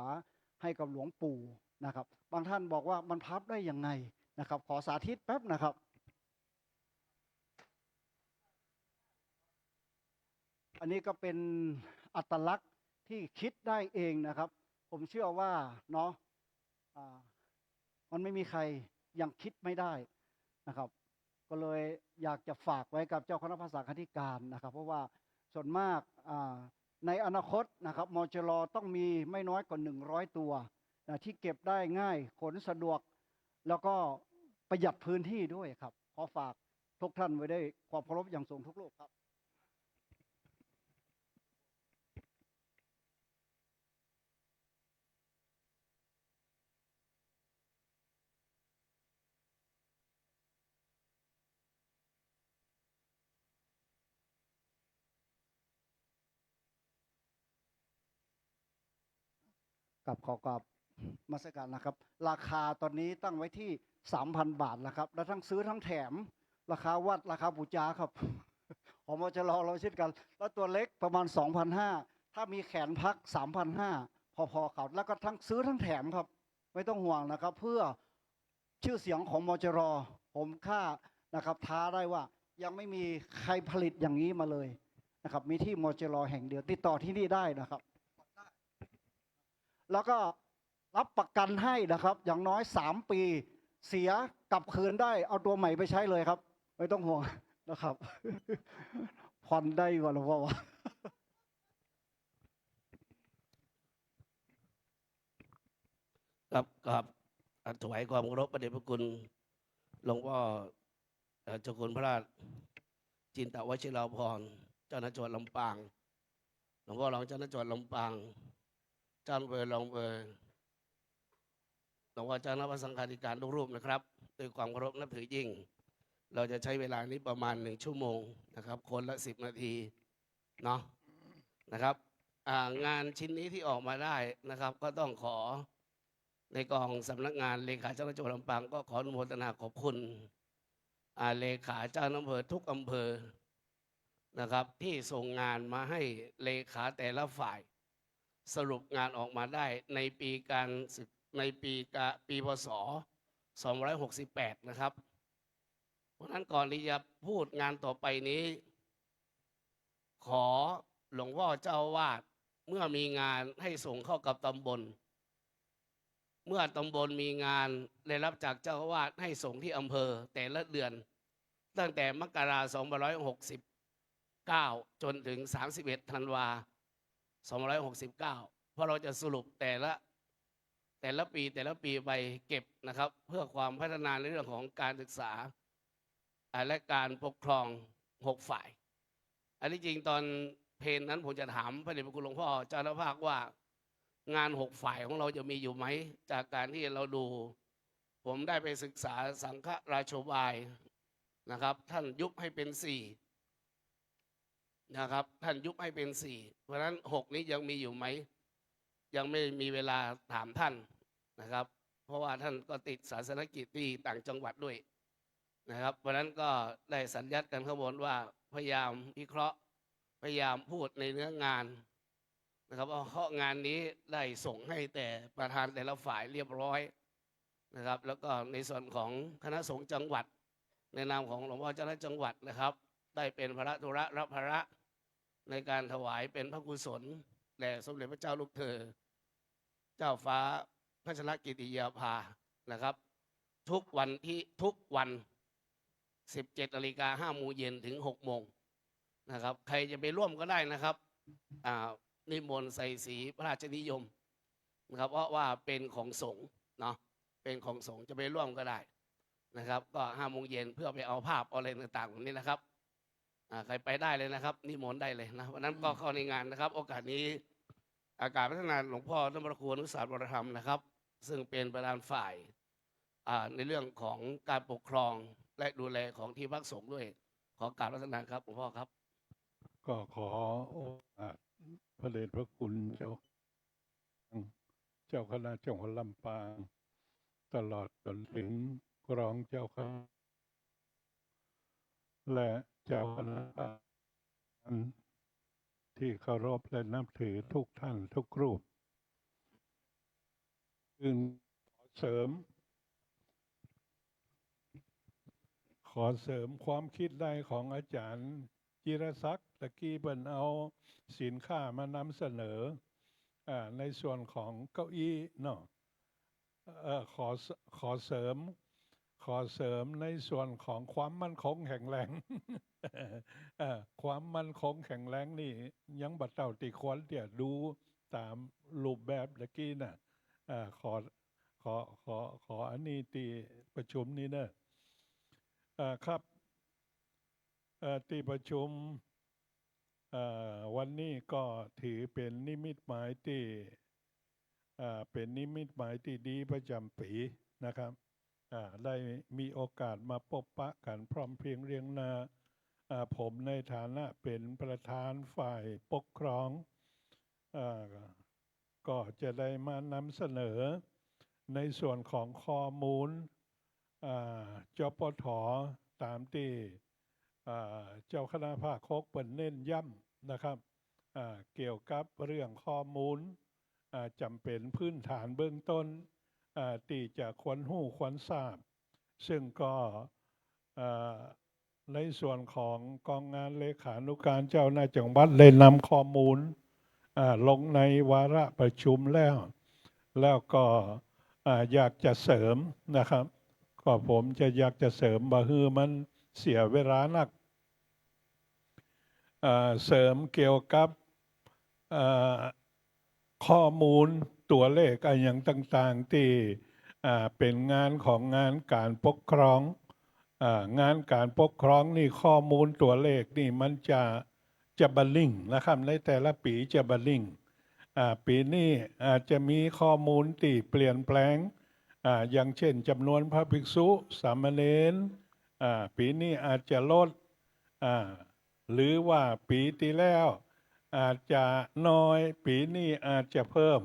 [SPEAKER 10] ให้กับหลวงปู่นะครับบางท่านบอกว่ามันพับได้ยังไงนะครับขอสาธิตแป๊บนะครับอันนี้ก็เป็นอัตลักษณ์ที่คิดได้เองนะครับผมเชื่อว่าเนาะมันไม่มีใครยังคิดไม่ได้นะครับก็เลยอยากจะฝากไว้กับเจ้าคณะพระสังฆาธิการนะครับเพราะว่าส่วนมาก ในอนาคตนะครับมจรต้องมีไม่น้อยกว่า100 ตัวนะที่เก็บได้ง่ายขนสะดวก แล้วก็ประหยัดพื้นที่ด้วยครับขอฝากทุกท่านไว้ได้ความเคารพอย่างสูงทุกรูปครับ กับขอกราบนมัสการนะครับ ราคาตอนนี้ตั้งไว้ที่ 3,000 บาทแล้วครับ แล้วทั้งซื้อทั้งแถม ราคาวัดราคาปูจาครับ ของมจรเราเช่นกัน แล้วตัวเล็กประมาณ 2,500 ถ้ามีแขนพัก 3,500 พอๆครับแล้วก็ทั้งซื้อทั้งแถมครับ ไม่ต้องห่วงนะครับ เพื่อชื่อเสียงของมจรผมค่านะครับท้าได้ว่ายังไม่มีใครผลิตอย่างนี้มาเลยนะครับ มีที่มจรแห่งเดียวติดต่อที่นี่ได้นะครับ แล้วก็รับประกันให้นะครับ อย่างน้อย3 ปีเสียกลับคืนได้เอาตัวใหม่ไปใช้เลยครับ ไม่ต้องห่วงนะครับ ผ่อนได้ก่อนหลวงพ่อว่า
[SPEAKER 6] กับถวายความเคารพพระเดชพระคุณหลวงพ่อเจ้าคุณพระราชจินตวชิราภรณ์เจ้าหน้าจังหวัดลำปางหลวงพ่อรองเจ้าหน้าจังหวัดลำปางเจ้าอำเภอรองอำเภอหลวงพ่อเจ้าหน้าพระสังฆาธิการทุกรูปนะครับด้วยความเคารพนับถือยิ่ง เราจะใช้เวลานี้ประมาณ1 ชั่วโมงนะครับ คนละ10 นาทีเนาะนะครับงานชิ้นนี้ที่ออกมาได้นะครับ ก็ต้องขอในกองสำนักงานเลขาเจ้าหน้าที่จังหวัดลำปางก็ขออนุโมทนาขอบคุณเลขาเจ้าอำเภอทุกอำเภอนะครับ ที่ส่งงานมาให้เลขาแต่ละฝ่ายสรุปงานออกมาได้ในปีการศึกในปีพศ 2568 นะครับ เพราะฉะนั้นก่อนที่จะพูดงานต่อไปนี้ ขอหลวงพ่อเจ้าอาวาสเมื่อมีงานให้ส่งเข้ากับตำบล เมื่อตำบลมีงานได้รับจากเจ้าอาวาสให้ส่งที่อำเภอแต่ละเดือน ตั้งแต่มกราคม 2569 จนถึง 31 ธันวาคม 2569 เพราะเราจะสรุปแต่ละปีไปเก็บนะครับ เพื่อความพัฒนาในเรื่องของการศึกษาและการปกครอง6 ฝ่าย อันนี้จริงตอนเพลงนั้นผมจะถามพระเดชพระคุณหลวงพ่อเจ้าหน้าภาคว่างาน6 ฝ่ายของเราจะมีอยู่ไหมจากการที่เราดู ผมได้ไปศึกษาสังฆราชบายนะครับ ท่านยุบให้เป็น4นะครับท่านยุบให้เป็น4เพราะฉะนั้น6นี้ยังมีอยู่ไหมยังไม่มีเวลาถามท่านนะครับ เพราะว่าท่านก็ติดศาสนกิจที่ต่างจังหวัดด้วยนะครับเพราะฉะนั้นก็ได้สัญญัติกันข้างบนว่าพยายามวิเคราะห์พยายามพูดในเนื้องานนะครับเพราะงานนี้ได้ส่งให้แต่ประธานแต่ละฝ่ายเรียบร้อยนะครับแล้วก็ในส่วนของคณะสงฆ์จังหวัดในนามของหลวงพ่อเจ้าคณะจังหวัดนะครับได้เป็นพระธุระรับภาระในการถวายเป็นพระกุศลแด่สมเด็จพระเจ้าลูกเธอเจ้าฟ้าพัชรกิติยาภานะครับทุกวัน17:05 โมงเย็นถึง6 โมงนะครับใครจะไปร่วมก็ได้นะครับนิมนต์ใส่สีพระราชนิยมนะครับเพราะว่าเป็นของสงฆ์เนาะเป็นของสงฆ์จะไปร่วมก็ได้นะครับก็5 โมงเย็นเพื่อไปเอาภาพอะไรต่างๆนี้นะครับใครไปได้เลยนะครับนิมนต์ได้เลยนะวันนั้นก็เข้าในงานนะครับโอกาสนี้อาการพัฒนาหลวงพ่อท่านพระครูอนุสาสวรธรรมนะครับซึ่งเป็นประธานฝ่ายในเรื่องของการปกครองและดูแลของที่พักสงฆ์ด้วยขอกราบพัฒนาครับหลวงพ่อครับ
[SPEAKER 11] ก็ขอโอกาสพระเดชพระคุณเจ้าคณะจังหวัดลำปางตลอดจนถึงรองเจ้าคณะและเจ้าคณะที่เคารพและนับถือทุกท่านทุกรูปขอเสริมความคิดได้ของอาจารย์จิรศักดิ์ตะกี้เพิ่นเอาสินค้ามานำเสนอในส่วนของเก้าอี้เนาะขอเสริมข ขอเสริมในส่วนของความมั่นคงแข็งแรง ความมั่นคงแข็งแรงนี่ยังบัดเต่าติควรเดี๋ยวดูตามรูปแบบตะกี้น่ะขออันนี้ตีประชุมนี้เนอะครับที่ประชุมวันนี้ก็ถือเป็นนิมิตหมายที่เป็นนิมิตหมายที่ดีประจำปีนะครับได้มีโอกาสมาพบปะกันพร้อมเพรียงเรียงนาผมในฐานะเป็นประธานฝ่ายปกครองก็จะได้มานำเสนอในส่วนของข้อมูลจปทตามที่เจ้าคณะภาค6เปิดเน้นย้ำนะครับเกี่ยวกับเรื่องข้อมูลจำเป็นพื้นฐานเบื้องต้นที่จะควรหู้ควรทราบซึ่งก็ในส่วนของกองงานเลขานุการเจ้าหน้าจังหวัดได้นำข้อมูลลงในวาระประชุมแล้วก็อยากจะเสริมนะครับก็ผมจะอยากจะเสริมบ่ฮือมันเสียเวลานักเสริมเกี่ยวกับข้อมูลตัวเลขอะไรอย่างต่างๆที่เป็นงานของงานการปกครองงานการปกครองนี่ข้อมูลตัวเลขนี่มันจะบัลลิงนะครับในแต่ละปีจะบัลลิงปีนี้อาจจะมีข้อมูลที่เปลี่ยนแปลงอย่างเช่นจำนวนพระภิกษุสามเณรปีนี้อาจจะลดหรือว่าปีที่แล้วอาจจะน้อยปีนี้อาจจะเพิ่ม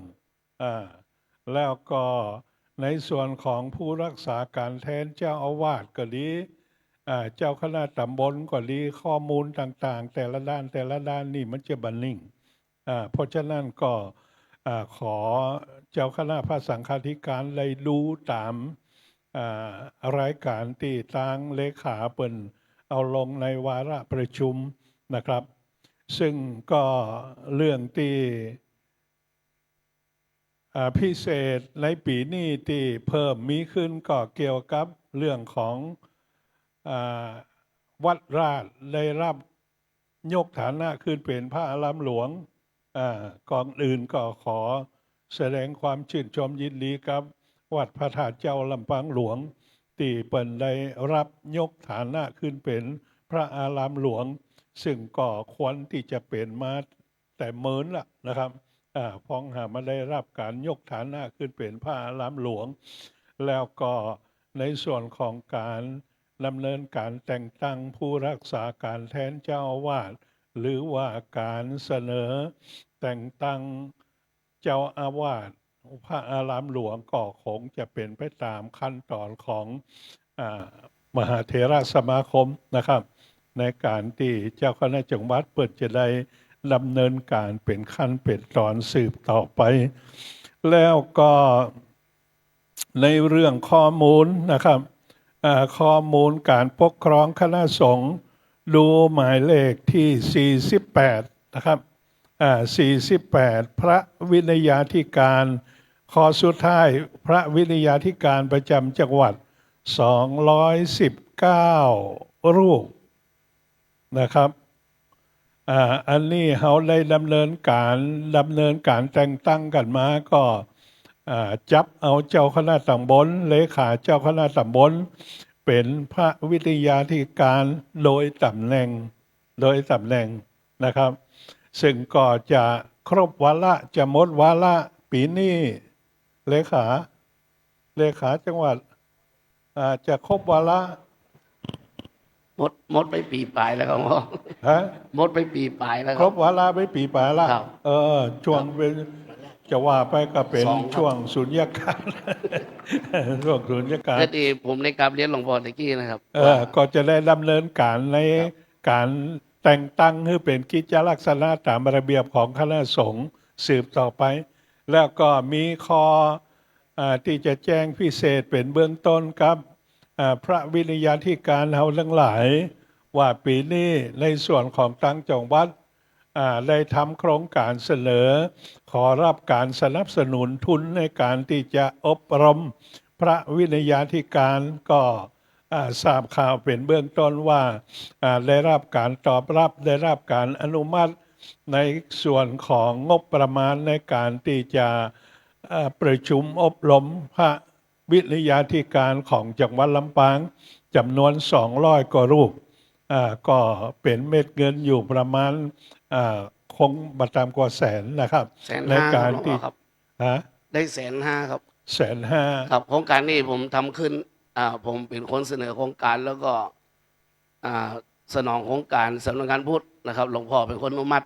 [SPEAKER 11] แล้วก็ในส่วนของผู้รักษาการแทนเจ้าอาวาสก็ดีเจ้าคณะตำบลก็ดีข้อมูลต่างๆแต่ละด้านนี่มันจะบันนิ่งเพราะฉะนั้นก็ขอเจ้าคณะพระสังฆาธิการได้ดูตามรายการที่ทางเลขาเปิ่นเอาลงในวาระประชุมนะครับซึ่งก็เรื่องที่พิเศษในปีนี้ที่เพิ่มมีขึ้นก็เกี่ยวกับเรื่องของวัดราชได้รับยกฐานะขึ้นเป็นพระอารามหลวงก่อนอื่นก็ขอแสดงความชื่นชมยินดีกับวัดพระธาตุเจ้าลำปางหลวงที่เปิ่นได้รับยกฐานะขึ้นเป็นพระอารามหลวงซึ่งก็ควรที่จะเป็นมาแต่เมินละนะครับพ้องหามาได้รับการยกฐานะขึ้นเป็นพระอารามหลวงแล้วก็ในส่วนของการดำเนินการแต่งตั้งผู้รักษาการแทนเจ้าอาวาสหรือว่าการเสนอแต่งตั้งเจ้าอาวาสพระอารามหลวงก็คงจะเป็นไปตามขั้นตอนของมหาเถรสมาคมนะครับในการที่เจ้าคณะจังหวัดเปิดจะได้ดำเนินการเป็นขั้นเป็นตอนสืบต่อไปแล้วก็ในเรื่องข้อมูลนะครับข้อมูลการปกครองคณะสงฆ์ดูหมายเลขที่48นะครับ48พระวินัยาธิการข้อสุดท้ายพระวินัยาธิการประจำจังหวัด219รูปนะครับอันนี้เขาได้ดำเนินการแต่งตั้งกันมาก็จับเอาเจ้าคณะตำบลเลขาเจ้าคณะตำบลเป็นพระวิทยาธิการโดยตำแหน่งนะครับซึ่งก็จะครบวาระจะหมดวาระปีนี้เลขาจังหวัดจะครบวาระ
[SPEAKER 6] หมดไปปีปลายแล้วครับหมอหมดไปปีปลายแล้วค
[SPEAKER 11] ร
[SPEAKER 6] รับบ
[SPEAKER 11] วาระไปปีปลายละช่วงเป็นจะว่าไปก็เป็นช่วงสุญญากาศช่วงสุญญากาศ
[SPEAKER 6] ที่ผมในการเรียนหลวงพ่อตะกี้นะครับ
[SPEAKER 11] ก็จะได้ดำเนินการในการแต่งตั้งให้เป็นกิจลักษณะตามระเบียบของคณะสงฆ์สืบต่อไป แล้วก็มีข้อที่จะแจ้งพิเศษเป็นเบื้องต้นครับพระวินัยาธิการเราทั้งหลายว่าปีนี้ในส่วนของทางจังหวัดได้ทำโครงการเสนอขอรับการสนับสนุนทุนในการที่จะอบรมพ พระวินัยาธิการก็ทราบข่าวเป็นเบื้องต้นว่าได้รับการตอบรับได้รับการอนุมัติในส่วนของงบประมาณในการที่จะประชุมอบรมพระวิทยาธิการของจังหวัดลำปางจำนวน200 กว่ารูปก็เป็นเม็ดเงินอยู่ประมาณคงบัตามกว่าแสนนะครับ
[SPEAKER 6] 150,000
[SPEAKER 11] ในการที่
[SPEAKER 6] ครับ ได้150,000ครับ
[SPEAKER 11] 150,000
[SPEAKER 6] ครับโครงการนี้ผมทำขึ้นผมเป็นคนเสนอโครงการแล้วก็สนองโครงการสำนักงานพุทธนะครับหลวงพ่อเป็นคนอนุมัติ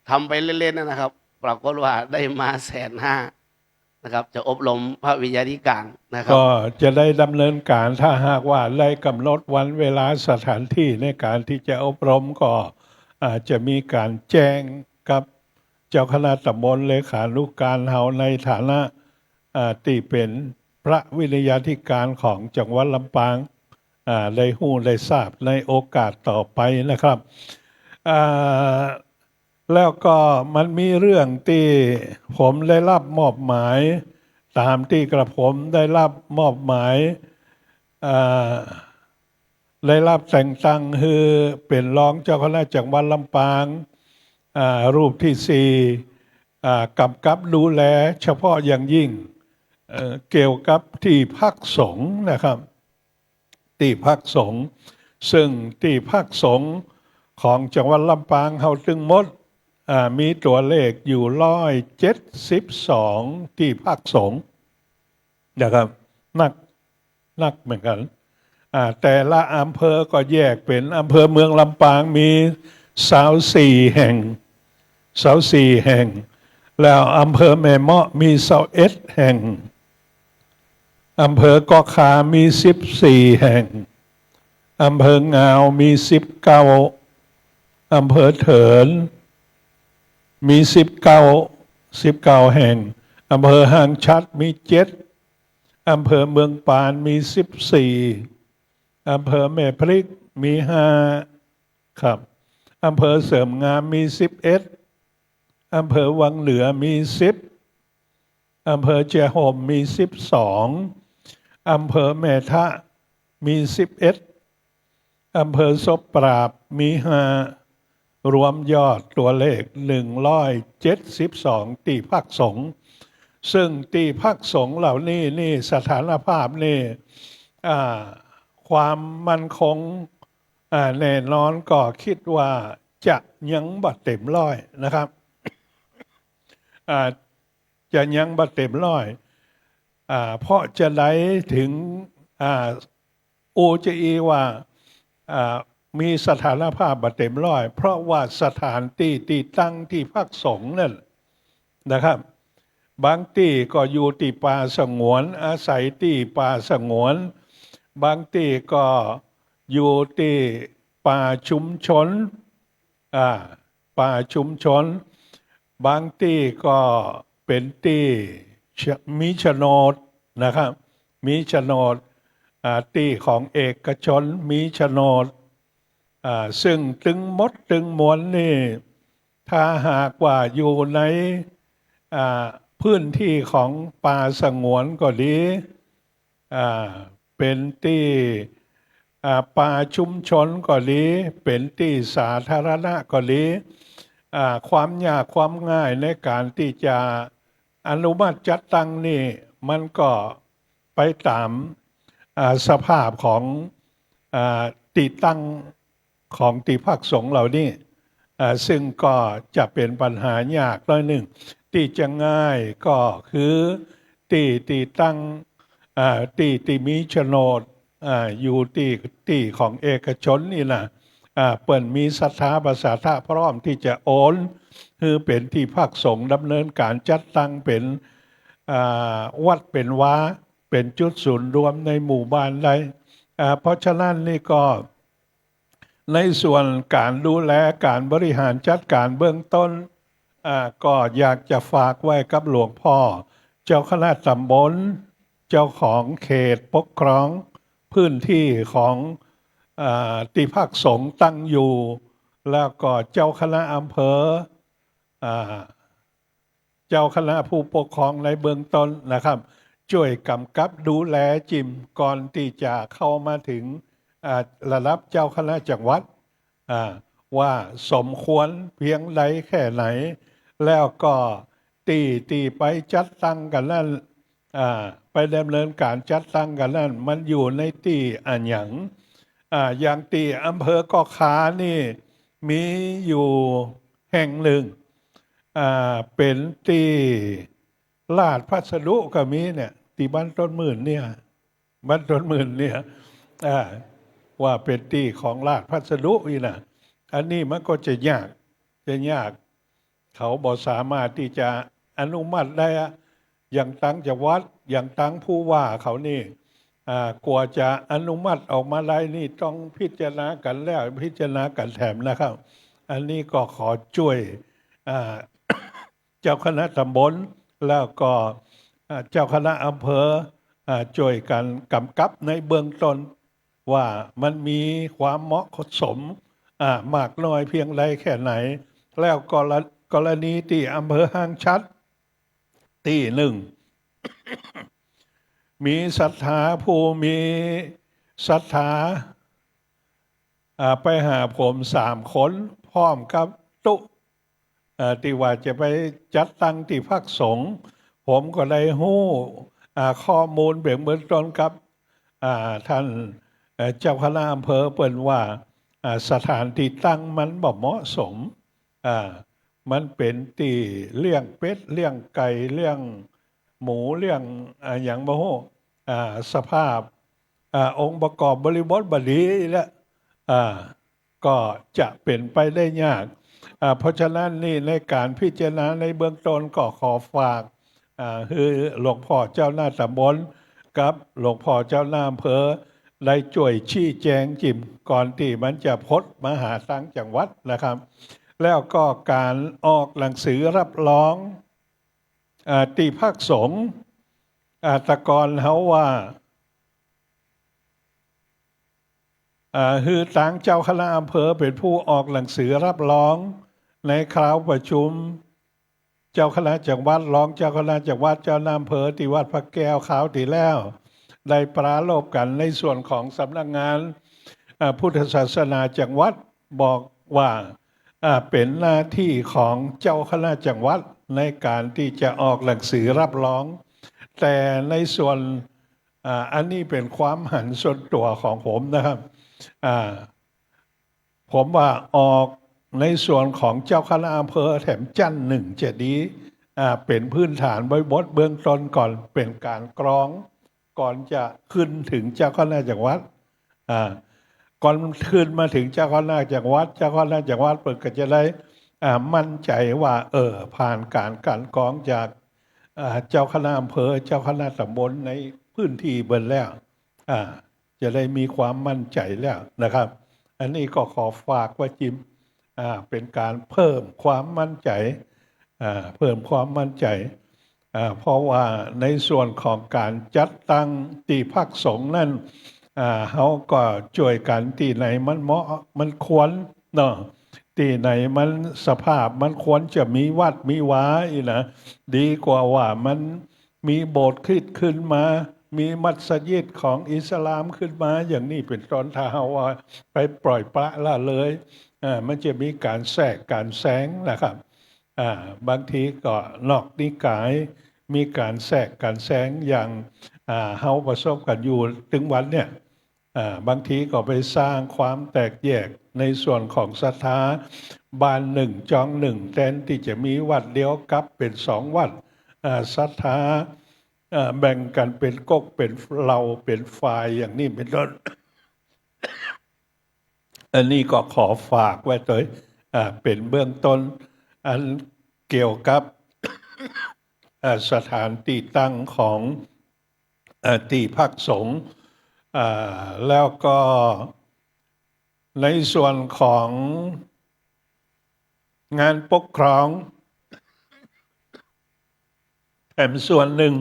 [SPEAKER 6] ทำไปเล่นๆนะครับ ปรากฏว่าได้มา150,000นะครับจะอบรมพระวิทยาธิการนะครับ
[SPEAKER 11] ก็จะได้ดำเนินการถ้าหากว่าได้กำหนดวันเวลาสถานที่ในการที่จะอบรมก็จะมีการแจ้งกับเจ้าคณะตำบลเลขานุการเฮาในฐานะที่เป็นพระวิทยาธิการของจังหวัดลำปางได้หู้ได้ทราบในโอกาสต่อไปนะครับแล้วก็มันมีเรื่องที่ผมได้รับมอบหมายตามที่กระผมได้รับมอบหมายได้รับแต่งตั้งคือเป็นรองเจ้าคณะจังหวัดลำปางรูปที่4กำกับดูแลเฉพาะอย่างยิ่งเกี่ยวกับที่พักสงฆ์นะครับที่พักสงฆ์ซึ่งที่พักสงฆ์ของจังหวัดลำปางเฮาถึงหมดมีตัวเลขอยู่172ที่พักสงฆ์นะครับนักเหมือนกันแต่ละอำเภอก็แยกเป็นอำเภอเมืองลำปางมี24 แห่ง24 แห่งแล้วอำเภอแม่เมาะมี21 แห่งอำเภอเกาะคามี14 แห่งอำเภองาวมี19อำเภอเถินมี19 แห่งอำเภอห้างชัดมี7อำเภอเมืองปานมี14อำเภอแม่พริกมี5ครับอำเภอเสริมงามมี11อำเภอวังเหนือมี10อำเภอเจียห่มมี12อำเภอแม่ทะมี11อำเภอศพปราบมี5รวมยอดตัวเลข172ที่พักสงฆ์ซึ่งที่พักสงฆ์เหล่านี้นี่สถานภาพนี่ความมั่นคงแน่นอนก็คิดว่าจะยังบ่เต็มร้อยนะครับจะยังบ่เต็มร้อยเพราะจะได้ถึงOJE ว่ามีสถานภาพบ่เต็มร้อยเพราะว่าสถานที่ตั้งที่พักสงฆ์นั่นนะครับบางที่ก็อยู่ที่ป่าสงวนอาศัยที่ป่าสงวนบางที่ก็อยู่ที่ป่าชุมชนป่าชุมชนบางที่ก็เป็นที่มีโฉนดนะครับมีโฉนดที่ของเอกชนมีโฉนดซึ่งตึงมดตึงมวลนี่ถ้าหากว่าอยู่ในพื้นที่ของป่าสงวนก็ดีเป็นที่ป่าชุมชนก็ดีเป็นที่สาธารณะก็ดีความยากความง่ายในการที่จะอนุมัติจัดตั้งนี่มันก็ไปตามสภาพของที่ตั้งของที่พักสงฆ์เหล่านี้ซึ่งก็จะเป็นปัญหายากน้อยหนึ่งที่จะง่ายก็คือที่ตั้งที่มีโฉนดอยู่ที่ของเอกชนนี่นะเปิ่นมีศรัทธาประสาทะพร้อมที่จะโอนคือเป็นที่พักสงฆ์ดำเนินการจัดตั้งเป็นวัดเป็นวาเป็นจุดศูนย์รวมในหมู่บ้านได้เพราะฉะนั้นนี่ก็ในส่วนการดูแลการบริหารจัดการเบื้องต้นก็อยากจะฝากไว้กับหลวงพ่อเจ้าคณะตำบลเจ้าของเขตปกครองพื้นที่ของที่พักสงฆ์ตั้งอยู่แล้วก็เจ้าคณะอำเภอเจ้าคณะผู้ปกครองในเบื้องต้นนะครับ ช่วยกำกับดูแลจิมก่อนที่จะเข้ามาถึงระดับเจ้าคณะจังหวัดว่าสมควรเพียงใดแค่ไหน แล้วก็ตีไปจัดตั้งกันนั่นไปดำเนินการจัดตั้งกันนั่นมันอยู่ในตีอันหยังอย่างตีอำเภอก่อขานี่มีอยู่แห่งหนึ่งเป็นตีลาดพัสดุก็มีเนี่ยตีบ้านต้นหมื่นเนี่ยบ้านต้นหมื่นเนี่ยว่าเป็นตีของลาดพัสดุอีนะอันนี้มันก็จะยากเขาบอกสามารถที่จะอนุมัติได้อย่างตั้งจังหวัดอย่างตั้งผู้ว่าเขานี่กว่าจะอนุมัติออกมาได้นี่ต้องพิจารณากันแล้วพิจารณากันแถมนะครับ อันนี้ก็ขอช่วยเจ้าคณะตำบลแล้วก็เจ้าคณะอำเภอช่วยกันกำกับในเบื้องต้นว่ามันมีความเหมาะสมมากน้อยเพียงใดแค่ไหน แล้วกรณีที่อำเภอห้างชัดที่หนึ่ง มีศรัทธาผู้มีศรัทธาไปหาผม3 คนพร้อมกับตุที่ว่าจะไปจัดตั้งที่พักสงฆ์ผมก็ได้หู้ข้อมูลเบื้องต้นกับท่านเจ้าคณะอำเภอเปิ่นว่าสถานที่ตั้งมันบ่เหมาะสมมันเป็นที่เลี้ยงเป็ดเลี้ยงไก่เลี้ยงหมูเลี้ยงอย่างบ่ฮู้สภาพองค์ประกอบบริบทบดีและก็จะเป็นไปได้ยากเพราะฉะนั้นนี่ในการพิจารณาในเบื้องต้นก็ขอฝากคือหลวงพ่อเจ้าหน้าตำบลกับหลวงพ่อเจ้าหน้าอำเภอได้ช่วยชี้แจงจิมก่อนที่มันจะพดมาหาทางจังหวัดนะครับแล้วก็การออกหนังสือรับรองตีภาคสงฆ์ตะกอนเขาว่าคือทางเจ้าคณะอำเภอเป็นผู้ออกหนังสือรับรองในคราวประชุมเจ้าคณะจังหวัดรองเจ้าคณะจังหวัดเจ้าหน้าอำเภอที่วัดพระแก้วขาวที่แล้วได้ปราลบกันในส่วนของสำนักงานพุทธศาสนาจังหวัดบอกว่าเป็นหน้าที่ของเจ้าคณะจังหวัดในการที่จะออกหนังสือรับรองแต่ในส่วนอันนี้เป็นความหันส่วนตัวของผมนะครับผมว่าออกในส่วนของเจ้าคณะอำเภอแถมจันหนึ่งจะดีเป็นพื้นฐานบทเบื้องต้นก่อนเป็นการกรองก่อนจะขึ้นถึงเจ้าคณะจังหวัดก่อนขึ้นมาถึงเจ้าคณะจังหวัดเจ้าคณะจังหวัดเปิดก็จะได้มั่นใจว่าผ่านการกรองจากเจ้าคณะอำเภอเจ้าคณะตำบลในพื้นที่เบิ่นแล้วจะได้มีความมั่นใจแล้วนะครับอันนี้ก็ขอฝากว่าจิมเป็นการเพิ่มความมั่นใจเพราะว่าในส่วนของการจัดตั้งที่พักสงฆ์นั่นเขาก็ช่วยกันที่ไหนมันเหมาะมันควรเนาะที่ไหนมันสภาพมันควรจะมีวัดมีวาอีนะดีกว่าว่ามันมีโบสถ์ขึ้นมามีมัสยิดของอิสลามขึ้นมาอย่างนี้เป็นต้นถ้าว่าไปปล่อยปละละเลยมันจะมีการแทรกการแซงนะครับบางทีก็นอกนิกายมีการแทรกการแซงอย่างเฮาประสบกันอยู่ถึงวันเนี่ยบางทีก็ไปสร้างความแตกแยกในส่วนของศรัทธาบ้านหนึ่งจองหนึ่งแทนที่จะมีวัดเดียวกับเป็น2 วัดศรัทธาแบ่งกันเป็นก๊กเป็นเราเป็นฝ่ายอย่างนี้เป็นต้น อันนี้ก็ขอฝากไว้เลยเป็นเบื้องต้นอันเกี่ยวกับ สถานที่ตั้งของที่พักสงฆ์แล้วก็ในส่วนของงานปกครองแถมส่วนหนึ่ง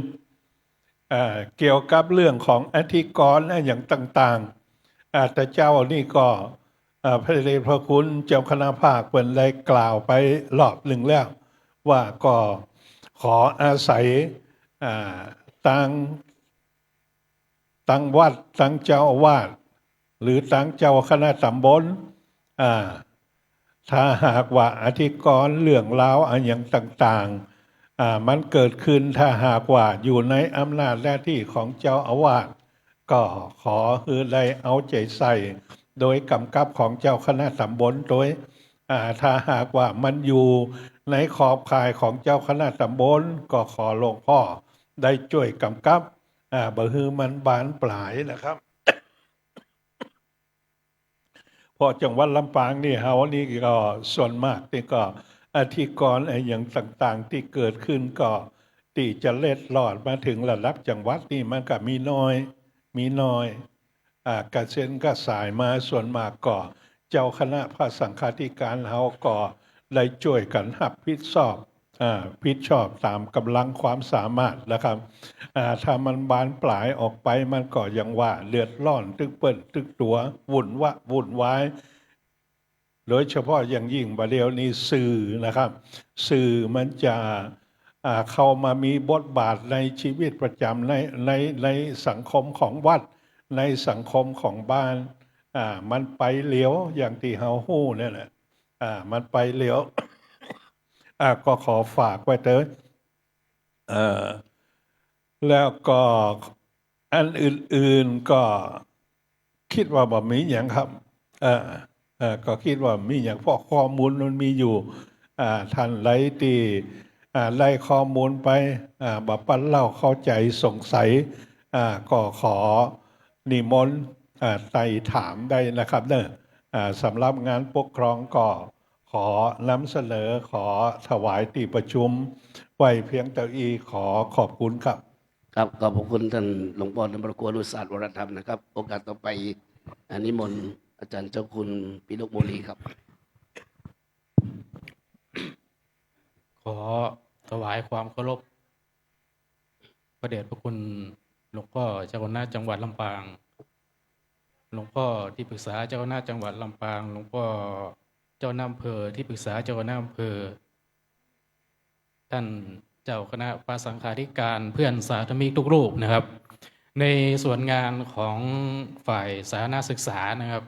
[SPEAKER 11] เกี่ยวกับเรื่องของอธิกรณ์อย่างต่างๆแต่เจ้านี่ก็พระเดชพระคุณเจ้าคณะภาคเป็นได้กล่าวไปรอบหนึ่งแล้วว่าก็ขออาศัย ตั้งวัดตั้งเจ้าอาวาสหรือตั้งเจ้าคณะตำบลถ้าหากว่าอธิกรณ์เรื่องราวอันอย่างต่างๆมันเกิดขึ้นถ้าหากว่าอยู่ในอำนาจหน้าที่ของเจ้าอาวาสก็ขอให้ได้เอาใจใส่โดยกำกับของเจ้าคณะตำบลโดยถ้าหากว่ามันอยู่ในขอบข่ายของเจ้าคณะตำบลก็ขอหลวงพ่อได้ช่วยกำกับบ่ฮือมันบานปลายนะครับ เพราะจังหวัดลำปางนี่เฮานี่ก็ส่วนมากนี่ก็อธิกรณ์อย่างต่างๆที่เกิดขึ้นก็ที่จะเล็ดลอดมาถึงระดับจังหวัดนี่มันก็มีน้อยกระเซ็นก็สายมาส่วนมากก็เจ้าคณะพระสังฆาธิการเฮาก็ได้ช่วยกันรับผิดชอบตามกำลังความสามารถนะครับถ้ามันบานปลายออกไปมันก็ยังว่าเลือดร้อนตึกเปิ้นตึกตัววุ่นวายโดยเฉพาะอย่างยิ่งประเดี๋ยวนี้สื่อนะครับสื่อมันจะเข้ามามีบทบาทในชีวิตประจำในสังคมของวัดในสังคมของบ้านมันไปเหลียวอย่างที่เฮาฮู้เนี่ยแหละมันไปเหลียว ก็ขอฝากไว้เถอะแล้วก็อันอื่นๆก็คิดว่าบ่มีอย่างครับก็คิดว่ามีอย่างเพราะข้อมูลมันมีอยู่ท่านไล่ตีไล่ข้อมูลไปบ่ปั้นเล่าเข้าใจสงสัยก็ขอนิมนต์ไต่ถามได้นะครับเนอะสำหรับงานปกครองก็ขอนำเสนอขอถวายที่ประชุมไว้เพียงแต่อีขอขอบคุณครับ
[SPEAKER 6] ครับขอบคุณท่านหลวงพ่อธรรมรกวรุศาสตร์วรธรรมนะครับโอกาสต่อไปนิมนต์อาจารย์เจ้าคุณปิฎกโมลีครับ
[SPEAKER 12] ขอถวายความเคารพพระเดชพระคุณหลวงพ่อเจ้าคณะจังหวัดลำปางหลวงพ่อที่ปรึกษาเจ้าคณะจังหวัดลำปางหลวงพ่อเจ้าหน้าอำเภอที่ปรึกษาเจ้าคณะอำเภอท่านเจ้าคณะพระสังฆาธิการเพื่อนสาธมิกทุกรูปนะครับในส่วนงานของฝ่ายสาธารณศึกษานะครับ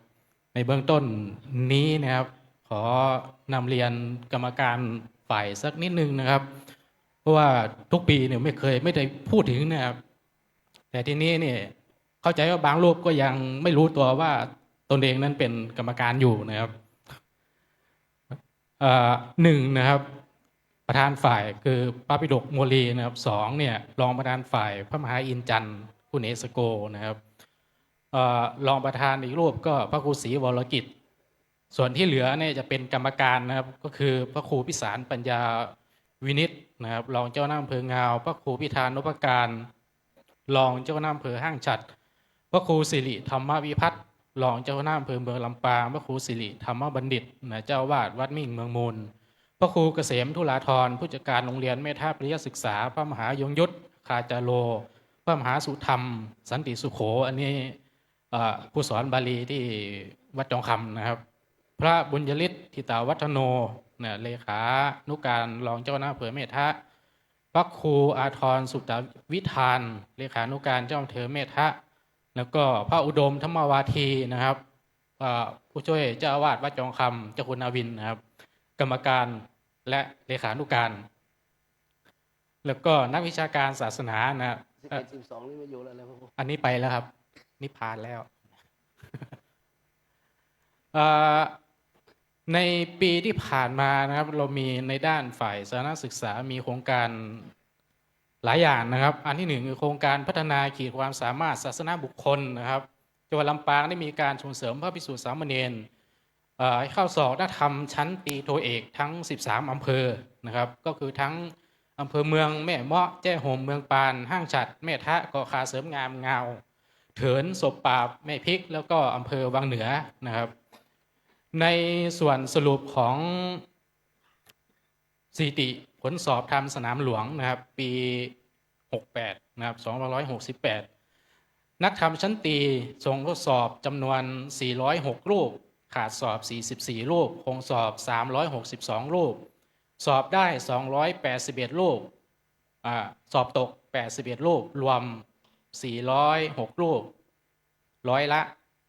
[SPEAKER 12] ในเบื้องต้นนี้นะครับขอนำเรียนกรรมการฝ่ายสักนิดนึงนะครับเพราะว่าทุกปีเนี่ยไม่ได้พูดถึงนะครับแต่ทีนี้เนี่ยเข้าใจว่าบางรูปก็ยังไม่รู้ตัวว่าตนเองนั้นเป็นกรรมการอยู่นะครับหนึ่งนะครับประธานฝ่ายคือพระปิฎกโมลีนะครับสองเนี่ยรองประธานฝ่ายพระมหาอินทร์จันทร์คุณเอสโกนะครับรองประธานอีกรูปก็พระครูศรีวรกิจส่วนที่เหลือเนี่ยจะเป็นกรรมการนะครับก็คือพระครูพิสารปัญญาวินิจนะครับรองเจ้าหน้าอำเภองาวพระครูพิธานนพการรองเจ้าหน้าอำเภอห้างฉัตรพระครูสิริธรรมวิพัฒน์รองเจ้าหน้าอำเภอเมืองลำปางพระครูสิริธรรมบัณฑิตนะเจ้าวาดวัดมิ่งเมืองมูลพระครูเกษมทุลาธรผู้จัดการโรงเรียนเมธาปริยศึกษาพระมหายงยุทธคาจาโลพระมหาสุธรรมสันติสุโขอันนี้ผู้สอนบาลีที่วัดจองคำนะครับพระบุญยฤทธิ์ทิตาวัฒโนเนี่ยเลขานุการรองเจ้าหน้าอำเภอเมธาพระครูอาทรสุตวิธานเลขานุการเจ้าอำเภอเมธาแล้วก็พระอุดมธรรมวาทีนะครับผู้ช่วยเจ้าอาวาสวัดจองคำเจ้าคุณนาวินนะครับกรรมการและเลขานุการแล้วก็นักวิชาการศาสนานะ
[SPEAKER 6] 12นี่ไม่อยู่แล้วครับ
[SPEAKER 12] อันนี้ไปแล้วครับนิพพานแล้ว ในปีที่ผ่านมานะครับเรามีในด้านฝ่ายสาธารณศึกษามีโครงการหลายอย่างนะครับอันที่หนึ่งคือโครงการพัฒนาขีดความสามารถศาสนาบุคคลนะครับจังหวัดลำปางได้มีการส่งเสริมพระภิกษุสามเณรให้เข้าสอบนักธรรมชั้นตรีโทเอกทั้ง13อำเภอนะครับก็คือทั้งอำเภอเมืองแม่เมาะแจ้ห่มเมืองปานห้างฉัตรแม่ทะเกาะคาเสริมงามเงาเถินศพปราบแม่พริกแล้วก็อำเภอวังเหนือนะครับในส่วนสรุปของสถิติผลสอบทำสนามหลวงนะครับปี68นะครับ2568นักธรรมชั้นตรีส่งทดสอบจำนวน406รูปขาดสอบ44รูปคงสอบ362รูปสอบได้281รูปสอบตก 81รูปรวม406รูป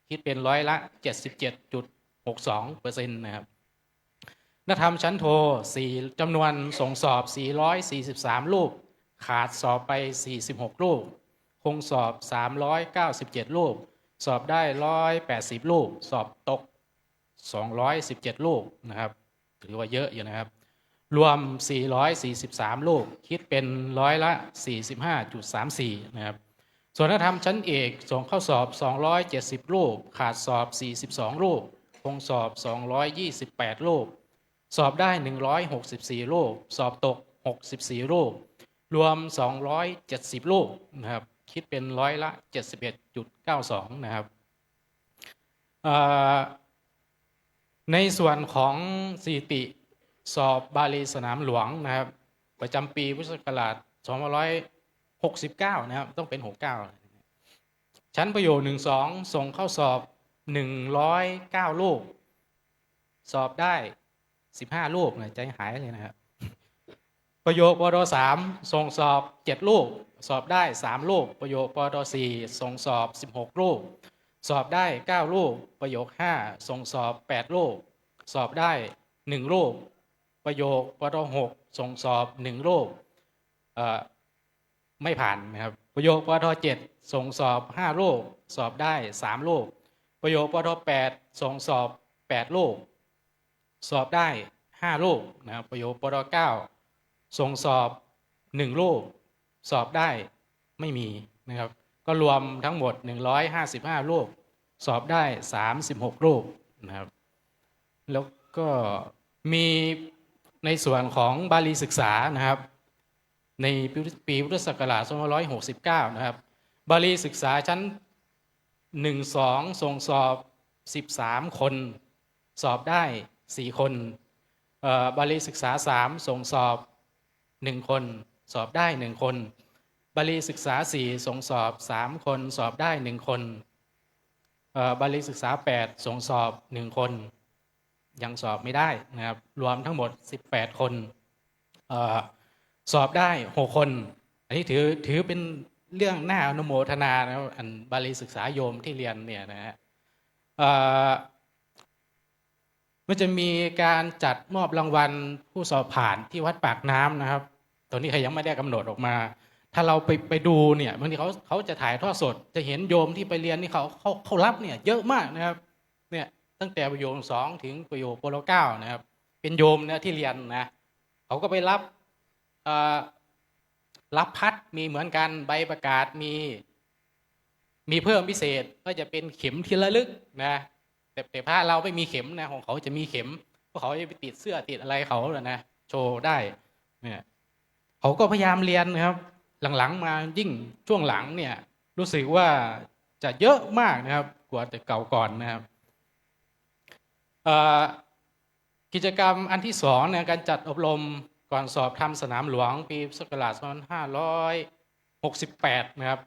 [SPEAKER 12] คิดเป็น77.62%นะครับนักธรรมชั้นโทจำนวนส่งสอบ443รูปขาดสอบไป46รูปคงสอบ397รูปสอบได้180รูปสอบตก217รูปนะครับถือว่าเยอะอยู่นะครับรวม443รูปคิดเป็น45.34%นะครับส่วนนักธรรมชั้นเอกส่งเข้าสอบ270รูปขาดสอบ42รูปคงสอบ228รูปสอบได้164รูปสอบตก64รูปรวม270รูปนะครับคิดเป็น71.92%นะครับในส่วนของสถิติสอบบาลีสนามหลวงนะครับประจำปีพุทธศักราช2569นะครับต้องเป็น69ชั้นประโยค 1-2 ส่งเข้าสอบ109รูปสอบได้15รูปใจหายเลยนะครับประโยคปด3ส่งสอบ7รูปสอบได้3รูปประโยคปด4ส่งสอบ16รูปสอบได้9รูปประโยค5ส่งสอบ8รูปสอบได้1รูปประโยคปด6ส่งสอบ1รูปไม่ผ่านนะครับประโยคปด7ส่งสอบ5รูปสอบได้3รูปประโยคปด8ส่งสอบ8รูปสอบได้5รูปนะครับประโยคปด9ส่งสอบ1รูปสอบได้ไม่มีนะครับก็รวมทั้งหมด155รูปสอบได้36รูปนะครับแล้วก็มีในส่วนของบาลีศึกษานะครับในปีพุทธศักราช2569นะครับบาลีศึกษาชั้น 1-2 ส่งสอบ13คนสอบได้4คนบาลีศึกษา3ส่งสอบ1คนสอบได้1คนบาลีศึกษา4ส่งสอบ3คนสอบได้1คนบาลีศึกษา8ส่งสอบ1คนยังสอบไม่ได้นะครับรวมทั้งหมด18คนสอบได้6คนอันนี้ถือเป็นเรื่องน่าอนุโมทนานะครับอันบาลีศึกษาโยมที่เรียนเนี่ยนะฮะมันจะมีการจัดมอบรางวัลผู้สอบผ่านที่วัดปากน้ำนะครับตอนนี้ใครยังไม่ได้กำหนดออกมาถ้าเราไปดูเนี่ยบางทีเขาจะถ่ายทอดสดจะเห็นโยมที่ไปเรียนนี่เขารับเนี่ยเยอะมากนะครับเนี่ยตั้งแต่ประโยค2ถึงประโยคปด9นะครับเป็นโยมนะที่เรียนนะเขาก็ไปรับพัดมีเหมือนกันใบประกาศมีเพิ่มพิเศษก็จะเป็นเข็มที่ระลึกนะแต่พระเราไม่มีเข็มนะของเขาจะมีเข็มเพราะเขาจะไปติดเสื้อติดอะไรเขาแล้วนะโชว์ได้เนี่ยเขาก็พยายามเรียนนะครับหลังๆมายิ่งช่วงหลังเนี่ยรู้สึกว่าจะเยอะมากนะครับกว่าแต่เก่าก่อนนะครับกิจกรรมอันที่2เนี่ยการจัดอบรมก่อนสอบทำสนามหลวงปีพุทธศักราช2568นะครับ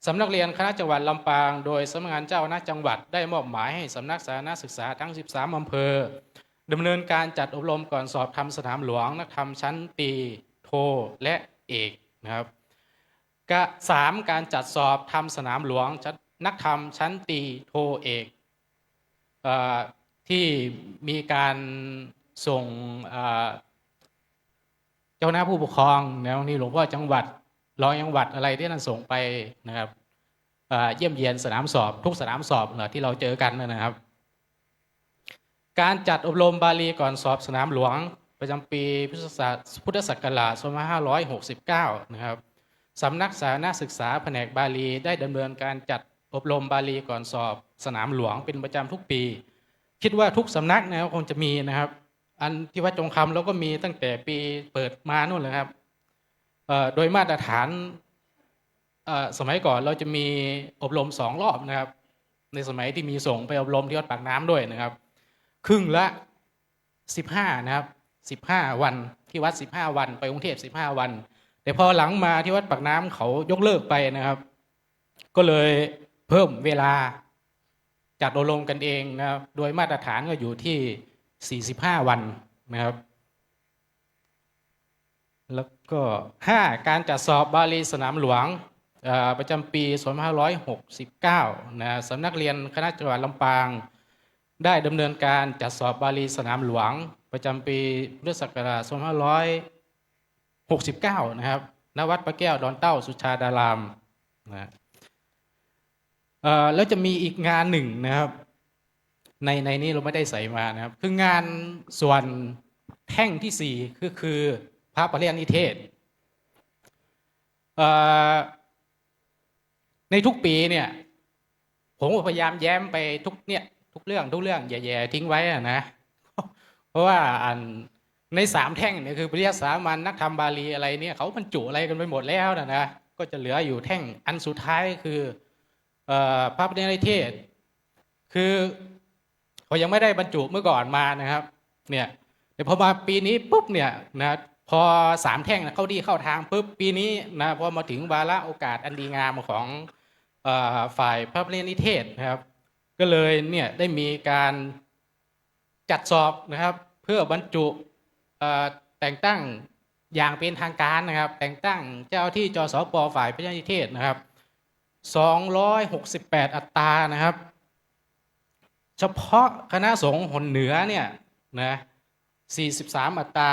[SPEAKER 12] สำนักเรียนคณะจังหวัดลำปางโดยสำนักงานเจ้าคณะจังหวัดได้มอบหมายให้สำนักสาธารณศึกษาทั้ง13อำเภอดำเนินการจัดอบรมก่อนสอบทำสนามหลวงนักธรรมชั้นตรีโทและเอกนะครับ3การจัดสอบทำสนามหลวงนักธรรมชั้นตรีโทเอกที่มีการส่งเจ้าหน้าผู้ปกครองแล้วนี่หลวงพ่อจังหวัดรองจังหวัดอะไรที่นั่นส่งไปนะครับเยี่ยมเยียนสนามสอบทุกสนามสอบที่เราเจอกันนะครับการจัดอบรมบาลีก่อนสอบสนามหลวงประจำปีพุทธศักราช2569นะครับสำนักสาธารณศึกษาแผนกบาลีได้ดำเนินการจัดอบรมบาลีก่อนสอบสนามหลวงเป็นประจำทุกปีคิดว่าทุกสำนักนะครับคงจะมีนะครับอันที่วัดจงคำเราก็มีตั้งแต่ปีเปิดมานู่นเลยครับโดยมาตรฐานสมัยก่อนเราจะมีอบรม2รอบนะครับในสมัยที่มีส่งไปอบรมที่วัดปากน้ำด้วยนะครับครึ่งละ15นะครับ15วันที่วัด15วันไปกรุงเทพ15วันแต่พอหลังมาที่วัดปากน้ำเขายกเลิกไปนะครับก็เลยเพิ่มเวลาจัดอบรมกันเองนะครับโดยมาตรฐานก็อยู่ที่45วันนะครับ แล้วก็5การจัดสอบบาลีสนามหลวงประจำปี2569นะสำนักเรียนคณะจังหวัดลำปางได้ดำเนินการจัดสอบบาลีสนามหลวงประจำปีพุทธศักราช2569นะครับณวัดพระแก้วดอนเต้าสุชาดารามนะแล้วจะมีอีกงานหนึ่งนะครับในนี้เราไม่ได้ใส่มานะครับคืองานส่วนแท่งที่4คือพระปริยนิเทศในทุกปีเนี่ยผมพยายามแย้มไปทุกเรื่องแย่ๆทิ้งไว้นะเพราะว่าใน3แท่งเนี่ยคือปริยัติสามัญนักธรรมบาลีอะไรเนี่ยเขาบรรจุอะไรกันไปหมดแล้วนะก็จะเหลืออยู่แท่งอันสุดท้ายคือพระปริยนิเทศคือเขายังไม่ได้บรรจุเมื่อก่อนมานะครับเนี่ยแต่พอมาปีนี้ปุ๊บเนี่ยนะพอ3แท่งเข้าดีเข้าทางปุ๊บปีนี้นะพอมาถึงวาระโอกาสอันดีงามของฝ่ายพระปริยนิเทศนะครับก็เลยเนี่ยได้มีการจัดสอบนะครับเพื่อบรรจุแต่งตั้งอย่างเป็นทางการนะครับแต่งตั้งเจ้าที่จสป.ฝ่ายพระปริยนิเทศนะครับ268อัตรานะครับเฉพาะคณะสงฆ์หนเหนือเนี่ยนะ43อัตรา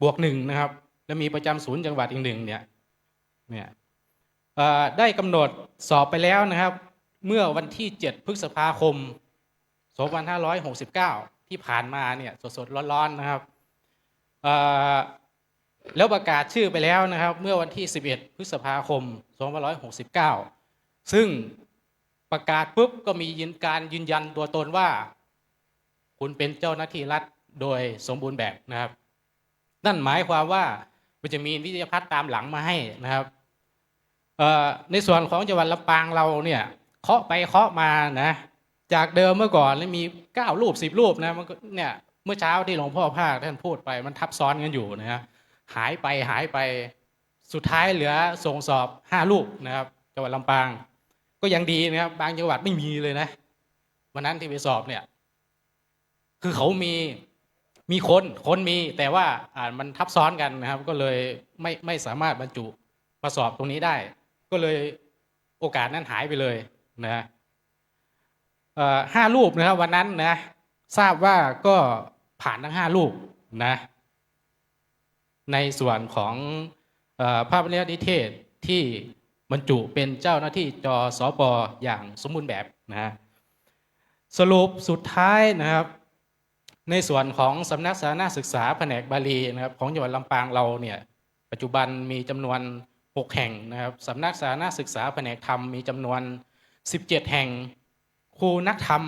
[SPEAKER 12] บวก1นะครับและมีประจำศูนย์จังหวัดอีก1เนี่ยได้กำหนดสอบไปแล้วนะครับเมื่อวันที่7พฤษภาคม2569ที่ผ่านมาเนี่ยสดๆร้อนๆนะครับแล้วประกาศชื่อไปแล้วนะครับเมื่อวันที่11พฤษภาคม2569ซึ่งประกาศปุ๊บก็มีการยืนยันตัวตนว่าคุณเป็นเจ้าหน้าที่รัฐโดยสมบูรณ์แบบนะครับนั่นหมายความว่ามันจะมีนิตยพัฒน์ตามหลังมาให้นะครับในส่วนของจังหวัดลำปางเราเนี่ยเคาะไปเคาะมานะจากเดิมเมื่อก่อนมี9รูป10รูปนะมันก็เนี่ยเมื่อเช้าที่หลวงพ่อภาคท่านพูดไปมันทับซ้อนกันอยู่นะฮะหายไปสุดท้ายเหลือส่งสอบ5รูปนะครับจังหวัดลำปางก็ยังดีนะครับบางจังหวัดไม่มีเลยนะวันนั้นที่ไปสอบเนี่ยคือเขามีคนมีแต่ว่ามันทับซ้อนกันนะครับก็เลยไม่สามารถบรรจุมาสอบตรงนี้ได้ก็เลยโอกาสนั้นหายไปเลยนะ5รูปนะครับวันนั้นนะทราบว่าก็ผ่านทั้ง5รูปนะในส่วนของพระปริยนิเทศที่บรรจุเป็นเจ้าหน้าที่จสป.อย่างสมบูรณ์แบบนะสรุปสุดท้ายนะครับในส่วนของสำนักสาธารณศึกษาแผนกบาลีนะครับของจังหวัดลำปางเราเนี่ยปัจจุบันมีจำนวน6แห่งนะครับสำนักสาธารณศึกษาแผนกธรรมมีจำนวน17แห่งครูนักธรรม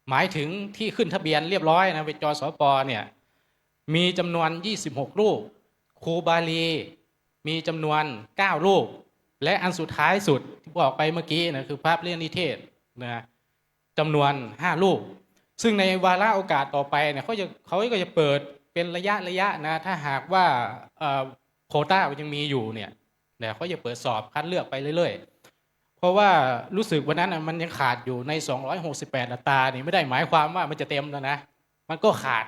[SPEAKER 12] หมายถึงที่ขึ้นทะเบียนเรียบร้อยนะเป็นจสป.เนี่ยมีจำนวน26รูปครูบาลีมีจำนวน9รูปและอันสุดท้ายสุดที่บอกไปเมื่อกี้นะคือพระปริยนิเทศนะจำนวน5รูปซึ่งในวาระโอกาสต่อไปเนี่ยเขาก็จะเปิดเป็นระยะนะถ้าหากว่าโควต้ายังมีอยู่เนี่ยเขาจะเปิดสอบคัดเลือกไปเรื่อยๆเพราะว่ารู้สึกวันนั้นมันยังขาดอยู่ใน268อัตรานี่ไม่ได้หมายความว่ามันจะเต็มแล้วนะมันก็ขาด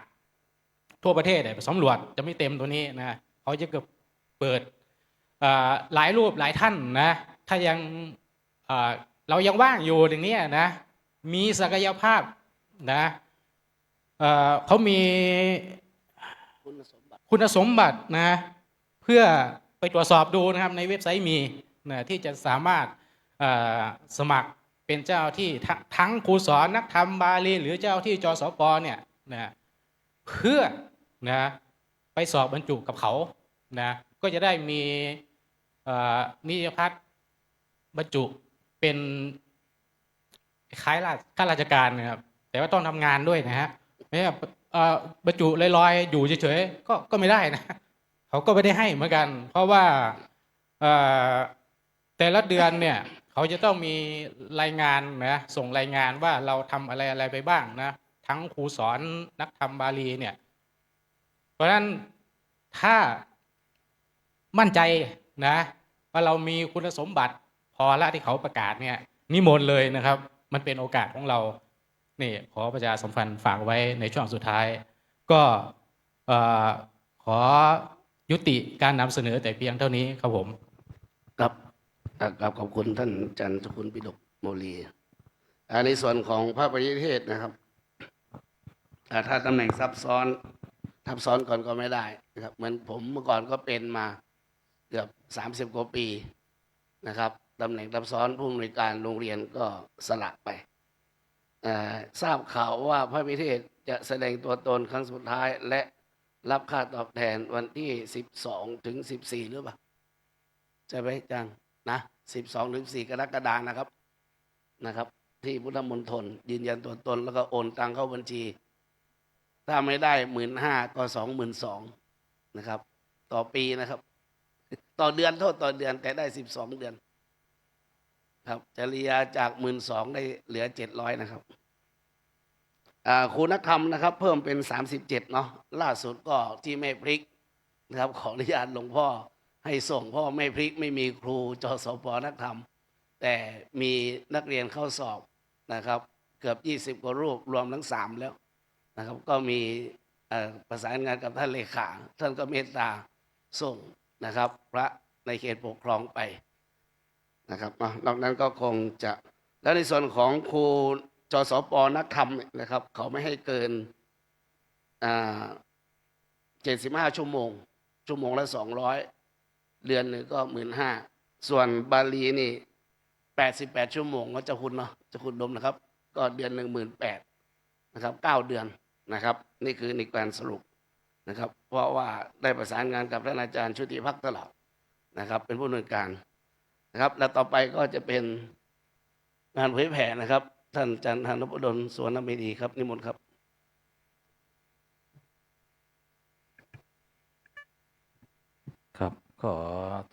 [SPEAKER 12] ทั่วประเทศสำรวจจะไม่เต็มตัวนี้นะเขาจะเปิดหลายรูปหลายท่านนะถ้ายังเรายังว่างอยู่อย่างนี้นะมีศักยภาพนะเขามีคุณสมบัตินะเพื่อไปตรวจสอบดูนะครับในเว็บไซต์มีนะที่จะสามารถสมัครเป็นเจ้าที่ทั้งครูสอนนักธรรมบาลีหรือเจ้าที่จสป.เนี่ยนะเพื่อนะไปสอบบรรจุกับเขานะก็จะได้มีนิยพัฒน์บรรจุเป็นคล้ายข้าราชการนะครับแต่ว่าต้องทำงานด้วยนะฮะไม่ใช่บรรจุลอยๆอยู่เฉยๆก็ไม่ได้นะเขาก็ไม่ได้ให้เหมือนกันเพราะว่าแต่ละเดือนเนี่ยเขาจะต้องมีรายงานนะส่งรายงานว่าเราทำอะไรไปบ้างนะทั้งครูสอนนักธรรมบาลีเนี่ยเพราะฉะนั้นถ้ามั่นใจนะว่าเรามีคุณสมบัติพอละที่เขาประกาศเนี่ยนิมนต์เลยนะครับมันเป็นโอกาสของเรานี่ขอประชาสัมพันธ์ฝากไว้ในช่วงสุดท้ายก็ขอย ยุติการนำเสนอแต่เพียงเท่านี้ครับผม
[SPEAKER 6] ครับครับขอบคุณท่านอาจารย์สกุลปิฎกโมลีในส่วนของพระปริยเทศนะครับถ้าตำแหน่งซับซ้อนก่อนก็ไม่ได้นะครับเหมือนผมเมื่อก่อนก็เป็นมาเกือบ30 กว่าปีนะครับตำแหน่งซับซ้อนผู้อำนวยการโรงเรียนก็สละไปทราบข่าวว่าพระปริยเทศจะแสดงตัวตนครั้งสุดท้ายและรับค่าตอบแทนวันที่12 ถึง 14หรือเปล่าใช่ไหมจังนะ12 ถึง 4 กรกฎาคมนะครับที่พุทธมณฑลยืนยันตัวตนแล้วก็โอนตังเข้าบัญชี ถ้าไม่ได้15,000ก็22,000นะครับต่อปีนะครับต่อเดือนโทษต่อเดือนแต่ได้12 เดือนครับจริยาจาก12,000ได้เหลือ700นะครับครูนักธรรมนะครับเพิ่มเป็น37เนาะล่าสุดก็ที่แม่พริกนะครับขออนุญาตหลวงพ่อให้ส่งเพราะแม่พริกไม่มีครูจสปนักธรรมแต่มีนักเรียนเข้าสอบนะครับเกือบ20 กว่ารูปรวมทั้ง3แล้วนะครับก็มีประสานงานกับท่านเลขาท่านก็เมตตาส่งนะครับพระในเขตปกครองไปนะครับนอกนั้นก็คงจะแล้วในส่วนของครูจสปนักธรรมนะครับเขาไม่ให้เกิน75 ชั่วโมงละ200เดือนหนึ่งก็15,000ส่วนบาลีนี่88 ชั่วโมงก็จะคุณเนาะจะคุณดมนะครับก็เดือนหนึ่ง18,000นะครับ9 เดือนนะครับนี่คือในการสรุปนะครับเพราะว่าได้ประสานงานกับท่านอาจารย์ชุติภักดิ์ตลอดนะครับเป็นผู้อำนวยการนะครับและต่อไปก็จะเป็นงานเผยแผ่นะครับท่านอาจารย์ธนพดลสวนเมธีครับนิมนต์ครับ
[SPEAKER 3] ครับขอ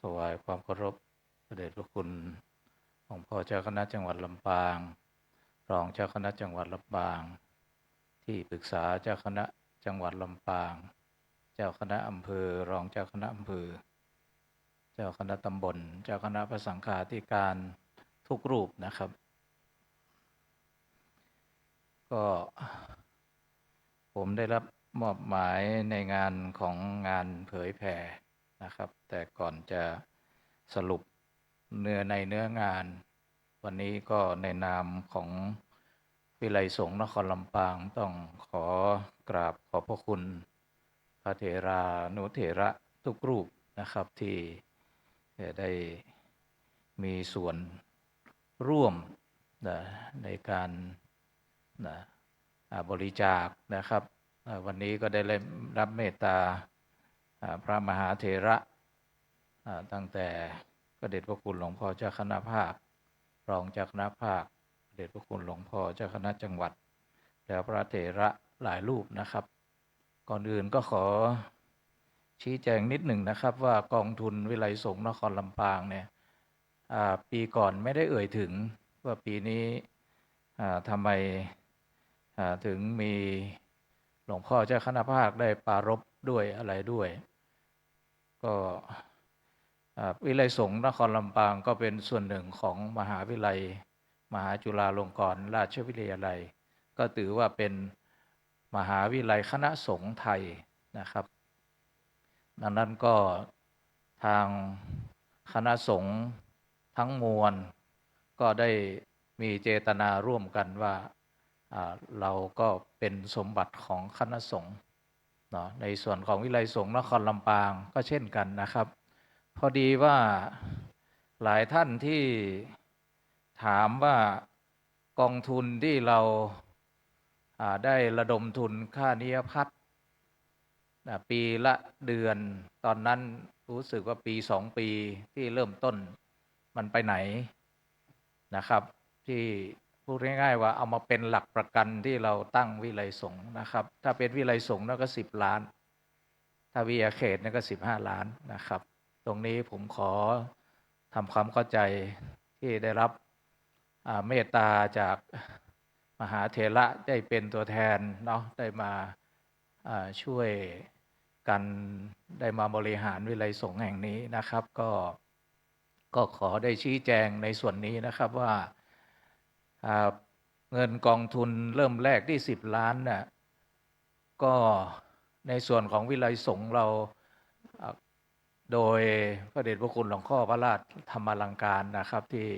[SPEAKER 3] ถวายความเคารพพระเดชพระคุณหลวงพ่อเจ้าคณะจังหวัดลำปางรองเจ้าคณะจังหวัดลำปางที่ปรึกษาเจ้าคณะจังหวัดลำปางเจ้าคณะอำเภอรองเจ้าคณะอำเภอเจ้าคณะตำบลเจ้าคณะพระสังฆาธิการทุกรูปนะครับก็ผมได้รับมอบหมายในงานของงานเผยแผ่นะครับแต่ก่อนจะสรุปเนื้องานวันนี้ก็ในนามของวิไลสงฆ์นครลำปางต้องขอกราบขอบพระคุณพระเถรานุเถระทุกรูปนะครับที่ได้มีส่วนร่วมในการบริจาคนะครับวันนี้ก็ได้รับเมตตาพระมหาเถระตั้งแต่พระเดชพระคุณหลวงพ่อเจ้าคณะภาครองเจ้าคณะภาคพระเดชพระคุณหลวงพ่อเจ้าคณะจังหวัดแล้วพระเถระหลายรูปนะครับก่อนอื่นก็ขอชี้แจงนิดหนึ่งนะครับว่ากองทุนวิไลสงฆ์นครลำปางเนี่ยปีก่อนไม่ได้เอ่ยถึงว่าปีนี้ทำไมถึงมีหลวงพ่อเจ้าคณะภาคได้ปรารภด้วยอะไรด้วยก็วิไลสงฆ์นครลำปางก็เป็นส่วนหนึ่งของมหาวิทยาลัยมหาจุฬาลงกรณราชวิทยาลัยก็ถือว่าเป็นมหาวิทยาลัยคณะสงฆ์ไทยนะครับดังนั้นก็ทางคณะสงฆ์ทั้งมวลก็ได้มีเจตนาร่วมกันว่าเราก็เป็นสมบัติของคณะสงฆ์เนาะในส่วนของวิไลสงฆ์นครลำปางก็เช่นกันนะครับพอดีว่าหลายท่านที่ถามว่ากองทุนที่เราได้ระดมทุนค่านิยพัฒน์ปีละเดือนตอนนั้นรู้สึกว่าปี2 ปีที่เริ่มต้นมันไปไหนนะครับที่พูดง่ายๆว่าเอามาเป็นหลักประกันที่เราตั้งวิไลสงฆ์นะครับถ้าเป็นวิไลสงฆ์นั่นก็10 ล้านถ้าวิทยาเขตนั่นก็15 ล้านนะครับตรงนี้ผมขอทำความเข้าใจที่ได้รับเมตตาจากมหาเถระได้เป็นตัวแทนเนาะได้มาช่วยกันได้มาบริหารวิไลสงฆ์แห่งนี้นะครับก็ขอได้ชี้แจงในส่วนนี้นะครับว่าเงินกองทุนเริ่มแรกที่10 ล้านน่ะก็ในส่วนของวิไลสงฆ์เรา
[SPEAKER 13] โดยพระเดชพระคุณหลวงพ่อพระราชธรรมลังการนะครับที่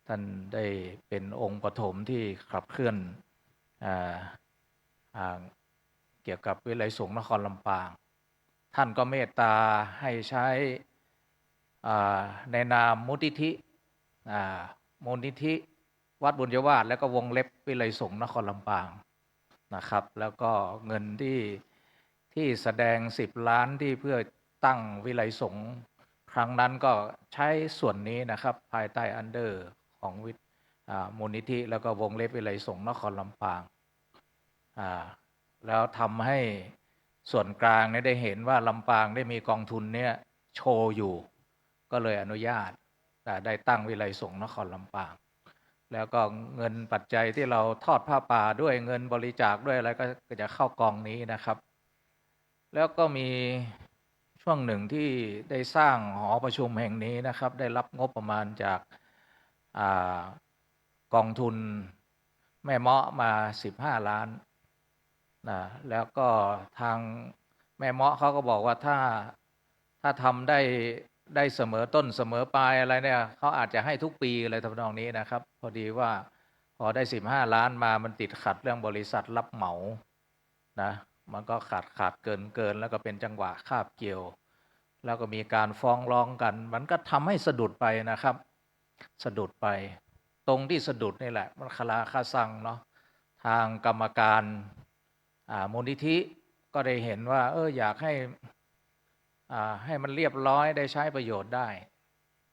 [SPEAKER 13] ท่านได้เป็นองค์ปฐมที่ขับเคลื่อนเกี่ยวกับวิไลสงฆ์นครลำปางท่านก็เมตตาให้ใช้ในนามมูลนิธิวัดบุญยวาสแล้วก็วงเล็บวิไลสงฆ์นครลำปางนะครับแล้วก็เงินที่แสดง10 ล้านที่เพื่อตั้งวิไลสงฆ์ครั้งนั้นก็ใช้ส่วนนี้นะครับภายใต้อันเดอร์ของมูลนิธิแล้วก็วงเล็บวิไลสงฆ์นครลำปางแล้วทำให้ส่วนกลางได้เห็นว่าลำปางได้มีกองทุนเนี่ยโชว์อยู่ก็เลยอนุญาตได้ตั้งวิไลสงฆ์นครลำปางแล้วก็เงินปัจจัยที่เราทอดผ้าป่าด้วยเงินบริจาคด้วยอะไรก็จะเข้ากองนี้นะครับแล้วก็มีช่วงหนึ่งที่ได้สร้างหอประชุมแห่งนี้นะครับได้รับงบประมาณจากกองทุนแม่เมาะมา15 ล้านแล้วก็ทางแม่เมาะเขาก็บอกว่าถ้าทำได้เสมอต้นเสมอปลายอะไรเนี่ยเขาอาจจะให้ทุกปีอะไรทำนองนี้นะครับพอดีว่าพอได้15 ล้านมามันติดขัดเรื่องบริษัทรับเหมานะมันก็ขาดเกินแล้วก็เป็นจังหวะคาบเกี่ยวแล้วก็มีการฟ้องร้องกันมันก็ทำให้สะดุดไปนะครับสะดุดไปตรงที่สะดุดนี่แหละมันคลาคาซังเนาะทางกรรมการมูลนิธิก็ได้เห็นว่าอยากให้มันเรียบร้อยได้ใช้ประโยชน์ได้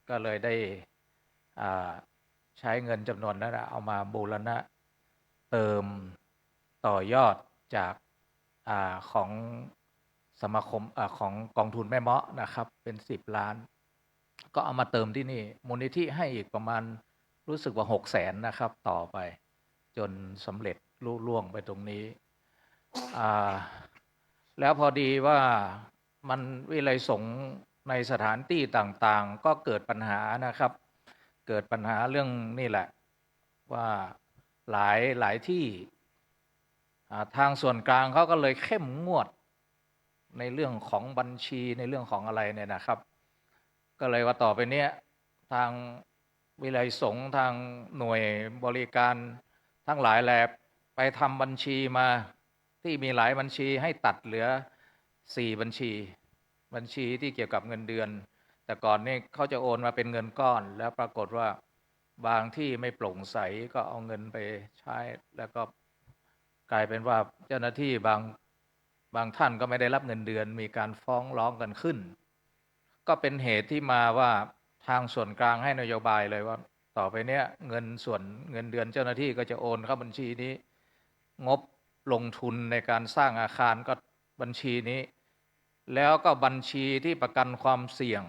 [SPEAKER 13] ก็เลยได้ใช้เงินจำนวนนั้นเอามาบูรณะเติมต่อยอดจากของสมาคมของกองทุนแม่เมาะนะครับเป็น10 ล้านก็เอามาเติมที่นี่มูลนิธิให้อีกประมาณรู้สึกว่า600,000นะครับต่อไปจนสำเร็จลุล่วงไปตรงนี้แล้วพอดีว่ามันวิไลสงฆ์ในสถานที่ต่างๆก็เกิดปัญหานะครับเกิดปัญหาเรื่องนี่แหละว่าหลายที่ทางส่วนกลางเขาก็เลยเข้มงวดในเรื่องของบัญชีในเรื่องของอะไรเนี่ยนะครับก็เลยว่าต่อไปเนี้ยทางวิไลสงฆ์ทางหน่วยบริการทั้งหลายแหละไปทำบัญชีมาที่มีหลายบัญชีให้ตัดเหลือ4 บัญชีที่เกี่ยวกับเงินเดือนแต่ก่อนนี่เขาจะโอนมาเป็นเงินก้อนแล้วปรากฏว่าบางที่ไม่โปร่งใสก็เอาเงินไปใช้แล้วก็กลายเป็นว่าเจ้าหน้าที่บางท่านก็ไม่ได้รับเงินเดือนมีการฟ้องร้องกันขึ้นก็เป็นเหตุที่มาว่าทางส่วนกลางให้นโยบายเลยว่าต่อไปเนี้ยเงินเดือนเจ้าหน้าที่ก็จะโอนเข้าบัญชีนี้งบลงทุนในการสร้างอาคารก็บัญชีนี้แล้วก็บัญชีที่ประกันความเสี่ยง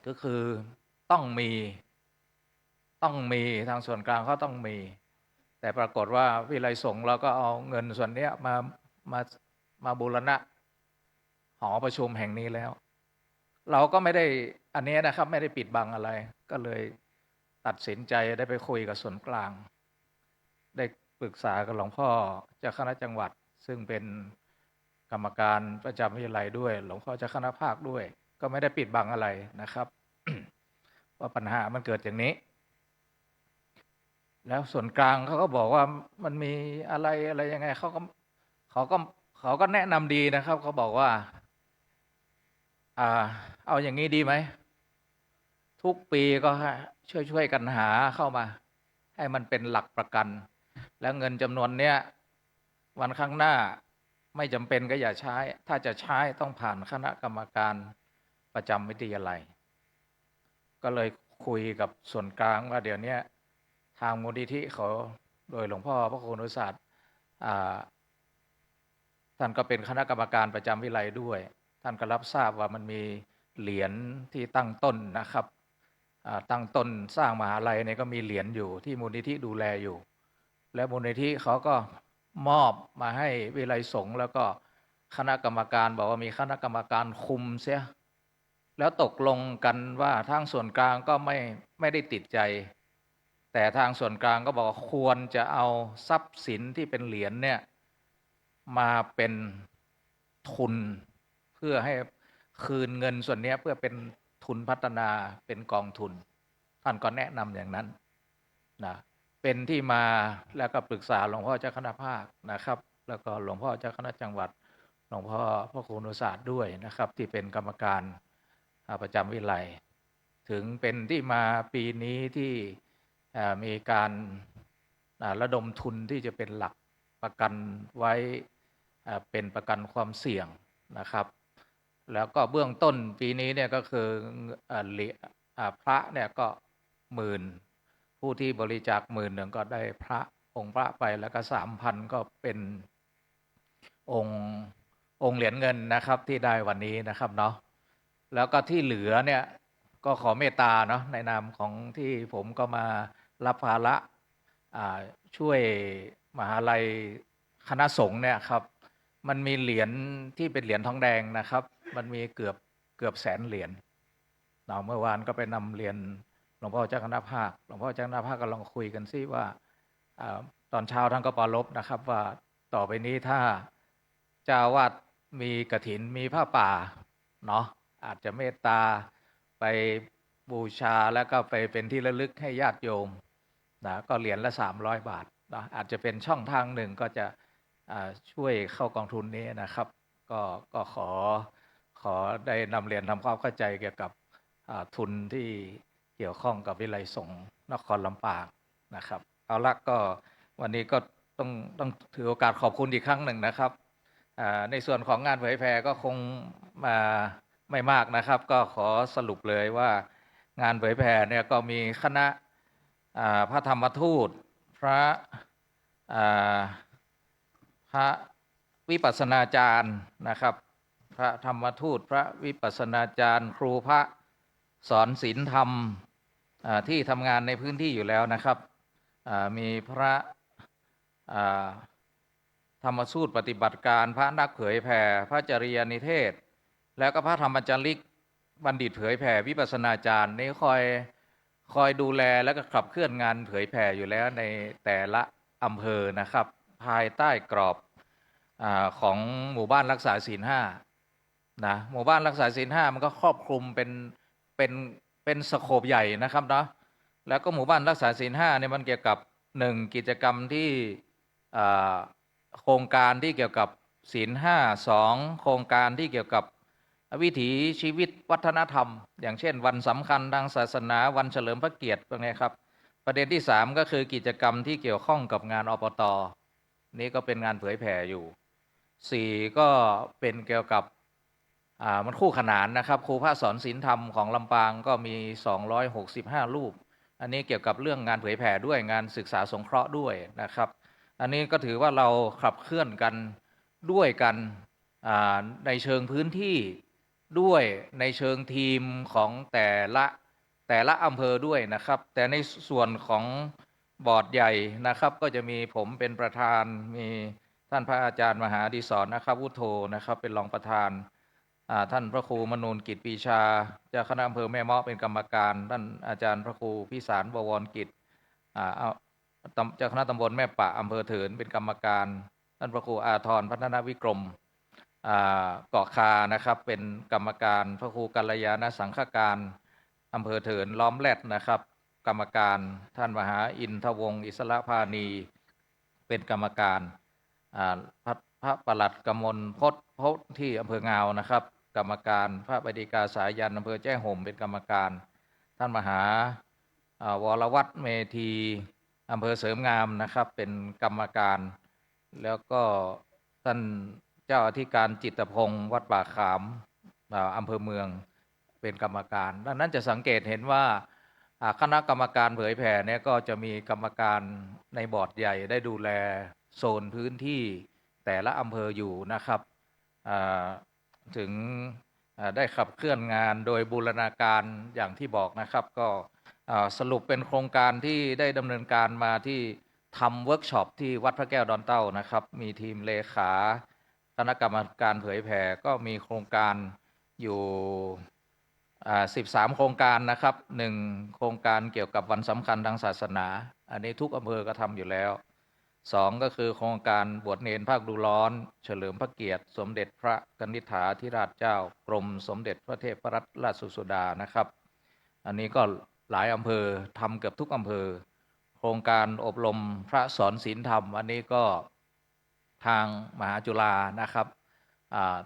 [SPEAKER 13] ก็คือต้องมีทางส่วนกลางเขาต้องมีแต่ปรากฏว่าวิไลสงฆ์เราก็เอาเงินส่วนนี้มาบูรณะหอประชุมแห่งนี้แล้วเราก็ไม่ได้อันนี้นะครับไม่ได้ปิดบังอะไรก็เลยตัดสินใจได้ไปคุยกับส่วนกลางได้ปรึกษากับหลวงพ่อเจ้าคณะจังหวัดซึ่งเป็นกรรมการประจำวิทยาลัยด้วยหลวงพ่อเจ้าคณะภาคด้วยก็ไม่ได้ปิดบังอะไรนะครับ ว่าปัญหามันเกิดอย่างนี้แล้วส่วนกลางเขาก็บอกว่ามันมีอะไรยังไงเขาก็แนะนำดีนะครับเขาบอกว่าเอาอย่างนี้ดีไหมทุกปีก็ช่วยกันหาเข้ามาให้มันเป็นหลักประกันแล้วเงินจำนวนเนี้ยวันข้างหน้าไม่จำเป็นก็อย่าใช้ถ้าจะใช้ต้องผ่านคณะกรรมการประจำวิทยาลัยก็เลยคุยกับส่วนกลางว่าเดี๋ยวนี้ทางมูลนิธิเขาโดยหลวงพ่อพระครูอนุสาสตร์ท่านก็เป็นคณะกรรมการประจำวิทยาลัยด้วยท่านก็รับทราบว่ามันมีเหรียญที่ตั้งต้นนะครับตั้งต้นสร้างมหาลัยเนี่ยก็มีเหรียญอยู่ที่มูลนิธิดูแลอยู่และมูลนิธิเขาก็มอบมาให้วิไลสงฆ์แล้วก็คณะกรรมการบอกว่ามีคณะกรรมการคุมเสียแล้วตกลงกันว่าทางส่วนกลางก็ไม่ได้ติดใจแต่ทางส่วนกลางก็บอกว่าควรจะเอาทรัพย์สินที่เป็นเหรียญเนี่ยมาเป็นทุนเพื่อให้ คืนเงินส่วนเนี้ยเพื่อเป็นทุนพัฒนาเป็นกองทุน ท่านก็แนะนำอย่างนั้นนะเป็นที่มาแล้วก็ปรึกษาหลวงพ่อเจ้าคณะภาคนะครับ แล้วก็หลวงพ่อเจ้าคณะจังหวัดหลวงพ่อพระครูนุศาสตร์ด้วยนะครับ ที่เป็นกรรมการประจำวิไลถึงเป็นที่มาปีนี้ที่มีการระดมทุนที่จะเป็นหลักประกันไว้เป็นประกันความเสี่ยงนะครับ แล้วก็เบื้องต้นปีนี้เนี่ยก็คือพระเนี่ยก็10,000ผู้ที่บริจาค10,000ก็ได้พระองค์พระไปแล้วก็3,000ก็เป็นองค์เหรียญเงินนะครับที่ได้วันนี้นะครับเนาะแล้วก็ที่เหลือเนี่ยก็ขอเมตตาเนาะในนามของที่ผมก็มารับภาระช่วยมหาลัยคณะสงฆ์เนี่ยครับมันมีเหรียญที่เป็นเหรียญทองแดงนะครับมันมีเกือบแสนเหรียญเมื่อวานก็ไปนำเรียนหลวงพ่อเจ้าคณะภาคหลวงพ่อเจ้าคณะภาคก็ลองคุยกันซิว่าตอนเช้าท่านก็ปรารภนะครับว่าต่อไปนี้ถ้าเจ้าวาดมีกฐินมีผ้าป่าเนาะอาจจะเมตตาไปบูชาแล้วก็ไปเป็นที่ระลึกให้ญาติโยมนะก็เหรียญละ300 บาทนะอาจจะเป็นช่องทางหนึ่งก็จะช่วยเข้ากองทุนนี้นะครับก็ขอได้นำเรียนทำความเข้าใจเกี่ยวกับทุนที่เกี่ยวข้องกับวิไลสงฆ์นครลำปางนะครับเอาละก็วันนี้ก็ต้องถือโอกาสขอบคุณอีกครั้งหนึ่งนะครับในส่วนของงานเผยแผ่ก็คงมาไม่มากนะครับก็ขอสรุปเลยว่างานเผยแผ่เนี่ยก็มีคณะพระธรรมทูตพระวิปัสสนาจารย์นะครับพระธรรมทูตพระวิปัสสนาจารย์ครูพระสอนศีลธรรมที่ทำงานในพื้นที่อยู่แล้วนะครับมีพระธรรมสูตรปฏิบัติการพระนักเผยแผ่พระจริยนิเทศแล้วก็พระธรรมจาริกบัณฑิตเผยแผ่วิปัสสนาจารย์นี้คอยดูแลแล้วก็ขับเคลื่อนงานเผยแผ่อยู่แล้วในแต่ละอำเภอนะครับภายใต้กรอบของหมู่บ้านรักษาศีล5นะหมู่บ้านรักษาศีล5มันก็ครอบคลุมเป็นสโคปใหญ่นะครับเนาะแล้วก็หมู่บ้านรักษาศีล5เนี่ยมันเกี่ยวกับ1กิจกรรมที่โครงการที่เกี่ยวกับศีล5 2โครงการที่เกี่ยวกับวิถีชีวิตวัฒนธรรมอย่างเช่นวันสำคัญทางศาสนาวันเฉลิมพระเกียรติพวกนี้ครับประเด็นที่3ก็คือกิจกรรมที่เกี่ยวข้องกับงานอบต.นี่ก็เป็นงานเผยแผ่อยู่4ก็เป็นเกี่ยวกับมันคู่ขนานนะครับครูพระสอนศีลธรรมของลำปางก็มี265รูปอันนี้เกี่ยวกับเรื่องงานเผยแผ่ด้วยงานศึกษาสงเคราะห์ด้วยนะครับอันนี้ก็ถือว่าเราขับเคลื่อนกันด้วยกันในเชิงพื้นที่ด้วยในเชิงทีมของแต่ละอำเภอด้วยนะครับแต่ในส่วนของบอร์ดใหญ่นะครับก็จะมีผมเป็นประธานมีท่านพระอาจารย์มหาดิศรนะครับวุฒโธนะครับเป็นรองประธานท่านพระครูมนูนกิจปีชาเจ้าคณะอำเภอแม่เมาะเป็นกรรมการท่านอาจารย์พระครูพิสารบวรกิจเจ้าคณะตำบลแม่ปะอำเภอเถินเป็นกรรมการท่านพระครูอาทรพัฒนวิกรมเกาะคานะครับเป็นกรรมการพระครูกัลยาณสังฆการอำเภอเถินล้อมแรดนะครับกรรมการท่านมหาอินทวงศ์อิสระพานีเป็นกรรมการพระประหลัดกมลพจน์ที่อำเภองาวนะครับกรรมการพระบดีกาสายันอำเภอแจ้ห่มเป็นกรรมการท่านมหาวรวัฒน์เมธีอำเภอเสริมงามนะครับเป็นกรรมการแล้วก็ท่านเจ้าอธิการจิตรพงศ์วัดป่าขามอำเภอเมืองเป็นกรรมการดังนั้นจะสังเกตเห็นว่าคณะกรรมการเผยแผ่เนี่ยก็จะมีกรรมการในบอร์ดใหญ่ได้ดูแลโซนพื้นที่แต่ละอำเภออยู่นะครับถึงได้ขับเคลื่อนงานโดยบูรณาการอย่างที่บอกนะครับก็สรุปเป็นโครงการที่ได้ดำเนินการมาที่ทำเวิร์กช็อปที่วัดพระแก้วดอนเต้านะครับมีทีมเลขาคณะกรรมการเผยแผ่ก็มีโครงการอยู่13โครงการนะครับ1โครงการเกี่ยวกับวันสำคัญทางศาสนาอันนี้ทุกอำเภอก็ทำอยู่แล้ว 2ก็คือโครงการบวชเนรภาคฤดูร้อนเฉลิมพระเกียรติสมเด็จพระกนิษฐาธิราชเจ้ากรมสมเด็จพระเทพรัตนราชสุดานะครับ อันนี้ก็หลายอำเภอทำเกือบทุกอำเภอโครงการอบรมพระสอนศีลธรรมอันนี้ก็ทางมหาจุฬานะครับ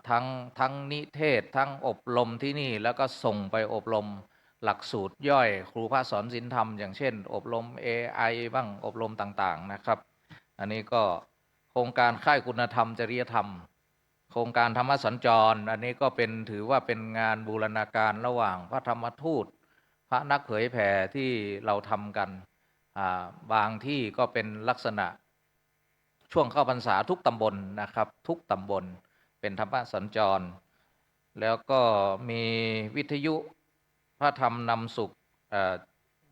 [SPEAKER 13] ทั้งนิเทศทั้งอบรมที่นี่แล้วก็ส่งไปอบรมหลักสูตรย่อยครูพระสอนศีลธรรมอย่างเช่นอบรม AI บ้างอบรมต่างๆนะครับอันนี้ก็โครงการค่ายคุณธรรมจริยธรรมโครงการธรรมสัญจรอันนี้ก็เป็นถือว่าเป็นงานบูรณาการระหว่างพระธรรมทูตพระนักเผยแผ่ที่เราทำกันบางที่ก็เป็นลักษณะช่วงเข้าพรรษาทุกตำบลนะครับทุกตำบลเป็นธรรมสัญจรแล้วก็มีวิทยุพระธรรมนำสุข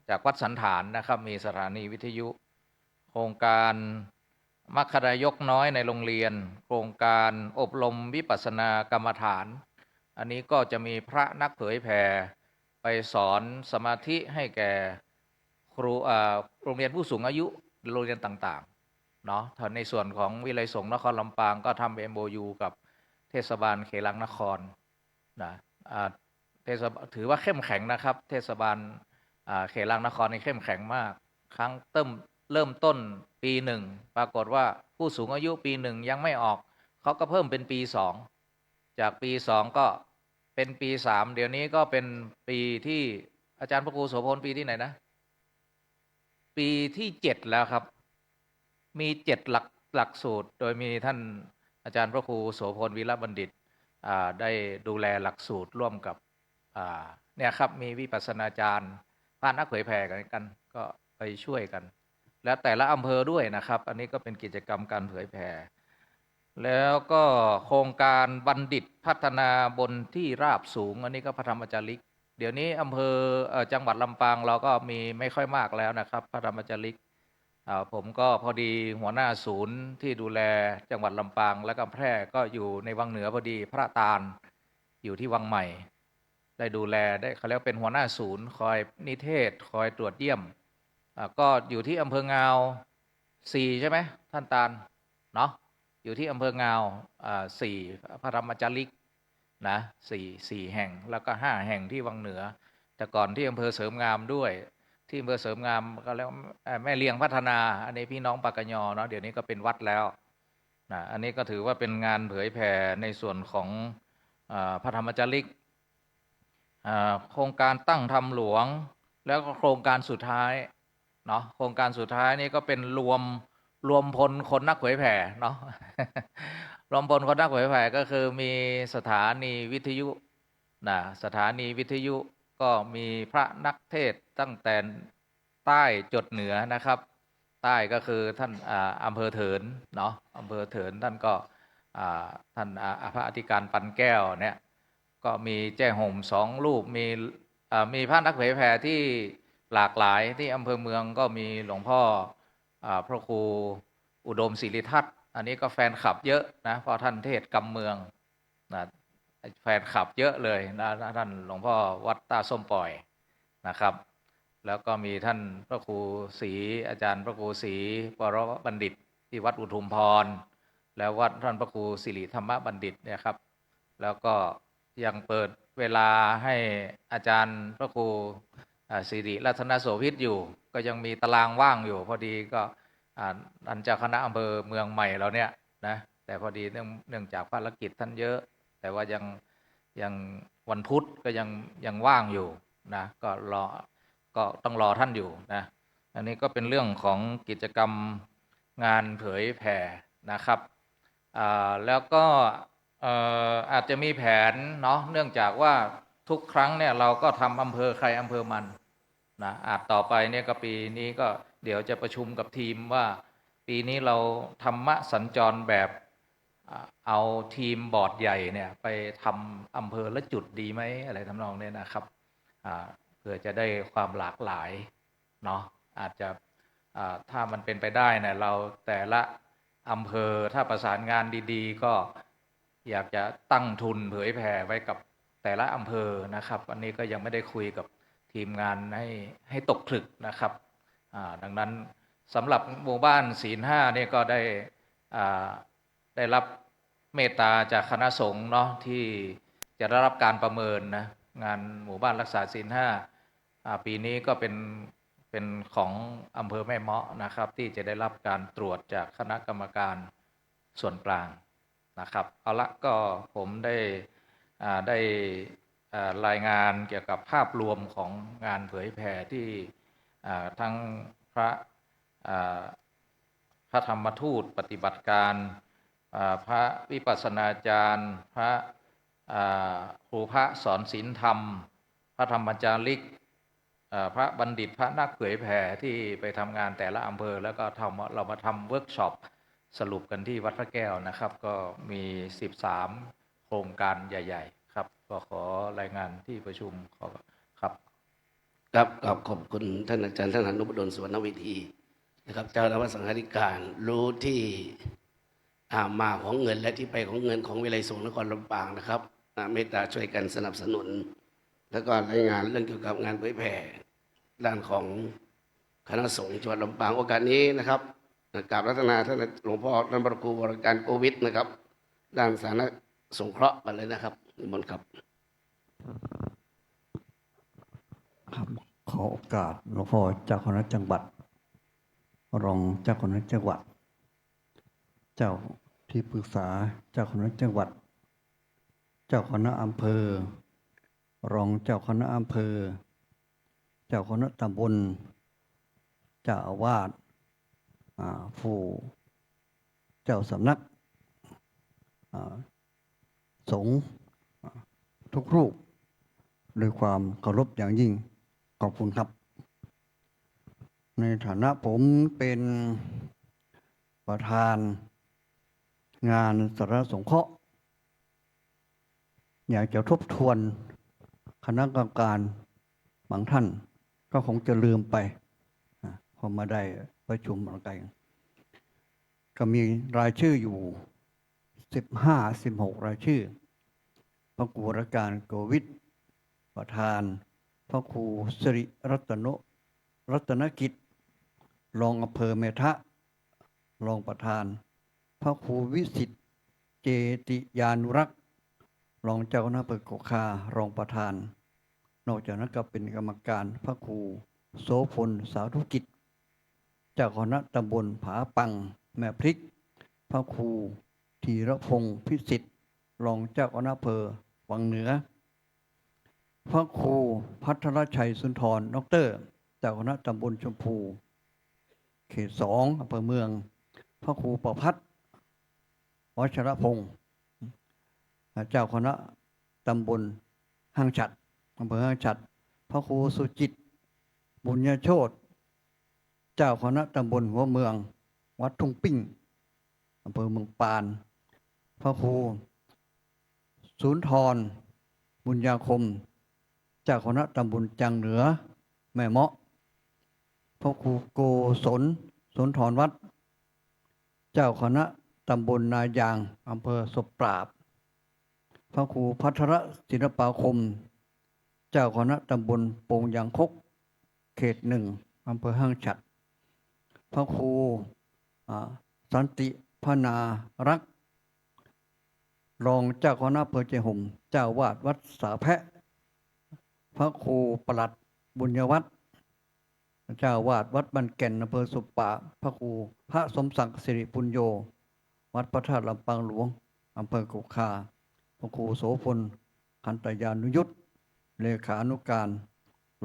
[SPEAKER 13] จากวัดสันฐานนะครับมีสถานีวิทยุโครงการมัคคายกน้อยในโรงเรียนโครงการอบรมวิปัสสนากรรมฐานอันนี้ก็จะมีพระนักเผยแผ่ไปสอนสมาธิให้แก่ครูโรงเรียนผู้สูงอายุโรงเรียนต่างๆเนาะในส่วนของวิไลสงฆ์นครลำปางก็ทำ MOU กับเทศบาลเขลังนครนะถือว่าเข้มแข็งนะครับเทศบาลเขลังนครนี่เข้มแข็งมากครั้งเริ่มต้นปี1ปรากฏว่าผู้สูงอายุปี1ยังไม่ออกเขาก็เพิ่มเป็นปี2จากปี2ก็เป็นปี3เดี๋ยวนี้ก็เป็นปีที่อาจารย์พระครูโสพลปีที่ไหนนะปีที่7แล้วครับมี7หลักสูตรโดยมีท่านอาจารย์พระครูโสพลวีระบัณฑิตได้ดูแลหลักสูตรร่วมกับเนี่ยครับมีวิปัสสนาจารย์พระนักเผยแผ่กันก็ไปช่วยกันแล้วแต่ละอำเภอด้วยนะครับอันนี้ก็เป็นกิจกรรมการเผยแผ่แล้วก็โครงการบัณฑิตพัฒนาบนที่ราบสูงอันนี้ก็พระธรรมจาริกเดี๋ยวนี้อำเภอจังหวัดลำปางเราก็มีไม่ค่อยมากแล้วนะครับพระธรรมจาริกผมก็พอดีหัวหน้าศูนย์ที่ดูแลจังหวัดลำปางและก็แพร่ก็อยู่ในวังเหนือพอดีพระตาลอยู่ที่วังใหม่ได้ดูแลได้เขาเรียกเป็นหัวหน้าศูนย์คอยนิเทศคอยตรวจเยี่ยมก็อยู่ที่อำเภองาว4ใช่ไหมท่านตาลเนาะอยู่ที่อำเภองาว4พระธรรมจาริกนะ4แห่งแล้วก็5แห่งที่วังเหนือแต่ก่อนที่อำเภอเสริมงามด้วยที่อำเภอเสริมงามก็แล้วแม่เลียงพัฒนาอันนี้พี่น้องปากกยอเนาะเดี๋ยวนี้ก็เป็นวัดแล้วนะอันนี้ก็ถือว่าเป็นงานเผยแผ่ในส่วนของพระธรรมจาริกโครงการตั้งธรรมหลวงแล้วก็โครงการสุดท้ายเนาะโครงการสุดท้ายนี่ก็เป็นรวมพลคนนักเผยแผ่เนาะ รวมพลคนนักเผยแผ่ก็คือมีสถานีวิทยุนะสถานีวิทยุก็มีพระนักเทศตั้งแต่ใต้จดเหนือนะครับใต้ก็คือท่านอำเภอเถินเนาะอำเภอเถินท่านก็ท่านพระอธิการปันแก้วเนี่ยก็มีแจ้ห่ม2รูปมีพระนักเผยแผ่ที่หลากหลายที่อำเภอเมืองก็มีหลวงพ่อพระครูอุดมศิริทัศน์อันนี้ก็แฟนคลับเยอะนะเพราะท่านเทศกำเมืองนะแฟนคลับเยอะเลยนะท่านหลวงพ่อวัดตาส้มปล่อยนะครับแล้วก็มีท่านพระครูศรีอาจารย์พระครูศรีปรบัณฑิตที่วัดอุทุมพรแล้ววัดท่านพระครูสิริธรรมบัณฑิตเนี่ยครับแล้วก็ยังเปิดเวลาให้อาจารย์พระครูสิริรัตนโสภิตอยู่ก็ยังมีตารางว่างอยู่พอดีก็ท่านเจ้าคณะอำเภอเมืองใหม่เราเนี่ยนะแต่พอดีเนื่องจากภารกิจท่านเยอะแต่ว่ายังวันพุธก็ยังว่างอยู่นะก็ต้องรอท่านอยู่นะอันนี้ก็เป็นเรื่องของกิจกรรมงานเผยแผ่นะครับแล้วก็อาจจะมีแผนเนาะเนื่องจากว่าทุกครั้งเนี่ยเราก็ทำอำเภอใครอำเภอมันนะอาจต่อไปเนี่ยก็ปีนี้ก็เดี๋ยวจะประชุมกับทีมว่าปีนี้เราธรรมะสัญจรแบบเอาทีมบอร์ดใหญ่เนี่ยไปทำอำเภอละจุดดีไหมอะไรทำนองนี้นะครับเพื่อจะได้ความหลากหลายเนาะอาจจะถ้ามันเป็นไปได้เนี่ยเราแต่ละอำเภอถ้าประสานงานดีๆก็อยากจะตั้งทุนเผยแผ่ไว้กับแต่ละอำเภอนะครับอันนี้ก็ยังไม่ได้คุยกับทีมงานให้ตกผลึกนะครับดังนั้น สำหรับหมู่บ้านศีล5เนี่ยก็ได้รับเมตตาจากคณะสงฆ์เนาะที่จะได้รับการประเมินนะงานหมู่บ้านรักษาศีล5ปีนี้ก็เป็นของอำเภอแม่เมาะนะครับที่จะได้รับการตรวจจากคณะกรรมการส่วนกลางนะครับเอาละก็ผมได้รายงานเกี่ยวกับภาพรวมของงานเผยแผ่ที่ทั้งพระธรรมทูตปฏิบัติการพระวิปัสสนาจารย์พระครูพระสอนศีลธรรมพระธรรมจาริกพระบัณฑิตพระนักเผยแผ่ที่ไปทำงานแต่ละอำเภอแล้วก็เรามาทำเวิร์กช็อปสรุปกันที่วัดพระแก้วนะครับก็มี13โครงการใหญ่ๆครับก็ขอรายงานที่ประชุมครับ
[SPEAKER 6] ขอบคุณท่านอาจารย์ท่านอนุบดลสุวรรณวิธีนะครับเจ้าคณะสังฆาธิการรู้ที่มาของเงินและที่ไปของเงินของวิไลสงฆ์นครลำปางนะครับเมตตาช่วยกันสนับสนุนแล้วก็รายงานเรื่องเกี่ยวกับงานเผยแผ่ด้านของคณะสงฆ์จังหวัดลำปางโอกาสนี้นะครับกราบรัตนาท่านหลวงพ่อท่านพระครูวรการโกวิทนะครับด้านสาธารณสงเคราะห์กันเลยนะครับนิมนต์ครับ
[SPEAKER 10] ขอโอกาสหลวงพ่อเจ้าคณะจังหวัดรองเจ้าคณะจังหวัดเจ้าที่ปรึกษาเจ้าคณะจังหวัดเจ้าคณะอำเภอรองเจ้าคณะอำเภอเจ้าคณะตำบลเจ้าอาวาสผู้เจ้าสำนักสงฆ์ทุกรูปด้วยความเคารพอย่างยิ่งขอบคุณครับในฐานะผมเป็นประธานงานสาธารณสงเคราะห์อยากจะทบทวนคณะกรรมการบางท่านก็คงจะลืมไปพอมาได้ประชุมอะไรกันก็มีรายชื่ออยู่16 รายชื่อพระครูวรการโกวิทประธานพระครูสิริรัตนกิจรองอำเภอเมทะรองประธานพระครูวิสิทธิ์เจติยานุรักษ์รองเจ้าคณะอำเภอโกคารองประธานนอกจากนั้นก็เป็นกรรมการพระครูโสพลสาธุกิจเจ้าคณะตำบลผาปังแม่พริกพระครูธีรพงศ์พิสิทธิ์รองเจ้าคณะอำเภอวังเหนือพระครูพัทรชัยสุนทรดร.เจ้าคณะตำบลชมพูเขต2อำเภอเมืองพระครูประภัตรวัชรพงศ์เจ้าคณะตำบลห้างฉัตรอำเภอห้างฉัตรพระครูสุจิตบุญญโชติเจ้าคณะตำบลหัวเมืองวัดทุ่งปิ้งอำเภอเมืองปานพระครูสุนทรบุญญาคมเจ้าคณะตำบลจังเหนือแม่เมาะพระครูโกศลสุนทรวัดเจ้าคณะตำบลนายางอำเภอศพปราบพระครูพัทรศิลปาคมเจ้าคณะตำบลโป่งยางคกเขต1อำเภอห้างฉัตรพระครูสันติพนารักษ์รองเจ้าคณะอำเภอเจห่มเจ้าวาดวัดสาแพะพระครูปลัดบุญยวัฒน์เจ้าวาดวัดบันแก่นอำเภอสุปปาพระครูพระสมศักดิ์สิริปุญโญวัดพระธาตุลำปางหลวงอำเภอกุคาพระครูโสพลคันตยานุยุทธเลขานุการ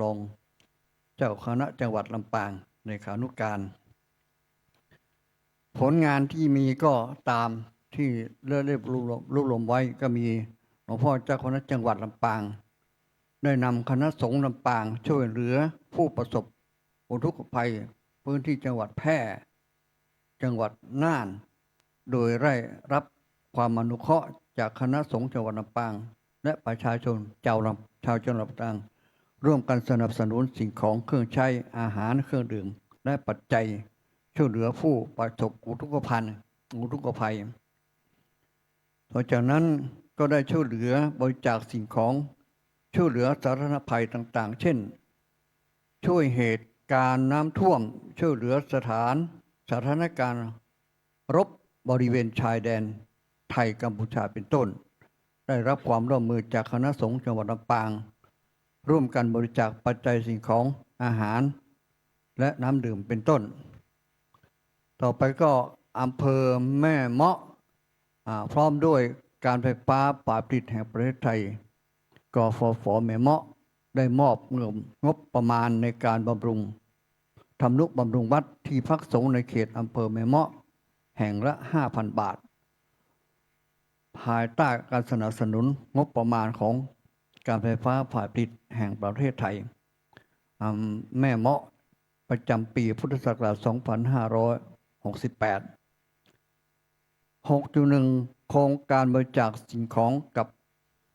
[SPEAKER 10] รองเจ้าคณะจังหวัดลำปางเลขานุการผลงานที่มีก็ตามที่เรียบรวมไว้ก็มีหลวงพ่อเจ้าคณะจังหวัดลำปางได้นำคณะสงฆ์ลำปางช่วยเหลือผู้ประสบอุทกภัยพื้นที่จังหวัดแพร่จังหวัดน่านโดยได้รับความอนุเคราะห์จากคณะสงฆ์จังหวัดลำปางและประชาชนชาวจังหวัดลำปางร่วมกันสนับสนุนสิ่งของเครื่องใช้อาหารเครื่องดื่มและปัจจัยช่วยเหลือผู้ประสบอุทกภัยต่อจากนั้นก็ได้ช่วยเหลือบริจาคสิ่งของช่วยเหลือสาธารณภัยต่างๆเช่นช่วยเหตุ การน้ำท่วมช่วยเหลือสถานการณ์รบบริเวณชายแดนไทยกัมพูชาเป็นต้น ได้รับความร่วมมือจากคณะสงฆ์จังหวัดลำปางร่วมกันบริจาคปัจจัยสิ่งของอาหารและน้ำดื่มเป็นต้น ต่อไปก็อำเภอแม่เมาะพร้อมด้วยการไฟฟ้าฝ่ายผลิตแห่งประเทศไทยกฟผ.แม่เมาะได้มอบงบประมาณในการบำรุงทำนุบำรุงวัดที่พักสงฆ์ในเขตอำเภอแม่เมาะแห่งละ 5,000 บาท ภายใต้การสนับสนุนงบประมาณของการไฟฟ้าฝ่ายผลิตแห่งประเทศไทยแม่เมาะประจำปีพุทธศักราช 2568 6.1 โครงการบริจาคสิ่งของกับ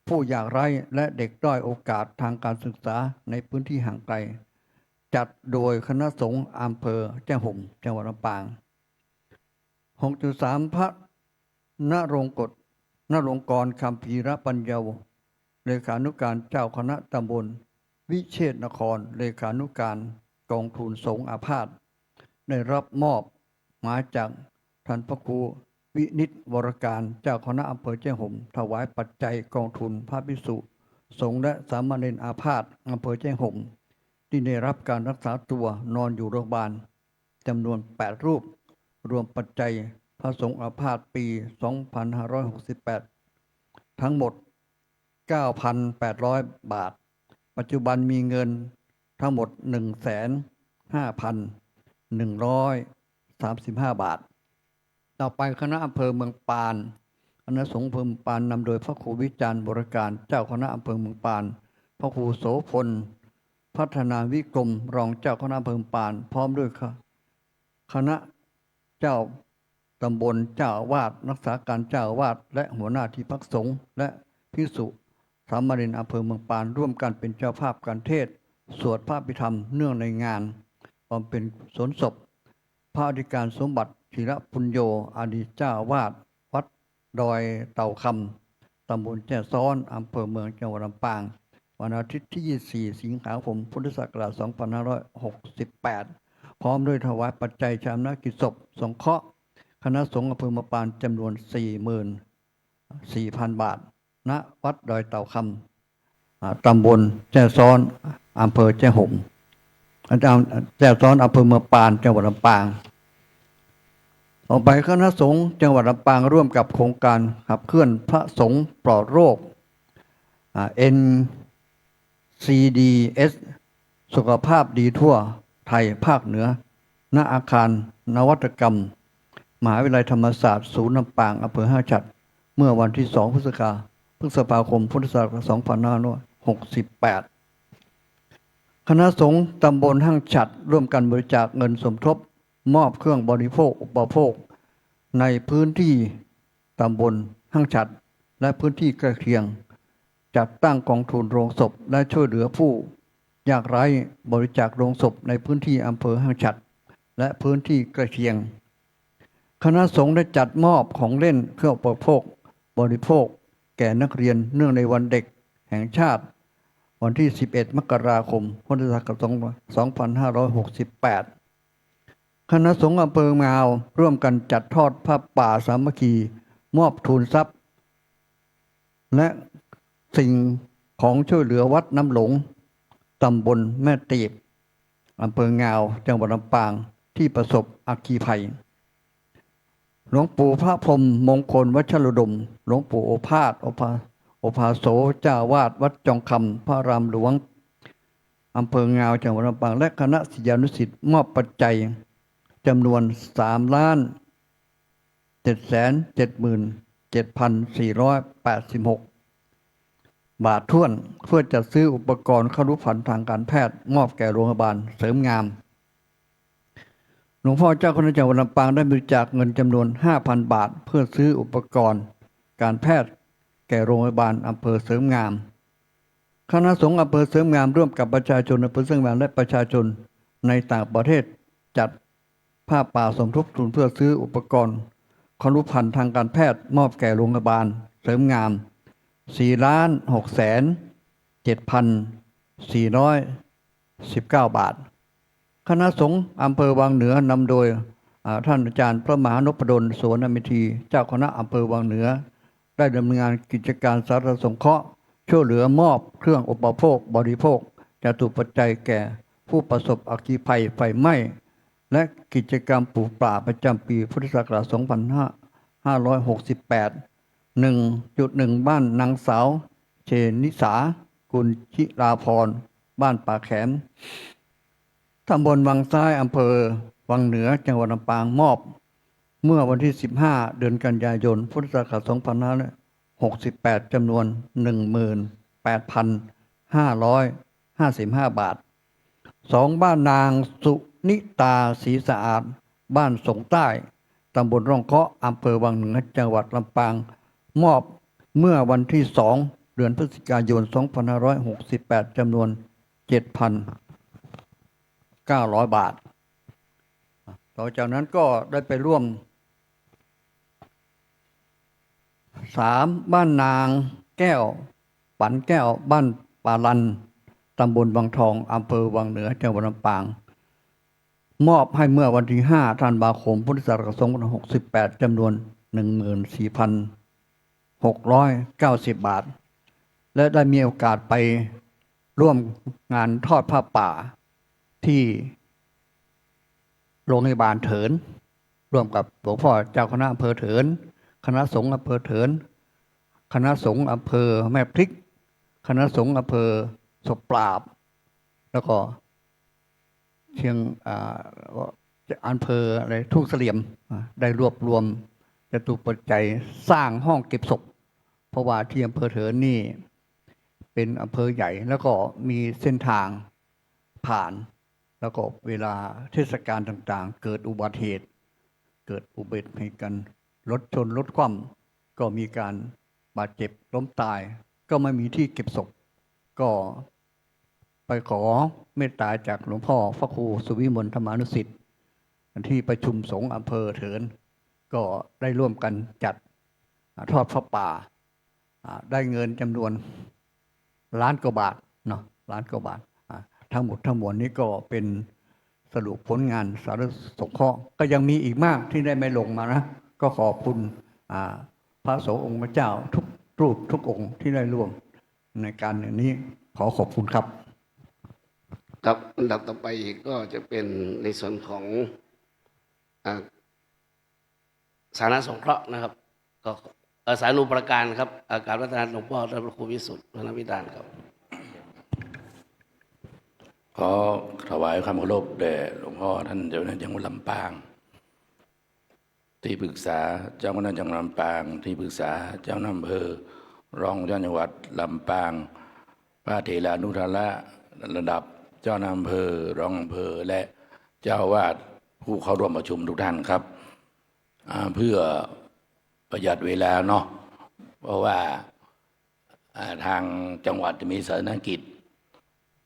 [SPEAKER 10] ผู้ยากไร้และเด็กด้อยโอกาสทางการศึกษาในพื้นที่ห่างไกลจัดโดยคณะสงฆ์อำเภอแจ้ห่มจังหวัดลำปาง 6.3 พระนรงกรคัมภีรปัญญาเลขานุการเจ้าคณะตำบลวิเชษนครเลขานุการกองทุนสงฆ์อาพาธได้รับมอบหมายจากท่านพระครูวินิจวรการเจ้าคณะอำเภอแจ้ห่มถวายปัจจัยกองทุนพระภิกษุสงฆ์และสามเณรอาพาธอำเภอแจ้ห่มที่ได้รับการรักษาตัวนอนอยู่โรงพยาบาลจำนวน8รูปรวมปัจจัยพระสงฆ์อาพาธปี 2568 ทั้งหมด 9,800 บาทปัจจุบันมีเงินทั้งหมด 105,135 บาทต่อไปคณะอำเภอเมืองปานคณะสงฆ์อำเภอเมืองปานนำโดยพระครูวิจารณ์บริการเจ้าคณะอำเภอเมืองปานพระครูโสพลพัฒนาวิกรมรองเจ้าคณะอำเภอเมืองปานพร้อมด้วยคณะเจ้าตำบลเจ้าอาวาสรักษาการเจ้าอาวาสและหัวหน้าที่พักสงฆ์และภิกษุสามเณรอำเภอเมืองปานร่วมกันเป็นเจ้าภาพการเทศน์สวดพระอภิธรรมเนื่องในงานบำเพ็ญกุศลศพพระอธิการสมบัติธีรปุญโญอดีตเจ้าอาวาสวัดดอยเต่าคำตำบลแจ้ซ้อนอำเภอเมืองจังหวัดลำปางวันอาทิตย์ที่ 24 สิงหาคม พุทธศักราช 2568 พร้อมด้วยถวายปัจจัยชาปนกิจศพสงเคราะห์คณะสงฆ์อำเภอเมืองปานจำนวน 44,000 บาทณวัดดอยเต่าคำตำบลแจ้ซ้อนอำเภอแจ้ห่มแจ้ซ้อนอำเภอเมืองปานจังหวัดลำปางต่อไปคณะสงฆ์จังหวัดลำปางร่วมกับโครงการขับเคลื่อนพระสงฆ์ปลอดโรคNCDS สุขภาพดีทั่วไทยภาคเหนือณอาคารนวัตกรรมมหาวิทยาลัยธรรมศาสตร์ศูนย์ลำปางอำเภอห้าฉัตรเมื่อวันที่ 2 พฤษภาคม พุทธศักราช 2568 คณะสงฆ์ตำบลห้างฉัตรร่วมกันบริจาคเงินสมทบมอบเครื่องบริโภคอุปโภคในพื้นที่ตำบลห้างฉัตรและพื้นที่ใกล้เคียงจัดตั้งกองทุนโรงศพและช่วยเหลือผู้ยากไร้บริจาคโรงศพในพื้นที่อำเภอห้างฉัตรและพื้นที่ใกล้เคียงคณะสงฆ์ได้จัดมอบของเล่นเครื่องอุปโภคบริโภคแก่นักเรียนเนื่องในวันเด็กแห่งชาติวันที่ 11 มกราคม พุทธศักราช 2568 คณะสงฆ์อำเภอมาวร่วมกันจัดทอดผ้าป่าสามัคคีมอบทุนทรัพย์และสิ่งของช่วยเหลือวัดน้ำหลงตำบลแม่ตีบอำเภองาวจังหวัดลำปางที่ประสบอัคคีภัยหลวงปู่พระพรหมมงคลวัชรดมหลวงปู่โอภาสโอภาโสเจ้าวาดวัดจองคำพระรามหลวงอำเภองาวจังหวัดลำปางและคณะศิษยานุศิษย์มอบปัจจัยจำนวน 3,777,486 บาทถ้วนเพื่อจัดซื้ออุปกรณ์ครุภัณฑ์ทางการแพทย์มอบแก่โรงพยาบาลเสริมงามหลวงพ่อเจ้าคณะจังหวัดลำปางได้บริจาคเงินจำนวน 5,000 บาทเพื่อซื้ออุปกรณ์การแพทย์แก่โรงพยาบาลอำเภอเสริมงามคณะสงฆ์อำเภอเสริมงามร่วมกับประชาชนอำเภอเสริมงามและประชาชนในต่างประเทศจัดผ้าป่าสมทบทุนเพื่อซื้ออุปกรณ์ครุภัณฑ์ทางการแพทย์มอบแก่โรงพยาบาลเสริมงาม 4,607,419 บาท คณะสงฆ์อำเภอวังเหนือนำโดยท่านอาจารย์พระมหานพดลโสนมิธีเจ้าคณะอำเภอวังเหนือได้ดำเนินงานกิจการสาธารณสงเคราะห์ช่วยเหลือมอบเครื่องอุปโภคบริโภคจตุปัจจัยแก่ผู้ประสบอัคคีภัยไฟไหม้และกิจกรรมปลูกป่าประจำปีพุทธศักราช 2568 1.1 บ้านนางสาวเชนิสากุลชิราพรบ้านป่าแขมตำบลวังซ้ายอำเภอวังเหนือจังหวัดลำปางมอบเมื่อวันที่ 15 เดือนกันยายน พุทธศักราช 2568 จำนวน 18,555 บาท 2. บ้านนางสุนิตาศรีสะอาดบ้านสงใต้ตำบลร่องเคาะอำเภอวังเหนือจังหวัดลำปางมอบเมื่อวันที่ 2 เดือนพฤศจิกายน 2568 จำนวน 7,900 บาท ต่อจากนั้นก็ได้ไปร่วม 3. บ้านนางแก้วปันแก้วบ้านปาลันตำบลวังทองอำเภอวังเหนือจังหวัดลำปางมอบให้เมื่อวันที่ 5 ธันวาคม พุทธศักราช 2568 จำนวน 14,690 บาท และได้มีโอกาสไปร่วมงานทอดผ้าป่าที่โรงพยาบาลเถินร่วมกับหลวงพ่อเจ้าคณะอำเภอเถินคณะสงฆ์อำเภอเถินคณะสงฆ์อำเภอแม่พริกคณะสงฆ์อำเภอศพปราบแล้วก็เชียงอำเภออะไรทุ่งเสลี่ยมได้รวบรวมจตุปัจจัยสร้างห้องเก็บศพเพราะว่าที่อำเภอเถินนี่เป็นอำเภอใหญ่แล้วก็มีเส้นทางผ่านแล้วก็เวลาเทศกาลต่างๆเกิดอุบัติเหตุเกิดอุบัติเหตุกันรถชนรถคว่ำก็มีการบาดเจ็บล้มตายก็ไม่มีที่เก็บศพก็ไปขอเมตตาจากหลวงพ่อพระครูสุวิมลธรรมานุสิทธิ์ที่ประชุมสงฆ์อำเภอเถินก็ได้ร่วมกันจัดทอดพระป่าได้เงินจำนวนล้านกว่าบาทเนาะล้านกว่าบาททั้งหมดทั้งมวลนี้ก็เป็นสรุปผลงานสาธารณสงเคราะห์ก็ยังมีอีกมากที่ได้ไม่ลงมานะก็ขอบคุณพระสงฆ์องค์พระเจ้าทุกรูปทุกองค์ที่ได้ร่วมในการนี้ขอขอบคุณครับ
[SPEAKER 6] ครับอันดับต่อไปอีกก็จะเป็นในส่วนของสาธารณสงเคราะห์นะครับก็สาธารณูปการครับการพัฒนาหลวงพ่อพระครูวิสุทธิ์พระนพิดานครับ
[SPEAKER 14] ขอถวายความเคารพแด่หลวงพ่อท่านเจ้าคณะจังหวัดลำปางที่ปรึกษาเจ้าคณะจังหวัดลำปางที่ปรึกษาเจ้าอำเภอรองเจ้าจังหวัดลำปางพระเถรานุเถระระดับเจ้าอำเภอรองอำเภอและเจ้าวาดผู้เข้าร่วมประชุมทุกท่านครับเพื่อประหยัดเวลาเนาะเพราะว่าทางจังหวัดจะมีศาสนกิจ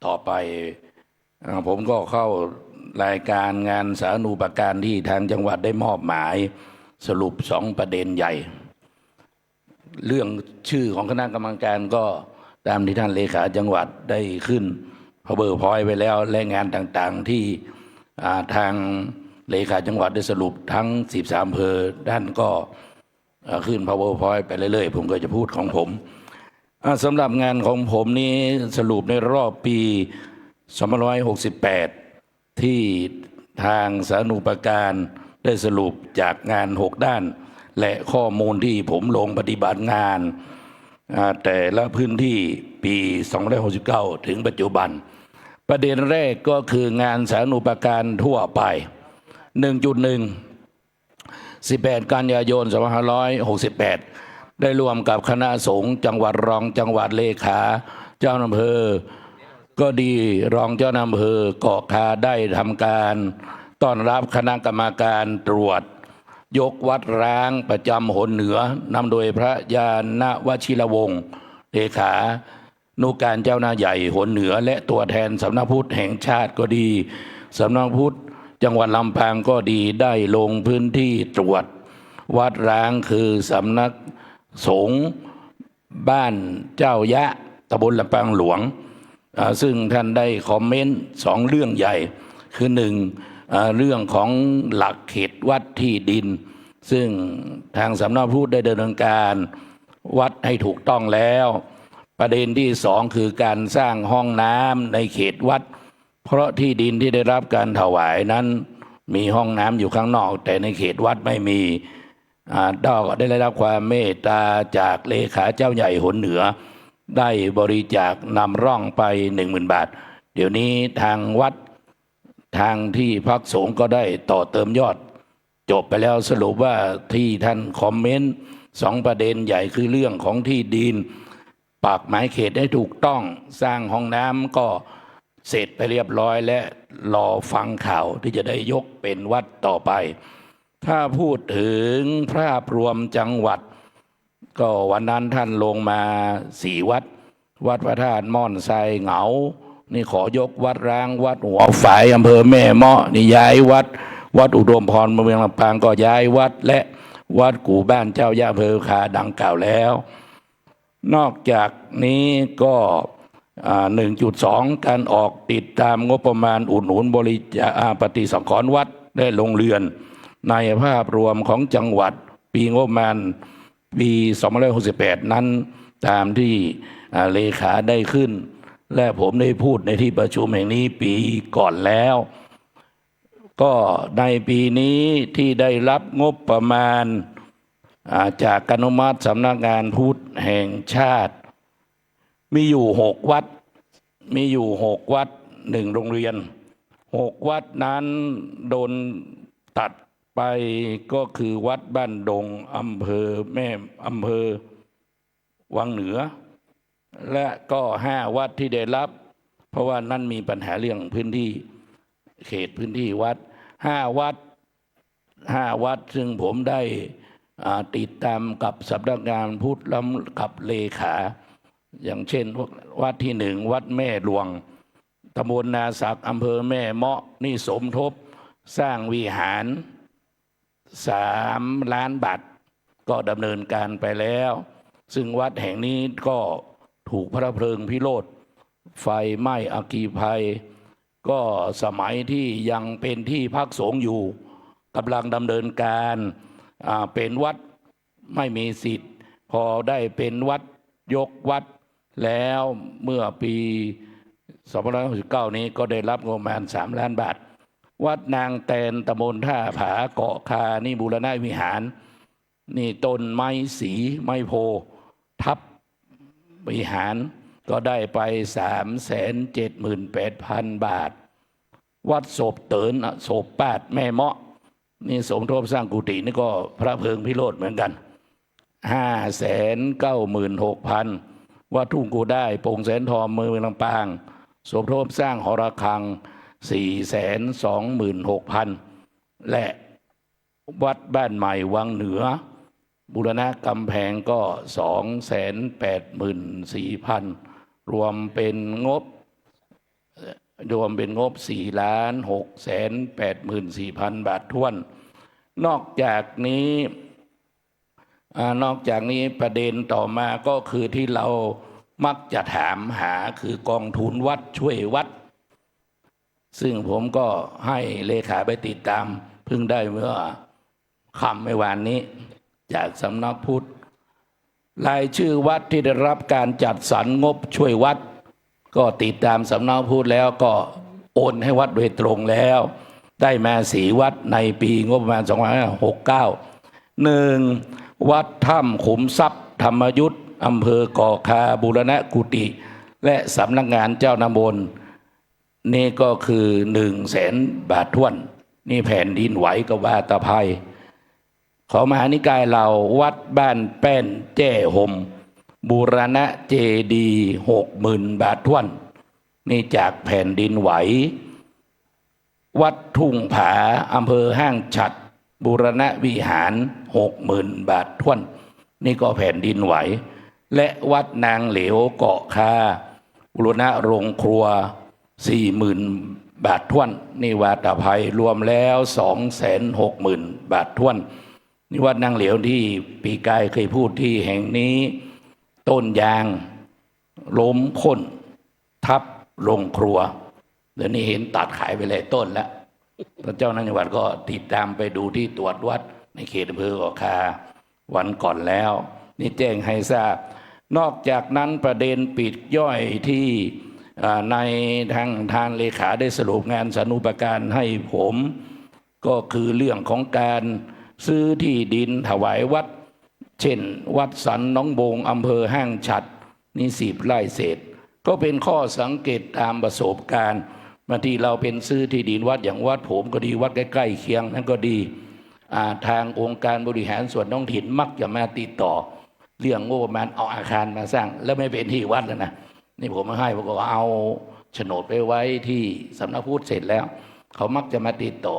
[SPEAKER 14] ต่อไปผมก็เข้ารายการงานสาธารณูปการที่ทางจังหวัดได้มอบหมายสรุป2ประเด็นใหญ่เรื่องชื่อของคณะกรรมการก็ตามที่ท่านเลขาจังหวัดได้ขึ้นPowerPointไว้แล้วและงานต่างๆที่ทางเลขาจังหวัดได้สรุปทั้ง13อำเภอท่านก็ขึ้นPowerPointไปเรื่อยๆผมก็จะพูดของผมสำหรับงานของผมนี้สรุปในรอบปี2568ที่ทางสาธารณูปการได้สรุปจากงาน6ด้านและข้อมูลที่ผมลงปฏิบัติงานแต่ละพื้นที่ปี2569ถึงปัจจุบันประเด็นแรกก็คืองานสาธารณูปการทั่วไป 1.1 18 กันยายน 2568ได้ร่วมกับคณะสงฆ์จังหวัดรองจังหวัดเลขาเจ้าอำเภอก็ดีรองเจ้าอำเภอเกาะคาได้ทำการต้อนรับคณะกรรมการตรวจยกวัดร้างประจำหนเหนือนำโดยพระยาณวชิรวงศ์เลขานุการเจ้าหน้าใหญ่หนเหนือและตัวแทนสำนักพุทธแห่งชาติก็ดีสำนักพุทธจังหวัดลำปางก็ดีได้ลงพื้นที่ตรวจวัดร้างคือสำนักสงฆ์บ้านเจ้ายะตำบลลำปางหลวงซึ่งท่านได้คอมเมนต์2เรื่องใหญ่ คือหนึ่งเรื่องของหลักเขตวัดที่ดิน ซึ่งทางสำนักพุทธได้ดำเนินการวัดให้ถูกต้องแล้ว ประเด็นที่สองคือการสร้างห้องน้ำในเขตวัด เพราะที่ดินที่ได้รับการถวายนั้นมีห้องน้ำอยู่ข้างนอกแต่ในเขตวัดไม่มีได้รับความเมตตาจากเลขาเจ้าใหญ่หนเหนือได้บริจาคนำร่องไป 10,000 บาทเดี๋ยวนี้ทางวัดทางที่พักสงฆ์ก็ได้ต่อเติมยอดจบไปแล้วสรุปว่าที่ท่านคอมเมนต์2ประเด็นใหญ่คือเรื่องของที่ดินปักหมายเขตให้ถูกต้องสร้างห้องน้ำก็เสร็จไปเรียบร้อยและรอฟังข่าวที่จะได้ยกเป็นวัดต่อไปถ้าพูดถึงภาพรวมจังหวัดก็วันนั้นท่านลงมา4 วัดวัดพระธาตุม่อนไซเหงานี่ขอยกวัดร้างวัดหัวฝายอำเภอแม่เมาะนี่ย้ายวัดอุดมพรเมืองลำปางก็ย้ายวัดและวัดกู่บ้านเจ้าย่าอำเภอคาดังกล่าวแล้วนอกจากนี้ก็1.2 การออกติดตามงบประมาณอุดหนุนบริจาคปฏิสังขรณ์วัดได้โรงเรือนในภาพรวมของจังหวัดปีงบประมาณปี2568นั้นตามที่เลขาได้ขึ้นและผมได้พูดในที่ประชุมแห่งนี้ปีก่อนแล้วก็ในปีนี้ที่ได้รับงบประมาณจากอนุมัติสำนักงานพุทธแห่งชาติมีอยู่6 วัด1 โรงเรียน6 วัดนั้นโดนตัดไปก็คือวัดบ้านดงอำเภอวังเหนือและก็5 วัดที่ได้รับเพราะว่านั่นมีปัญหาเรื่องพื้นที่เขตพื้นที่วัด5 วัดซึ่งผมได้ติดตามกับสำนักงานพุทธและกับเลขาอย่างเช่นวัดที่1วัดแม่หลวงตำบลนาศักอำเภอแม่เมาะนี่สมทบสร้างวิหาร3 ล้านบาทก็ดำเนินการไปแล้วซึ่งวัดแห่งนี้ก็ถูกพระเพลิงพิโรธไฟไหม้อัคคีภัยก็สมัยที่ยังเป็นที่พักสงฆ์อยู่กำลังดำเนินการเป็นวัดไม่มีสิทธิ์พอได้เป็นวัดยกวัดแล้วเมื่อปี2569นี้ก็ได้รับงบประมาณ3 ล้านบาทวัดนางแตนตำบลท่าผาเกาะคานี่บูรณะวิหารนี่ต้นไม้สีไม้โพทับวิหารก็ได้ไป378,000 บาทวัดศพเตินศพปาดแม่เมาะนี่สมทบสร้างกุฏินี่ก็พระเพลิงพิโรธเหมือนกัน596,000วัดทุ่งกูได้โป่งแสนทองเมืองลำปางสมทบสร้างหอระฆัง426,000และวัดบ้านใหม่วังเหนือบูรณะกำแพงก็284,000รวมเป็นงบ4,684,000 บาทท้วนนอกจากนี้ประเด็นต่อมาก็คือที่เรามักจะถามหาคือกองทุนวัดช่วยวัดซึ่งผมก็ให้เลขาไปติดตามเพิ่งได้เมื่อค่ำเมื่อวานนี้จากสำนักพุทธรายชื่อวัดที่ได้รับการจัดสรรงบช่วยวัดก็ติดตามสำนักพุทธแล้วก็โอนให้วัดโดยตรงแล้วได้มา4 วัดในปีงบประมาณ2569 1. วัดถ้ำขุมทรัพย์ธรรมยุทธอำเภอก่อคาบูรณะกุฏิและสำนักงานเจ้านำมนต์นี่ก็คือ100,000 บาทท้วนนี่แผ่นดินไหวกับวาตภัยของมหานิกายเราวัดบ้านแป้นแจ้ห่มบูรณะเจดีย์60,000 บาทท้วนนี่จากแผ่นดินไหววัดทุ่งผาอำเภอห้างฉัตรบูรณะวิหาร60,000 บาทท้วนนี่ก็แผ่นดินไหวและวัดนางเหลวเกาะคาบูรณะโรงครัว40,000 บาทท้วนนี่วาตภัยรวมแล้ว260,000 บาทท้วนนี่วัดนางเหลวที่ปีกายเคยพูดที่แห่งนี้ต้นยางล้มค้นทับโรงครัว เดี๋ยวนี้เห็นตัดขายไปหลายต้นแล้วพระเจ้าหน้าจังหวัดก็ติดตามไปดูที่ตรวจวัดในเขตอำเภอก่อคาวันก่อนแล้วนี่แจ้งให้ทราบนอกจากนั้นประเด็นปิดย่อยที่ในทางเลขาได้สรุปงานสานุปการให้ผมก็คือเรื่องของการซื้อที่ดินถวายวัดเช่นวัดสันน้องบงอำเภอห้างฉัตรนี่10 ไร่เศษก็เป็นข้อสังเกตตามประสบการณ์บางทีเราเป็นซื้อที่ดินวัดอย่างวัดผมก็ดีวัดใกล้ๆเคียงนั่นก็ดีทางองค์การบริหารส่วนท้องถิ่นมักจะมาติดต่อเรื่องงบประมาณเอาอาคารมาสร้างแล้วไม่เป็นที่วัดแล้วนะนี่ผมมาให้ผมก็เอาโฉนดไปไว้ที่สำนักพุทธเสร็จแล้วเขามักจะมาติดต่อ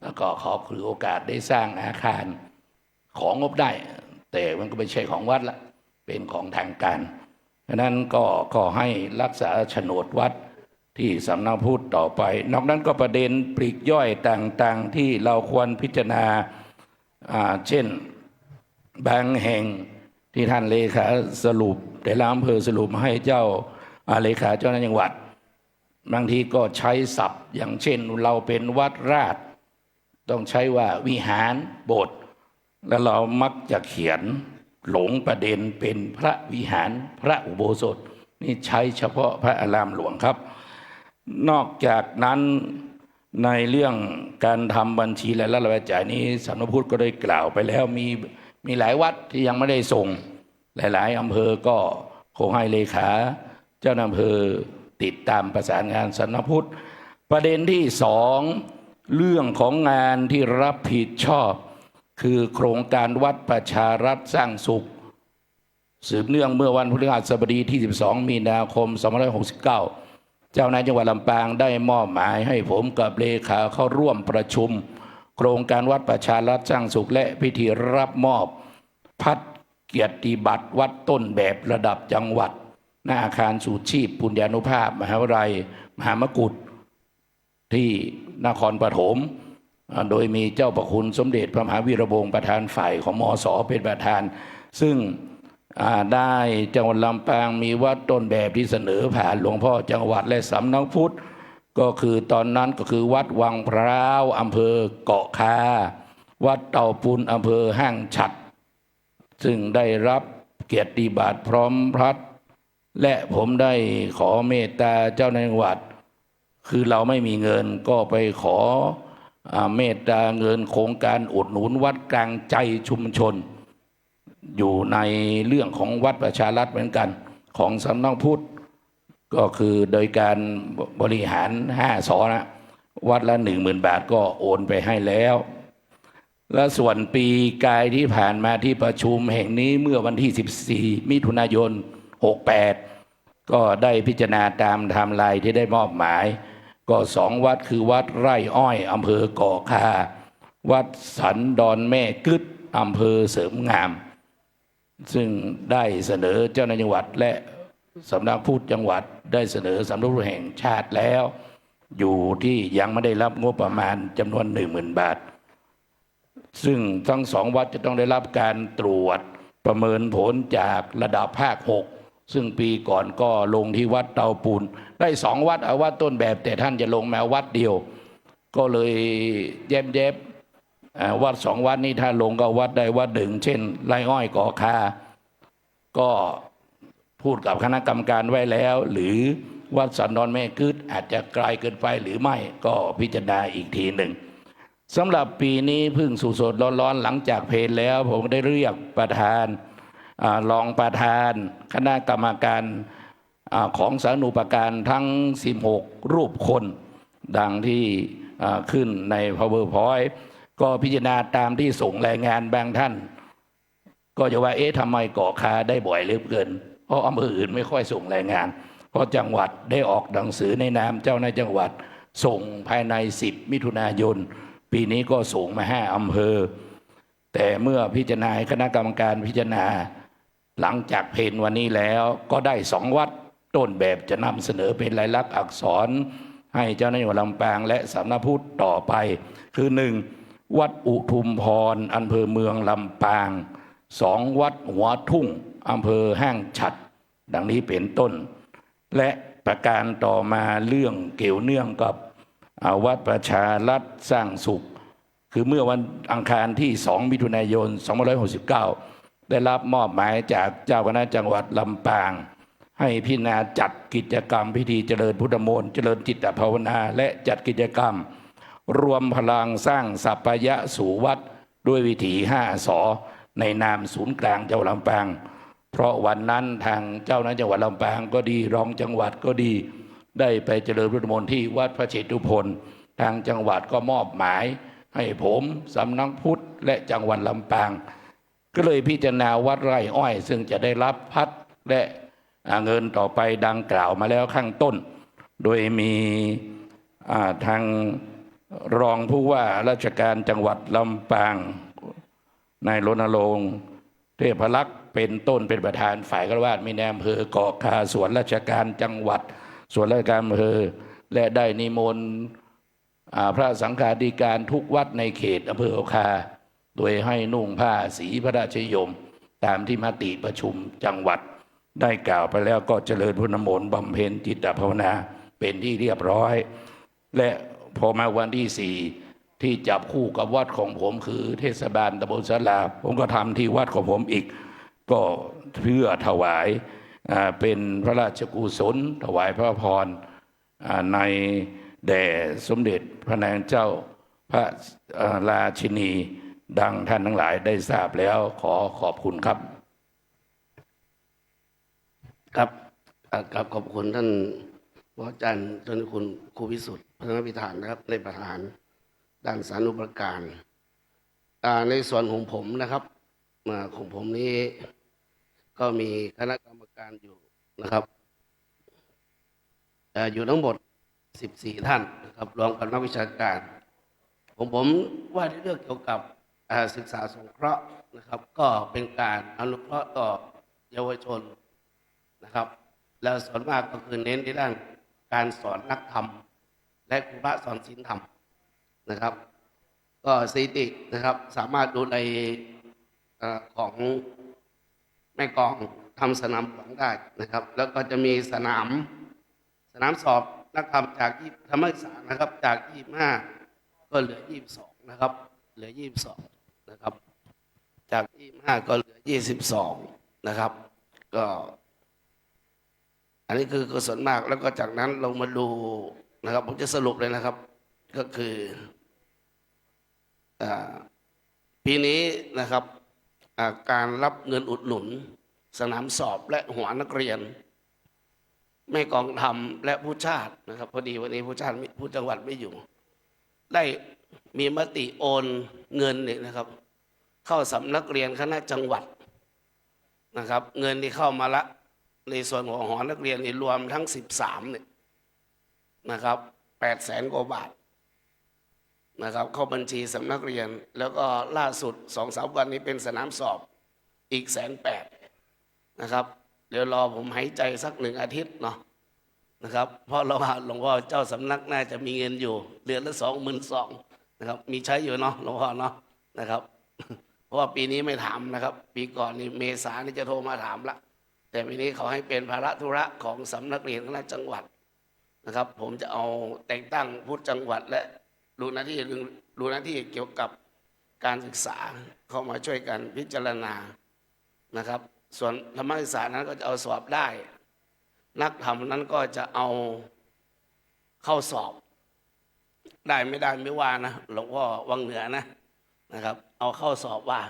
[SPEAKER 14] แล้วก็ขอคือโอกาสได้สร้างอาคารของงบได้แต่มันก็ไม่ใช่ของวัดละเป็นของทางการฉะนั้นก็ขอให้รักษาโฉนดวัดที่สำนักพุทธต่อไปนอกนั้นก็ประเด็นปลีกย่อยต่างๆที่เราควรพิจารณาเช่นบางแห่งที่ท่านเลขาสรุปแต่ละอำเภอสรุปมาให้เจ้าเลขาเจ้าหน้าที่จังหวัดบางทีก็ใช้ศัพท์อย่างเช่นเราเป็นวัดราชต้องใช้ว่าวิหารโบสถ์แล้วเรามักจะเขียนหลงประเด็นเป็นพระวิหารพระอุโบสถนี่ใช้เฉพาะพระอารามหลวงครับนอกจากนั้นในเรื่องการทำบัญชีรายรับรายจ่ายนี้สำนักพุทธก็ได้กล่าวไปแล้วมีหลายวัดที่ยังไม่ได้ส่งหลายๆอำเภอก็ขอให้เลขาเจ้าอำเภอติดตามประสานงานสำนักพุทธประเด็นที่2เรื่องของงานที่รับผิดชอบคือโครงการวัดประชารัฐสร้างสุขสืบเนื่องเมื่อวันพฤหัสบดีที่12 มีนาคม 2569เจ้านายจังหวัดลำปางได้มอบหมายให้ผมกับเลขาเข้าร่วมประชุมโครงการวัดประชารัฐสร้างสุขและพิธีรับมอบพัดเกียรติบัตรวัดต้นแบบระดับจังหวัดหน้าอาคารสูตรชีพปุญญานุภาพมหาวิทยาลัยมหามกุฏที่นครปฐมโดยมีเจ้าประคุณสมเด็จพระมหาวีระวงศ์ประธานฝ่ายของมส.เป็นประธานซึ่งได้จังหวัดลำปางมีวัดต้นแบบที่เสนอผ่านหลวงพ่อจังหวัดและสำนักพุทธก็คือตอนนั้นก็คือวัดวังพร้าวอำเภอเกาะคาวัดเต่าปูนอำเภอห้างฉัตรซึ่งได้รับเกียรติบัตรพร้อมพัดและผมได้ขอเมตตาเจ้าในจังหวัดคือเราไม่มีเงินก็ไปขอเมตตาเงินโครงการอุดหนุนวัดกลางใจชุมชนอยู่ในเรื่องของวัดประชารัฐเหมือนกันของสำนักพุทธก็คือโดยการบริหาร5 สนะวัดละ 10,000 บาทก็โอนไปให้แล้วและส่วนปีกายที่ผ่านมาที่ประชุมแห่งนี้เมื่อวันที่14 มิถุนายน 68ก็ได้พิจารณาตามไทม์ไลน์ที่ได้มอบหมายก็2 วัดคือวัดไร่อ้อยอำเภอเกาะคาวัดสันดอนแม่กึดอำเภอเสริมงามซึ่งได้เสนอเจ้าหน้าที่จังหวัดและสำนักพุทธจังหวัดได้เสนอสำนักพุทธแห่งชาติแล้วอยู่ที่ยังไม่ได้รับงบประมาณจำนวน 10,000 บาทซึ่งทั้ง2 วัดจะต้องได้รับการตรวจประเมินผลจากระดับภาค 6ซึ่งปีก่อนก็ลงที่วัดเตาปูนได้2 วัดเอาวัดต้นแบบแต่ท่านจะลงมาวัดเดียวก็เลยแยบวัด2 วัดนี้ถ้าลงก็วัดใดวัดหนึ่งเช่นไร่อ้อยเกาะคาก็พูดกับคณะกรรมการไว้แล้วหรือวัดสันดอนแม่กึดอาจจะไกลเกินไปหรือไม่ก็พิจารณาอีกทีหนึ่งสำหรับปีนี้เพิ่งสดๆร้อนๆหลังจากเพลนแล้วผมได้เรียกประธานรองประธานคณะกรรมการของสานุปการทั้ง16 รูปคนดังที่ขึ้นใน PowerPoint ก็พิจารณาตามที่ส่งรายงานบางท่านก็จะว่าทำไมเกาะคาได้บ่อยเหลือเกินเพราะอำเภออื่นไม่ค่อยส่งรายงานเพราะจังหวัดได้ออกหนังสือในนามเจ้าหน้าที่จังหวัดส่งภายใน10 มิถุนายนปีนี้ก็ส่งมา5 อำเภอแต่เมื่อพิจารณาคณะกรรมการพิจารณาหลังจากเพลวันนี้แล้วก็ได้2 วัดต้นแบบจะนำเสนอเป็นลายลักษณ์อักษรให้เจ้าหน้าที่จังหวัดลำปางและสำนักพุทธต่อไปคือ 1. วัดอุทุมพรอำเภอเมืองลำปาง 2. วัดหัวทุ่งอำเภอห้างฉัตรดังนี้เป็นต้นและ ประการต่อมาเรื่องเกี่ยวเนื่องกับวัดประชารัฐสร้างสุข คือเมื่อวันอังคารที่ 2 มิถุนายน 2569 ได้รับมอบหมายจากเจ้าคณะจังหวัดลำปาง ให้พิจารณาจัดกิจกรรมพิธีเจริญพุทธมนต์เจริญจิตภาวนาและจัดกิจกรรม รวมพลังสร้างสัพพยะสู่วัดด้วยวิถี5 ส.ในนามศูนย์กลางจังหวัดลำปาง เพราะวันนั้นทางเจ้าหน้าที่จังหวัดลำปางก็ดีรองจังหวัดก็ดีได้ไปเจริญพุทธมนต์ที่วัดพระเชตุพนทางจังหวัดก็มอบหมายให้ผมสำนักพุทธและจังหวัดลำปาง ก็เลยพิจารณาวัดไร่อ้อยซึ่งจะได้รับพัดและเงินต่อไปดังกล่าวมาแล้วข้างต้น โดยมีทางรองผู้ว่าราชการจังหวัดลำปางนายรณรงค์เทพลักษณ์เป็นต้นเป็นประธานฝ่ายฆราวาสมีนายอำเภอเกาะคาส่วนราชการจังหวัดส่วนราชการอำเภอและได้นิมนต์พระสังฆาธิการทุกวัดในเขตอำเภอเกาะคาโดยให้นุ่งผ้าสีพระราชนิยมตามที่มติประชุมจังหวัดได้กล่าวไปแล้วก็เจริญพุทธมนต์บำเพ็ญจิตภาวนาเป็นที่เรียบร้อยและพอมาวันที่ 4ที่จับคู่กับวัดของผมคือเทศบาลตำบลศาลาผมก็ทำที่วัดของผมอีกก็เพื่อถวายเป็นพระราชกุศลถวายพระพรในแด่สมเด็จพระนางเจ้าพระราชินีดังท่านทั้งหลายได้ทราบแล้วขอขอบคุณครับ
[SPEAKER 6] ครับกับขอบคุณท่านอาจารย์จนคุณครูวิสุทธิ์พัฒนพิธานนะครับในประธานด้านสารุปการในส่วนของผมนะครับของผมนี้ก็มีคณะกรรมการอยู่นะครับอยู่ทั้งหมด14 ท่านนะครับรวมกับนักวิชาการผมว่าในเรื่องเกี่ยวกับศึกษาสงเคราะห์นะครับก็เป็นการอนุเคราะห์ต่อเยาวชนนะครับแล้วส่วนมากก็คือเน้นในด้านการสอนนักธรรมและครูพระสอนศีลธรรมนะครับก็สถิตินะครับสามารถดูในของแม่กองทำสนามหลวงได้นะครับแล้วก็จะมีสนามสอบนักธรรมจากธรรมศึกษานะครับจาก25ก็เหลือ22นะครับเหลือ22นะครับจาก25ก็เหลือ22นะครับก็อันนี้คือส่วนมากแล้วก็จากนั้นลงมาดูนะครับผมจะสรุปเลยนะครับก็คือปีนี้นะครับการรับเงินอุดหนุนสนามสอบและหัวนักเรียนแม่กองธรรมและผู้ชาตินะครับพอดีวันนี้ผู้ชาติผู้จังหวัดไม่อยู่ได้มีมติโอนเงินเนี่ยนะครับเข้าสำนักเรียนคณะจังหวัดนะครับเงินที่เข้ามาละในส่วนของหอนักเรียนนี่รวมทั้ง13เนี่ยนะครับ800,000 กว่าบาทนะครับเข้าบัญชีสำนักเรียนแล้วก็ล่าสุด 2-3 วันนี้เป็นสนามสอบอีก180,000นะครับเดี๋ยวรอผมหายใจสัก1 อาทิตย์เนาะนะครับเพราะเราหลวงพ่อเจ้าสำนักน่าจะมีเงินอยู่เดือนละ22,000นะครับมีใช้อยู่เนาะหลวงพ่อเนาะนะครับเพราะว่าปีนี้ไม่ถามนะครับปีก่อนนี่เมษานี่จะโทรมาถามละแต่ปีนี้เขาให้เป็นภาระธุระของสำนักเรียนคณะจังหวัดนะครับผมจะเอาแต่งตั้งพุทธจังหวัดและดูหน้าที่เกี่ยวกับการศึกษาเข้ามาช่วยกันพิจารณานะครับส่วนธรรมศึกษานั้นก็จะเอาสอบได้นักธรรมนั้นก็จะเอาเข้าสอบได้ไม่ได้ไม่ว่านะหลวงพ่อวังเหนือนะครับเอาเข้าสอบว่า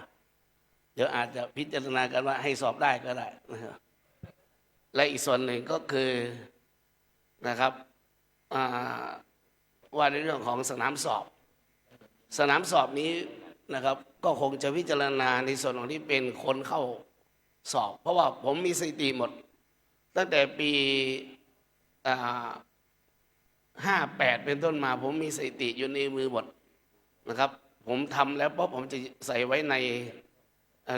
[SPEAKER 6] เดี๋ยวอาจจะพิจารณากันว่าให้สอบได้ก็ได้นะครับและอีกส่วนหนึ่งก็คือนะครับว่าในเรื่องของสนามสอบนี้นะครับก็คงจะพิจารณาในส่วนของที่เป็นคนเข้าสอบเพราะว่าผมมีสถิติหมดตั้งแต่ปี58เป็นต้นมาผมมีสถิติอยู่ในมือหมดนะครับผมทำแล้วเพราะผมจะใส่ไว้ใน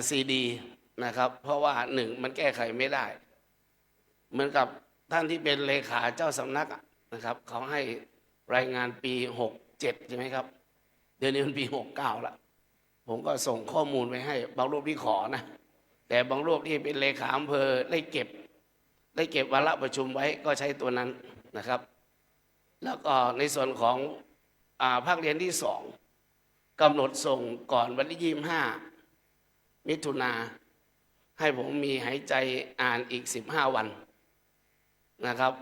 [SPEAKER 6] ซีดีนะครับเพราะว่า1มันแก้ไขไม่ได้เหมือนกับท่านที่เป็นเลขาเจ้าสำนักนะครับเขาให้รายงานปี67ใช่ไหมครับเดี๋ยวนี้มันปี69ละผมก็ส่งข้อมูลไปให้บางรูปที่ขอนะแต่บางรูปที่เป็นเลขาอำเภอได้เก็บ ได้เก็บวาระประชุมไว้ก็ใช้ตัวนั้นนะครับ แล้วก็ในส่วนของภาคเรียนที่2กำหนดส่งก่อนวันที่25 มิถุนาให้ผมมีหายใจอ่านอีก15 วันนะครับ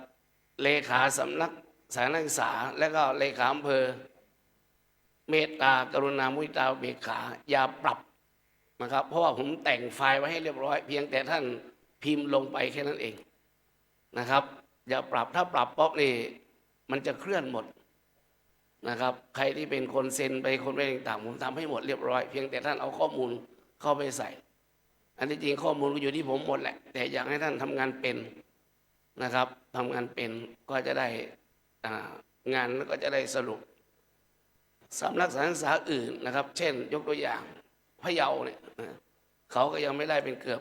[SPEAKER 6] เลขาสำนักสาธารณศึกษาและก็เลขาอำเภอเมตตากรุณามุทิตาเบกขาอย่าปรับนะครับเพราะว่าผมแต่งไฟล์ไว้ให้เรียบร้อยเพียงแต่ท่านพิมพ์ลงไปแค่นั้นเองนะครับอย่าปรับถ้าปรับป๊อบนี่มันจะเคลื่อนหมดนะครับใครที่เป็นคนเซ็นไปคนไปต่างๆผมทำให้หมดเรียบร้อยเพียงแต่ท่านเอาข้อมูลเข้าไปใส่อันที่จริงข้อมูลก็อยู่ที่ผมหมดแหละแต่อยากให้ท่านทำงานเป็นนะครับทำงานเป็นก็จะได้งานก็จะได้สรุปสำนักศึกษาอื่นนะครับเช่นยกตัวอย่างพะเยาเนี่ยเขาก็ยังไม่ได้เป็นเกือบ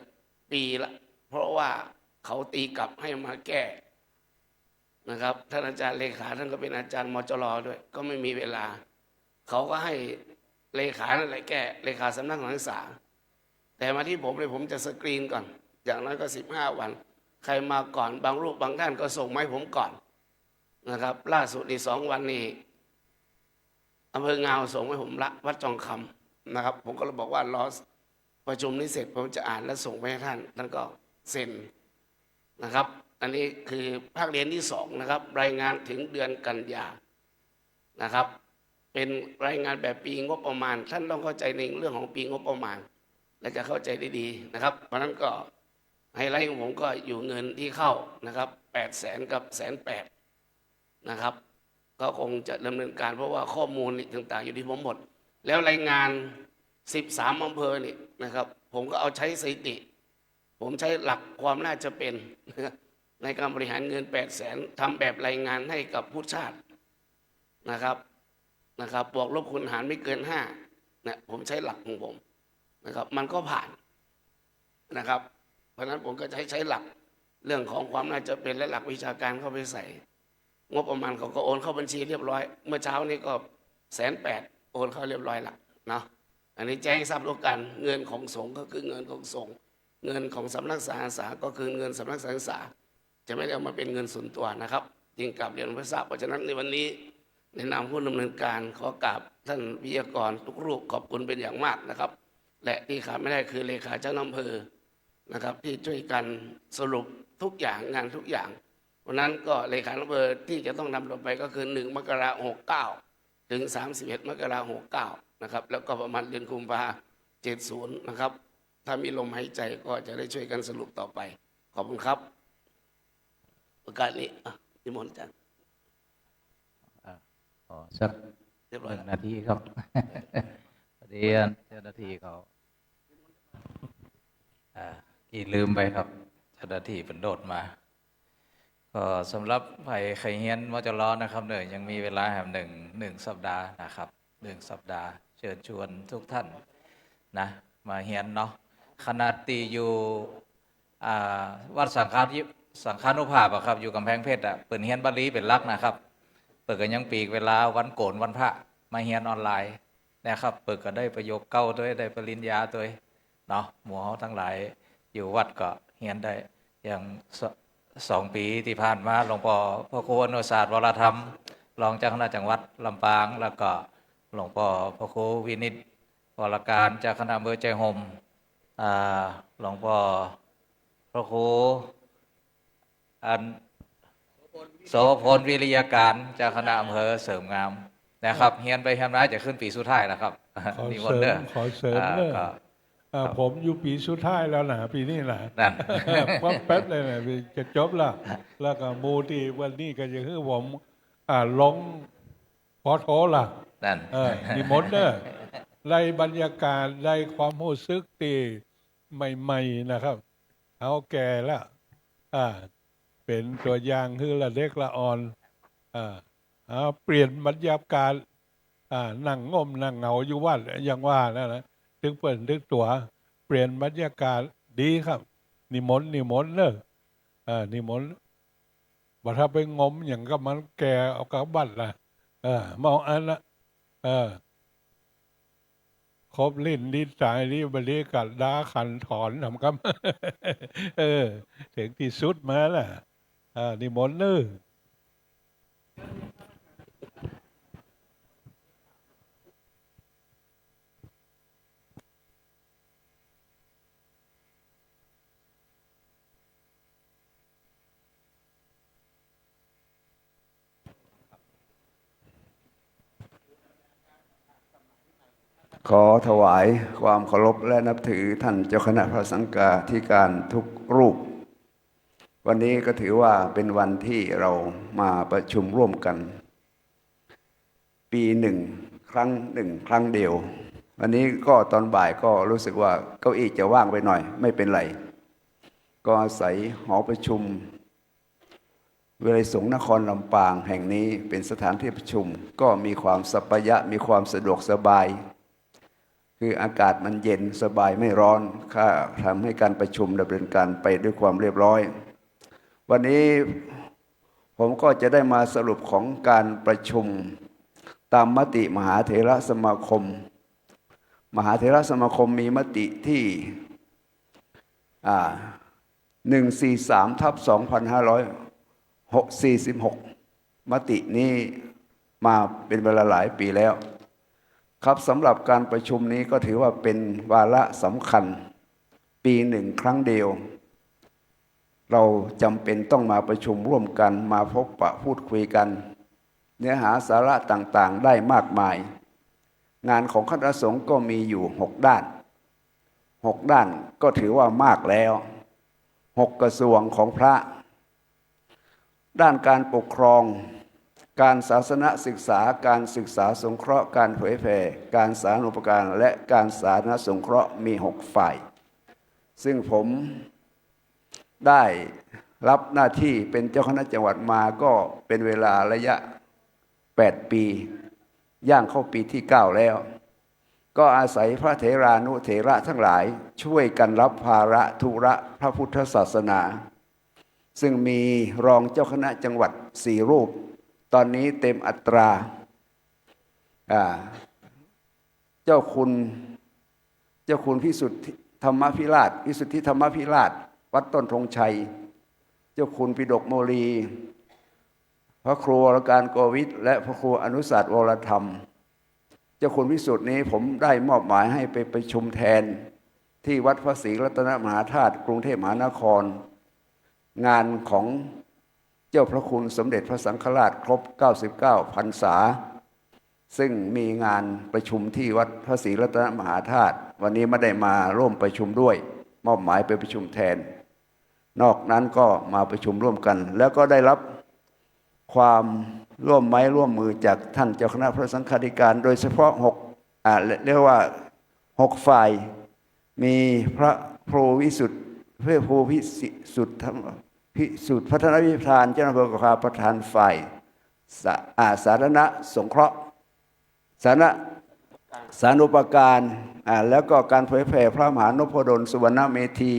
[SPEAKER 6] ปีละเพราะว่าเขาตีกลับให้มาแก้นะครับท่านอาจารย์เลขาท่านก็เป็นอาจารย์มจรด้วย ก็ไม่มีเวลาเขาก็ให้เลขานั่นแหละแก้เลขาสำนักศึกษาแต่มาที่ผมเลยผมจะสกรีนก่อนอย่างน้อยก็15 วันใครมาก่อนบางรูปบางท่านก็ส่งมาให้ผมก่อนนะครับล่าสุดอีก2 วันนี้อำเภองาวส่งให้ผมละวัดจองคำนะครับผมก็เลยบอกว่ารอประชุมนี้เสร็จผมจะอ่านและส่งไปให้ท่านก็เซ็นนะครับอันนี้คือภาคเรียนที่2นะครับรายงานถึงเดือนกันยานะครับเป็นรายงานแบบปีงบประมาณท่านต้องเข้าใจในเรื่องของปีงบประมาณและจะเข้าใจได้ดีนะครับเพราะนั้นก็ไฮไลท์ของผมก็อยู่เงินที่เข้านะครับ800,000 กับ180,000นะครับก็คงจะดำเนินการเพราะว่าข้อมูลต่างๆอยู่ที่ผมหมดแล้วรายงาน13 อำเภอนี่นะครับผมก็เอาใช้สถิติผมใช้หลักความน่าจะเป็นในการบริหารเงิน800,000ทำแบบรายงานให้กับผู้ชาตินะครับบวกลบคูณหารไม่เกิน5นะผมใช้หลักของผมนะครับมันก็ผ่านนะครับเพราะฉะนั้นผมก็ใช้หลักเรื่องของความน่าจะเป็นและหลักวิชาการเข้าไปใส่งบประมาณเขาก็โอนเข้าบัญชีเรียบร้อยเมื่อเช้านี้ก็180,000โอนเข้าเรียบร้อยละเนาะอันนี้แจ้งทราบด้วยกันเงินของสงฆ์ก็คือเงินของสงฆ์เงินของสำนักศึกษาก็คือเงินสำนักศึกษาจะไม่ได้เอามาเป็นเงินส่วนตัวนะครับจึงกลับเรียนพระทราบเพราะฉะนั้นในวันนี้ในนามผู้ดำเนินการขอกราบท่านวิทยากรทุกรูปขอบคุณเป็นอย่างมากนะครับและที่ขาดไม่ได้คือเลขาเจ้าอำเภอนะครับที่ช่วยกันสรุปทุกอย่างงานทุกอย่างเพราะนั้นก็เลขาอำเภอที่จะต้องนำลงไปก็คือ1 มกราคม 69ถึง31 มกราคม 69นะครับแล้วก็ประมาณเดือนกุมภาพันธ์ 70นะครับถ้ามีลมหายใจก็จะได้ช่วยกันสรุปต่อไปขอบคุณครับโอกาสนี้นิมนต์อาจารย์
[SPEAKER 15] ขอสัก
[SPEAKER 6] เรียบร้อย
[SPEAKER 15] 1 นาทีครับพอดีเจ้าหน้าที่เขา
[SPEAKER 13] กี่ลืมไปครับเจ้าหน้าที่เป็นโดดมาก็สำหรับไผ่ไข่เฮียนมจรนะครับเนี่ยยังมีเวลาแหมหนึ่งสัปดาห์นะครับ1 สัปดาห์เชิญชวนทุกท่านนะมาเฮียนเนาะขนาดตีอยู่วัดสังฆานุภาพครับอยู่กำแพงเพชรเปิดเฮียนบาลีเป็นหลักนะครับเปิดกันยังปีกเวลาวันโกนวันพระมาเฮียนออนไลน์นะครับเปิดก็ได้ประโยคเก้าด้วยได้ปริญญาด้วยเนาะหมู่เฮาทั้งหลายอยู่วัดก็เฮียนได้อย่าง2 ปีที่ผ่านมาหลวงพ่อพระครูอนุศาสตร์วรธรรมรองเจ้าคณะจังหวัดลำปางแล้วก็หลวงพ่อพระครูวินิจวรการเจ้าคณะอำเภอใจห่มหลวงพ่อพระครูโสพลวิริยการเจ้าคณะอำเภอเสริมงามนะครับเฮียนไปเฮียนมาจะขึ้นปีสุดท้ายแล้วครับ
[SPEAKER 11] ขอ
[SPEAKER 13] นิม
[SPEAKER 11] เส
[SPEAKER 13] น
[SPEAKER 11] ริ
[SPEAKER 13] ต์
[SPEAKER 11] ม
[SPEAKER 13] เด้อ
[SPEAKER 11] ขอเสริมเนอะผมอยู่ปีสุดท้ายแล้วนะปีนี้นะ
[SPEAKER 13] นั่น
[SPEAKER 11] แป๊บเลยนะจะจบละแล้วก็มูที่วันนี้ก็จะคือผมลงพอโทละ
[SPEAKER 13] นั่น
[SPEAKER 11] นิมนต์เนอะไล่บรรยากาศไล่ความรู้สึกตีใหม่ๆนะครับเอาแก่แล้วเป็นตัวอย่างคือละเล็กละอ่อนเปลี่ยนบรรยากาศนั่งง่มนั่งเหงาอยู่วัดอย่างว่านะถึงเปิดถึงตัวเปลี่ยนบรรยากาศดีครับนิมนต์เนอะนิมนต์บ่ถ้าไปงมอย่างก็มันแก่เอากลับบ้านละมองอันละข ครบลิ้นลิ้นสายนี่บริกัดด้าขันถอนทำครับ ถึงที่สุดมาล่ะนิมนต์เนอะ
[SPEAKER 16] ขอถวายความเคารพและนับถือท่านเจ้าคณะพระสังฆาธิการทุกรูป วันนี้ก็ถือว่าเป็นวันที่เรามาประชุมร่วมกัน ปีหนึ่งครั้งเดียว วันนี้ก็ตอนบ่ายก็รู้สึกว่าเก้าอี้จะว่างไปหน่อยไม่เป็นไร ก็อาศัยหอประชุมวิไลสงฆ์นครลำปางแห่งนี้เป็นสถานที่ประชุมก็มีความสัปยะมีความสะดวกสบาย คืออากาศมันเย็นสบายไม่ร้อนค่าทำให้การประชุมดำเนินการไปด้วยความเรียบร้อย วันนี้ผมก็จะได้มาสรุปของการประชุมตามมติมหาเถรสมาคมมีมติที่143/2546 มตินี้มาเป็นเวลาหลายปีแล้วครับสำหรับการประชุมนี้ก็ถือว่าเป็นวาระสำคัญปีหนึ่งครั้งเดียวเราจำเป็นต้องมาประชุมร่วมกันมาพบปะพูดคุยกันเนื้อหาสาระต่างๆได้มากมายงานของคณะสงฆ์ก็มีอยู่6 ด้านก็ถือว่ามากแล้ว6 กระทรวงของพระด้านการปกครองการศาสนศึกษาการศึกษาสงเคราะห์การเผยแผ่การสาธารณูปการและการสาธารณสงเคราะห์มี6 ฝ่ายซึ่งผมได้รับหน้าที่เป็นเจ้าคณะจังหวัดมาก็เป็นเวลาระยะ8 ปีย่างเข้าปีที่9แล้วก็อาศัยพระเถรานุเถระทั้งหลายช่วยกันรับภาระธุระพระพุทธศาสนาซึ่งมีรองเจ้าคณะจังหวัด4 รูปตอนนี้เต็มอัตราเจ้าคุณพิสุทธิธรรมพิราชวัดต้นธงชัยเจ้าคุณปิฎกโมลีพระครูวรการโกวิทและพระครูอนุสาสวรธรรมเจ้าคุณพิสุทธิ์นี้ผมได้มอบหมายให้ไปประชุมแทนที่วัดพระศรีรัตนมหาธาตุกรุงเทพมหานครงานของเจ้าพระคุณสมเด็จพระสังฆราชครบ99 พรรษาซึ่งมีงานประชุมที่วัดพระศรีรัตนมหาธาตุวันนี้ไม่ได้มาร่วมประชุมด้วยมอบหมายไปประชุมแทนนอกนั้นก็มาประชุมร่วมกันแล้วก็ได้รับความร่วมไม้ร่วมมือจากท่านเจ้าคณะพระสังฆาธิการโดยเฉพาะเรียกว่า6 ฝ่ายมีพระครูวิสุทธิ์พระครูพิสุทธิ์พัฒนวิธานเจ้าหน้าที่ประธานฝ่ายสาธารณสงเคราะห์สาธารณูปการแล้วก็การเผยแผ่พระมหานพดลสุวรรณเมธี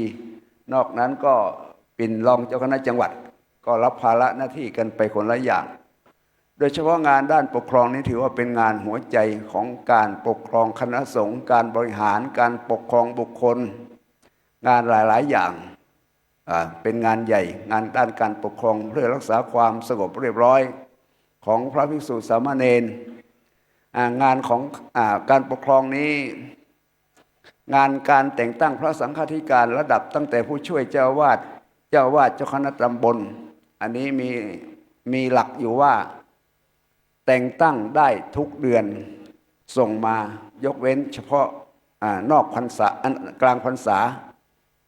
[SPEAKER 16] นอกนั้นก็เป็นรองเจ้าคณะจังหวัดก็รับภาระหน้าที่กันไปคนละอย่างโดยเฉพาะงานด้านปกครองนี้ถือว่าเป็นงานหัวใจของการปกครองคณะสงฆ์การบริหารการปกครองบุคคลงานหลายๆอย่างเป็นงานใหญ่งานด้านการปกครองเพื่อรักษาความสงบเรียบร้อยของพระภิกษุสามเณร งานของการปกครองนี้งานการแต่งตั้งพระสังฆาธิการระดับตั้งแต่ผู้ช่วยเจ้าวาดเจ้าคณะตำบลอันนี้มีหลักอยู่ว่าแต่งตั้งได้ทุกเดือนส่งมายกเว้นเฉพาะนอกพรรษากลางพรรษา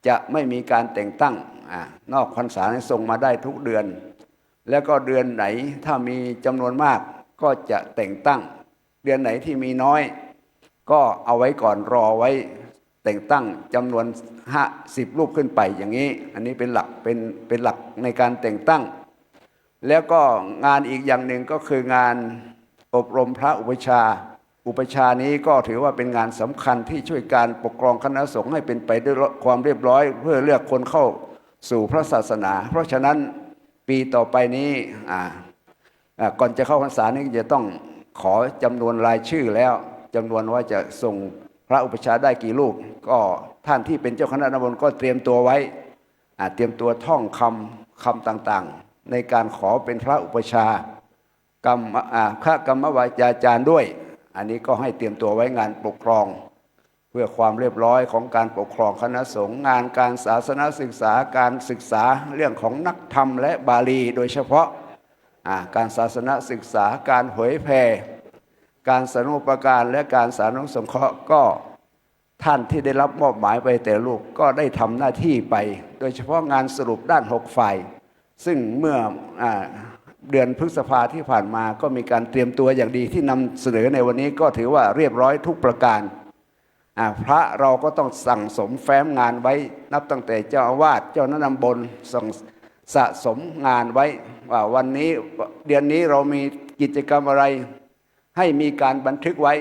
[SPEAKER 16] จะไม่มีการแต่งตั้งนอกพรรษาส่งมาได้ทุกเดือนแล้วก็เดือนไหนถ้ามีจำนวนมากก็จะแต่งตั้งเดือนไหนที่มีน้อยก็เอาไว้ก่อนรอไว้แต่งตั้งจำนวน50 รูปขึ้นไปอย่างนี้อันนี้เป็นหลักเป็นหลักในการแต่งตั้งแล้วก็งานอีกอย่างหนึ่งก็คืองานอบรมพระอุปชานี้ก็ถือว่าเป็นงานสำคัญที่ช่วยการปกครองคณะสงฆ์ให้เป็นไปด้วยความเรียบร้อยเพื่อเลือกคนเข้าสู่พระศาสนาเพราะฉะนั้นปีต่อไปนี้ก่อนจะเข้าพรรษานี้จะต้องขอจำนวนรายชื่อแล้วจำนวนว่าจะส่งพ พระอุปชฌาย์ได้กี่รูปก็ท่านที่เป็นเจ้าคณะตำบลก็เตรียมตัวไว้เตรียมตัวท่องคำต่างๆในการขอเป็นพระอุปชฌาย์พระกรรมวาจาจารย์ด้วยอันนี้ก็ให้เตรียมตัวไว้งานปกครองเพื่อความเรียบร้อยของการปกครองคณะสงฆ์งานการศาสนศึกษาการศึกษาเรื่องของนักธรรมและบาลีโดยเฉพาะการศาสนศึกษาการเผยแผ่การสาธารณูปการและการสาธารณสงเคราะห์ก็ท่านที่ได้รับมอบหมายไปแต่ลูกก็ได้ทำหน้าที่ไปโดยเฉพาะงานสรุปด้าน6ฝ่ายซึ่งเมื่อเดือนพฤษภาที่ผ่านมาก็มีการเตรียมตัวอย่างดีที่นำเสนอในวันนี้ก็ถือว่าเรียบร้อยทุกประการพระเราก็ต้องสั่งสมแฟ้มงานไว้นับตั้งแต่เจ้าอาวาสเจ้าคณะตำบลสะสมงานไว้ว่าวันนี้เดือนนี้เรามีกิจกรรมอะไรให้มีการบันทึกไว้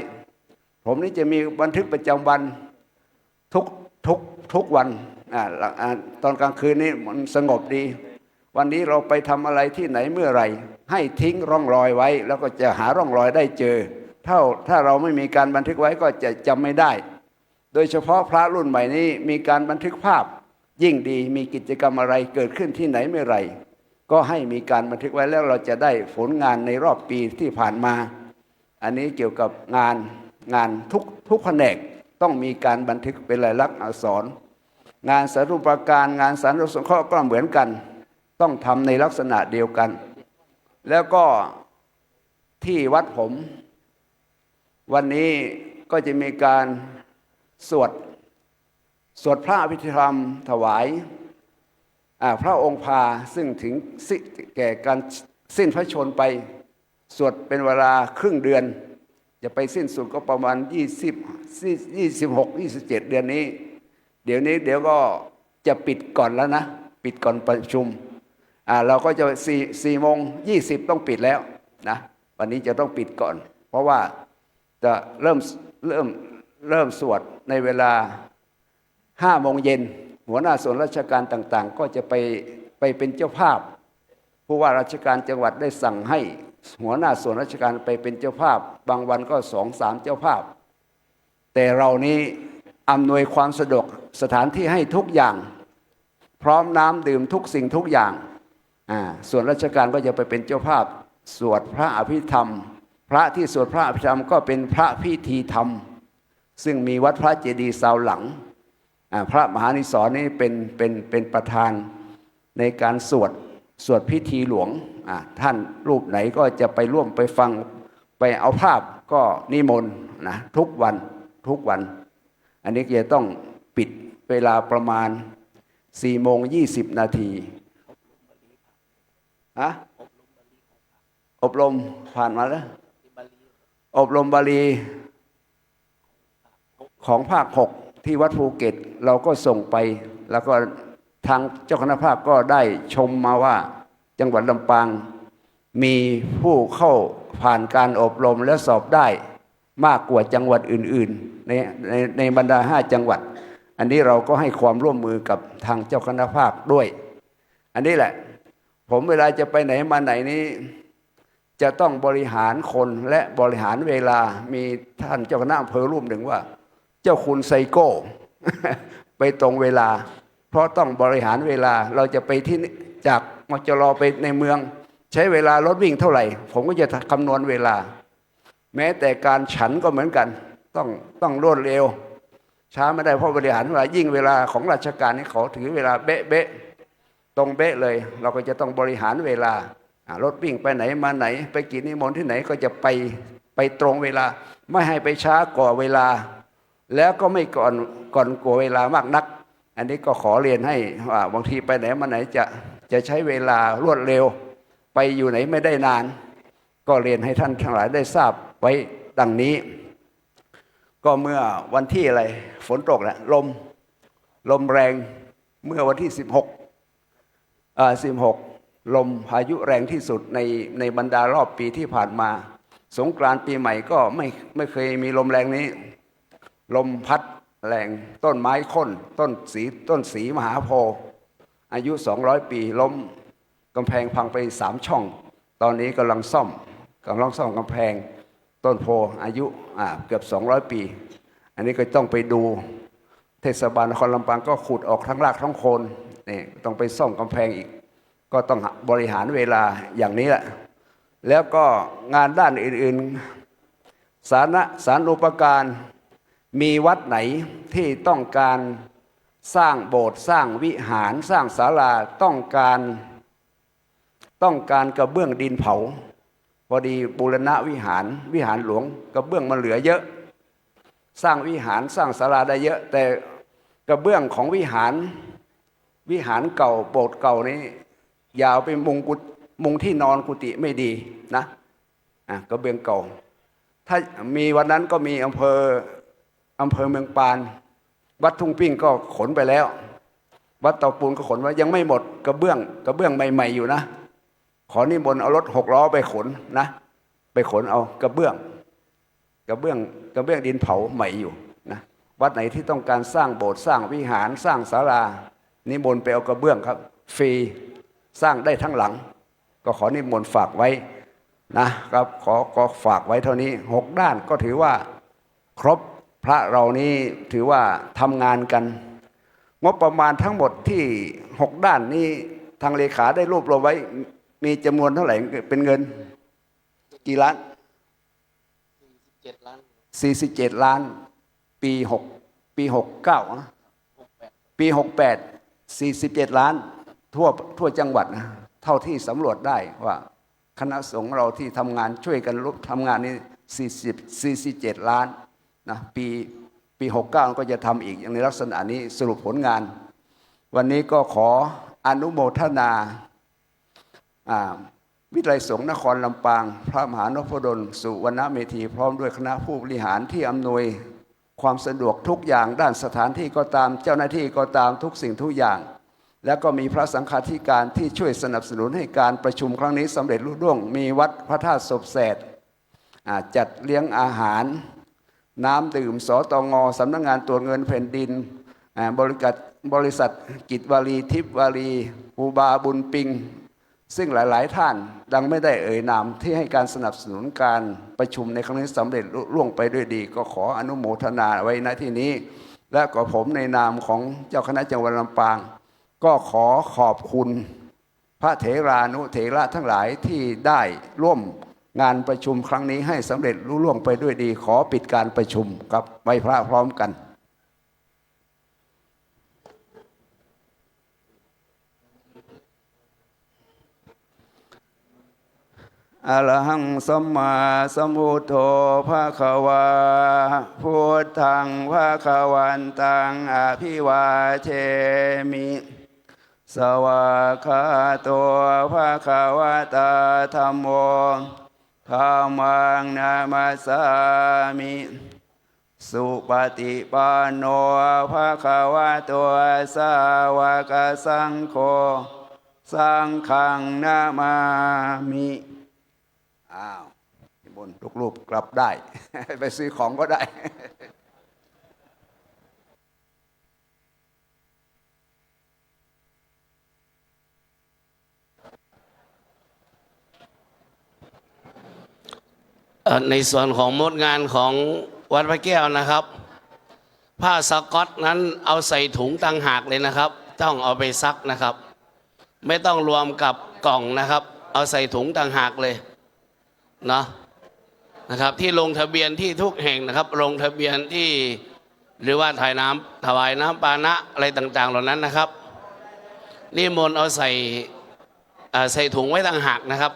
[SPEAKER 16] ผมนี่จะมีบันทึกประจำวันทุกวันตอนกลางคืนนี้มันสงบดีวันนี้เราไปทำอะไรที่ไหนเมื่อไหร่ให้ทิ้งร่องรอยไว้แล้วก็จะหาร่องรอยได้เจอถ้าเราไม่มีการบันทึกไว้ก็จะจำไม่ได้โดยเฉพาะพระรุ่นใหม่นี้มีการบันทึกภาพยิ่งดีมีกิจกรรมอะไรเกิดขึ้นที่ไหนเมื่อไหร่ก็ให้มีการบันทึกไว้แล้วเราจะได้ผลงานในรอบปีที่ผ่านมาอันนี้เกี่ยวกับงานทุกแผนกต้องมีการบันทึกเป็นลายลักษณ์อักษรงานสาธารณูปการงานสาธารณสงเคราะห์ก็เหมือนกันต้องทำในลักษณะเดียวกันแล้วก็ที่วัดผมวันนี้ก็จะมีการสวดพระอภิธรรมถวายพระองค์พาซึ่งถึงแก่การสิ้นพระชนม์ไปสวดเป็นเวลาครึ่งเดือนจะไปสิ้นสุดก็ประมาณ26-27 เดือนนี้เดี๋ยวก็จะปิดก่อนแล้วนะปิดก่อนประชุมเราก็จะ4:20ต้องปิดแล้วนะวันนี้จะต้องปิดก่อนเพราะว่าจะเริ่มสวดในเวลา5 โมงเย็นหัวหน้าส่วนราชการต่างๆก็จะไปเป็นเจ้าภาพผู้ว่าราชการจังหวัดได้สั่งให้หัวหน้าส่วนราชการไปเป็นเจ้าภาพบางวันก็2-3 เจ้าภาพแต่เรานี้อำนวยความสะดวกสถานที่ให้ทุกอย่างพร้อมน้ำดื่มทุกสิ่งทุกอย่างส่วนราชการก็จะไปเป็นเจ้าภาพสวดพระอภิธรรมพระที่สวดพระอภิธรรมก็เป็นพระพิธีธรรมซึ่งมีวัดพระเจดีย์ซาวหลังพระมหานิสรนี่เป็นประธานในการสวดพิธีหลวงท่านรูปไหนก็จะไปร่วมไปฟังไปเอาภาพก็นิมนต์นะทุกวันอันนี้จะต้องปิดเวลาประมาณ4:20 นาทีอบรมผ่านมาแล้วอบรมบาลีของภาค6ที่วัดภูเก็ตเราก็ส่งไปแล้วก็ทางเจ้าคณะภาคก็ได้ชมมาว่าจังหวัดลำปางมีผู้เข้าผ่านการอบรมและสอบได้มากกว่าจังหวัดอื่นๆในบรรดา5 จังหวัดอันนี้เราก็ให้ความร่วมมือกับทางเจ้าคณะภาคด้วยอันนี้แหละผมเวลาจะไปไหนมาไหนนี้จะต้องบริหารคนและบริหารเวลามีท่านเจ้าคณะอำเภอรูปหนึ่งว่าเจ้าคุณไซโก้ ไปตรงเวลาเพราะต้องบริหารเวลาเราจะไปที่จากมจรไปในเมืองใช้เวลารถวิ่งเท่าไหร่ผมก็จะคำนวณเวลาแม้แต่การฉันก็เหมือนกันต้องรวดเร็วช้าไม่ได้เพราะบริหารเวลายิ่งเวลาของราชการนี่เขาถือเวลาเบ๊ะตรงเบ๊ะเลยเราก็จะต้องบริหารเวลารถวิ่งไปไหนมาไหนไปกินนิมนต์ที่ไหนก็จะไปตรงเวลาไม่ให้ไปช้ากว่าเวลาแล้วก็ไม่ก่อนกว่าเวลามากนักอันนี้ก็ขอเรียนให้ว่าบางทีไปไหนมาไหนจะใช้เวลารวดเร็วไปอยู่ไหนไม่ได้นานก็เรียนให้ท่านทั้งหลายได้ทราบไว้ดังนี้ก็เมื่อวันที่อะไรฝนตกแหละลมแรงเมื่อวันที่16ลมพายุแรงที่สุดในบรรดารอบปีที่ผ่านมาสงกรานต์ปีใหม่ก็ไม่เคยมีลมแรงนี้ลมพัดแรงต้นไม้โค่นต้นสีมหาโพธิ์อายุ200 ปีล้มกำแพงพังไป3 ช่องตอนนี้กำลังซ่อมกำแพงต้นโพอายุเกือบ200 ปี อันนี้ก็ต้องไปดูเทศบาลนครลำปางก็ขุดออกทั้งรากทั้งโคนนี่ต้องไปซ่อมกำแพงอีก ก็ต้องบริหารเวลาอย่างนี้แหละแล้วก็งานด้านอื่นๆสารูปการมีวัดไหนที่ต้องการสร้างโบสถ์สร้างวิหารสร้างศาลาต้องการกระเบื้องดินเผาพอดีบูรณะวิหารหลวงกระเบื้องมันเหลือเยอะสร้างวิหารสร้างศาลาได้เยอะแต่กระเบื้องของวิหารเก่าโบสถ์เก่านี้ยาวไปมุงที่นอนกุฏิไม่ดีนะกระเบื้องเก่าถ้ามีวันนั้นก็มีอำเภอเมืองปานวัดทุ่งปิ้งก็ขนไปแล้ววัดเตาปูนก็ขนไว้ยังไม่หมดกระเบื้องใหม่ๆอยู่นะขอนิมนต์เอารถ6 ล้อไปขนนะไปขนเอากระเบื้องดินเผาใหม่อยู่นะวัดไหนที่ต้องการสร้างโบสถ์สร้างวิหารสร้างศาลานิมนต์ไปเอากระเบื้องครับฟรีสร้างได้ทั้งหลังก็ขอนิมนต์ฝากไว้นะครับก็ฝากไว้เท่านี้6 ด้านก็ถือว่าครบพระเรานี้ถือว่าทำงานกันงบประมาณทั้งหมดที่6 ด้านนี้ทางเลขาได้รวบรวมไว้มีจำนวนเท่าไหร่เป็นเงินกี่ล้าน47 ล้านปี69นะปี68 47 ล้านทั่วจังหวัดนะเท่าที่สำรวจได้ว่าคณะสงฆ์เราที่ทำงานช่วยกันทำงานนี้47 ล้านนะปี69ก็จะทำอีกอย่างในลักษณะนี้สรุปผลงานวันนี้ก็ขออนุโมทนาวิทยาลัยสงฆ์นครลำปางพระมหานพดลสุวรรณเมธีพร้อมด้วยคณะผู้บริหารที่อำนวยความสะดวกทุกอย่างด้านสถานที่ก็ตามเจ้าหน้าที่ก็ตามทุกสิ่งทุกอย่างแล้วก็มีพระสังฆาธิการที่ช่วยสนับสนุนให้การประชุมครั้งนี้สำเร็จลุล่วงมีวัดพระธาตุศพแสดจัดเลี้ยงอาหารน้ำดื่มสตง.สำนักงานตรวจเงินแผ่นดินบริษัทกิจวารีทิพย์วารีภูบาบุญปิงซึ่งหลายๆท่านดังไม่ได้เอ่ยนามที่ให้การสนับสนุนการประชุมในครั้งนี้สำเร็จล่วงไปด้วยดีก็ขออนุโมทนาไว้ณที่นี้และก็ผมในนามของเจ้าคณะจังหวัดลำปางก็ขอขอบคุณพระเถรานุเถระทั้งหลายที่ได้ร่วมงานประชุมครั้งนี้ให้สำเร็จลุล่วงไปด้วยดีขอปิดการประชุมกับไหว้พระพร้อมกันอะระหังสัมมาสัมพุทโธภะคะวาพุทธังภะคะวันตังอภิวาเทมิสวากขาโตภะคะวะตาธัมโมธัมมังนามัสสามิสุปฏิปันโนภะคะวะโตสาวกสังโฆสังฆังนามามิบนลูกๆกลับได้ ไปซื้อของก็ได้
[SPEAKER 6] ในส่วนของมดงานของวัดพระแก้วนะครับผ้าสก๊อตนั้นเอาใส่ถุงต่างหากเลยนะครับต้องเอาไปซักนะครับไม่ต้องรวมกับกล่องนะครับเอาใส่ถุงต่างหากเลยนะครับที่ลงทะเบียนที่ทุกแห่งนะครับลงทะเบียนที่หรือว่าถวายน้ำปานะอะไรต่างๆเหล่านั้นนะครับนิมนต์เอาใส่ถุงไว้ต่างหากนะครับ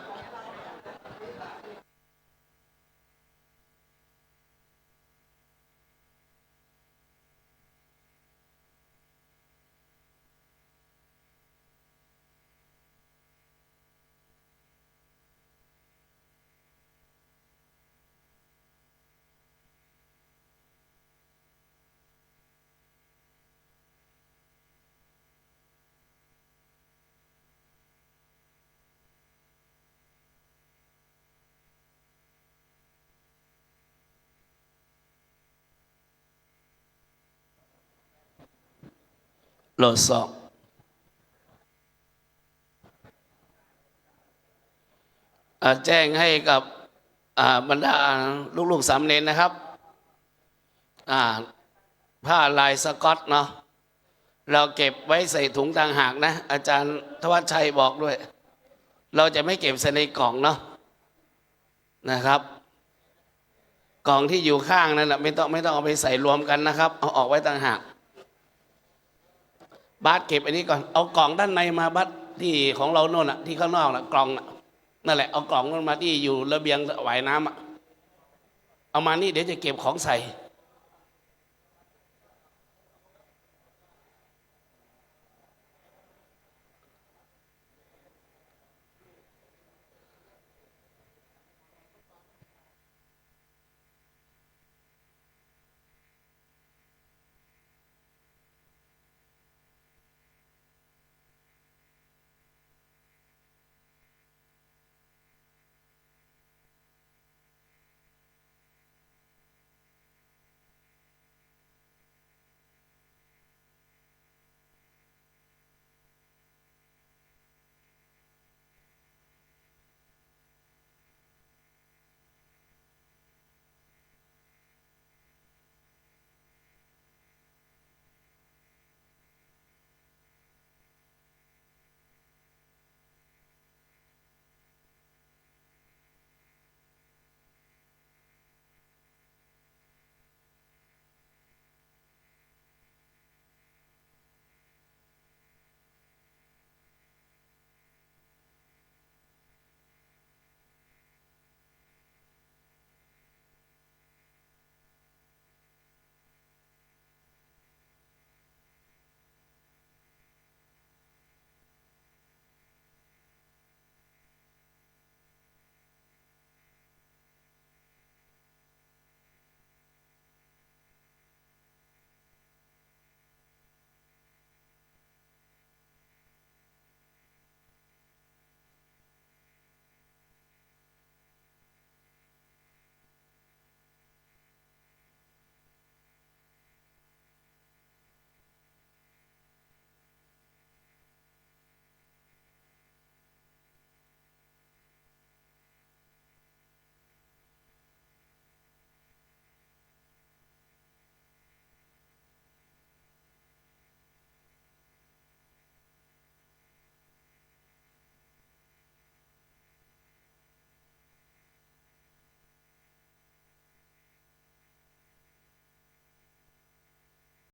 [SPEAKER 6] โหลดสอบแจ้งให้กับบรรดาลูกๆสามเณรนะครับ ผ้าลายสก๊อตเนาะเราเก็บไว้ใส่ถุงต่างหากนะอาจารย์ธวัชชัยบอกด้วย เราจะไม่เก็บใส่ในกล่องเนาะนะครับกล่องที่อยู่ข้างนั่นนะไม่ต้องเอาไปใส่รวมกันนะครับเอาออกไว้ต่างหากบัสเก็บอันนี้ก่อนเอากล่องด้านในมาบัสที่ของเราโน่นอ่ะที่ข้างนอกน่ะกล่องน่ะนั่นแหละเอากล่องนั้นมาที่อยู่ระเบียงว่ายน้ำอ่ะเอามานี่เดี๋ยวจะเก็บของใส่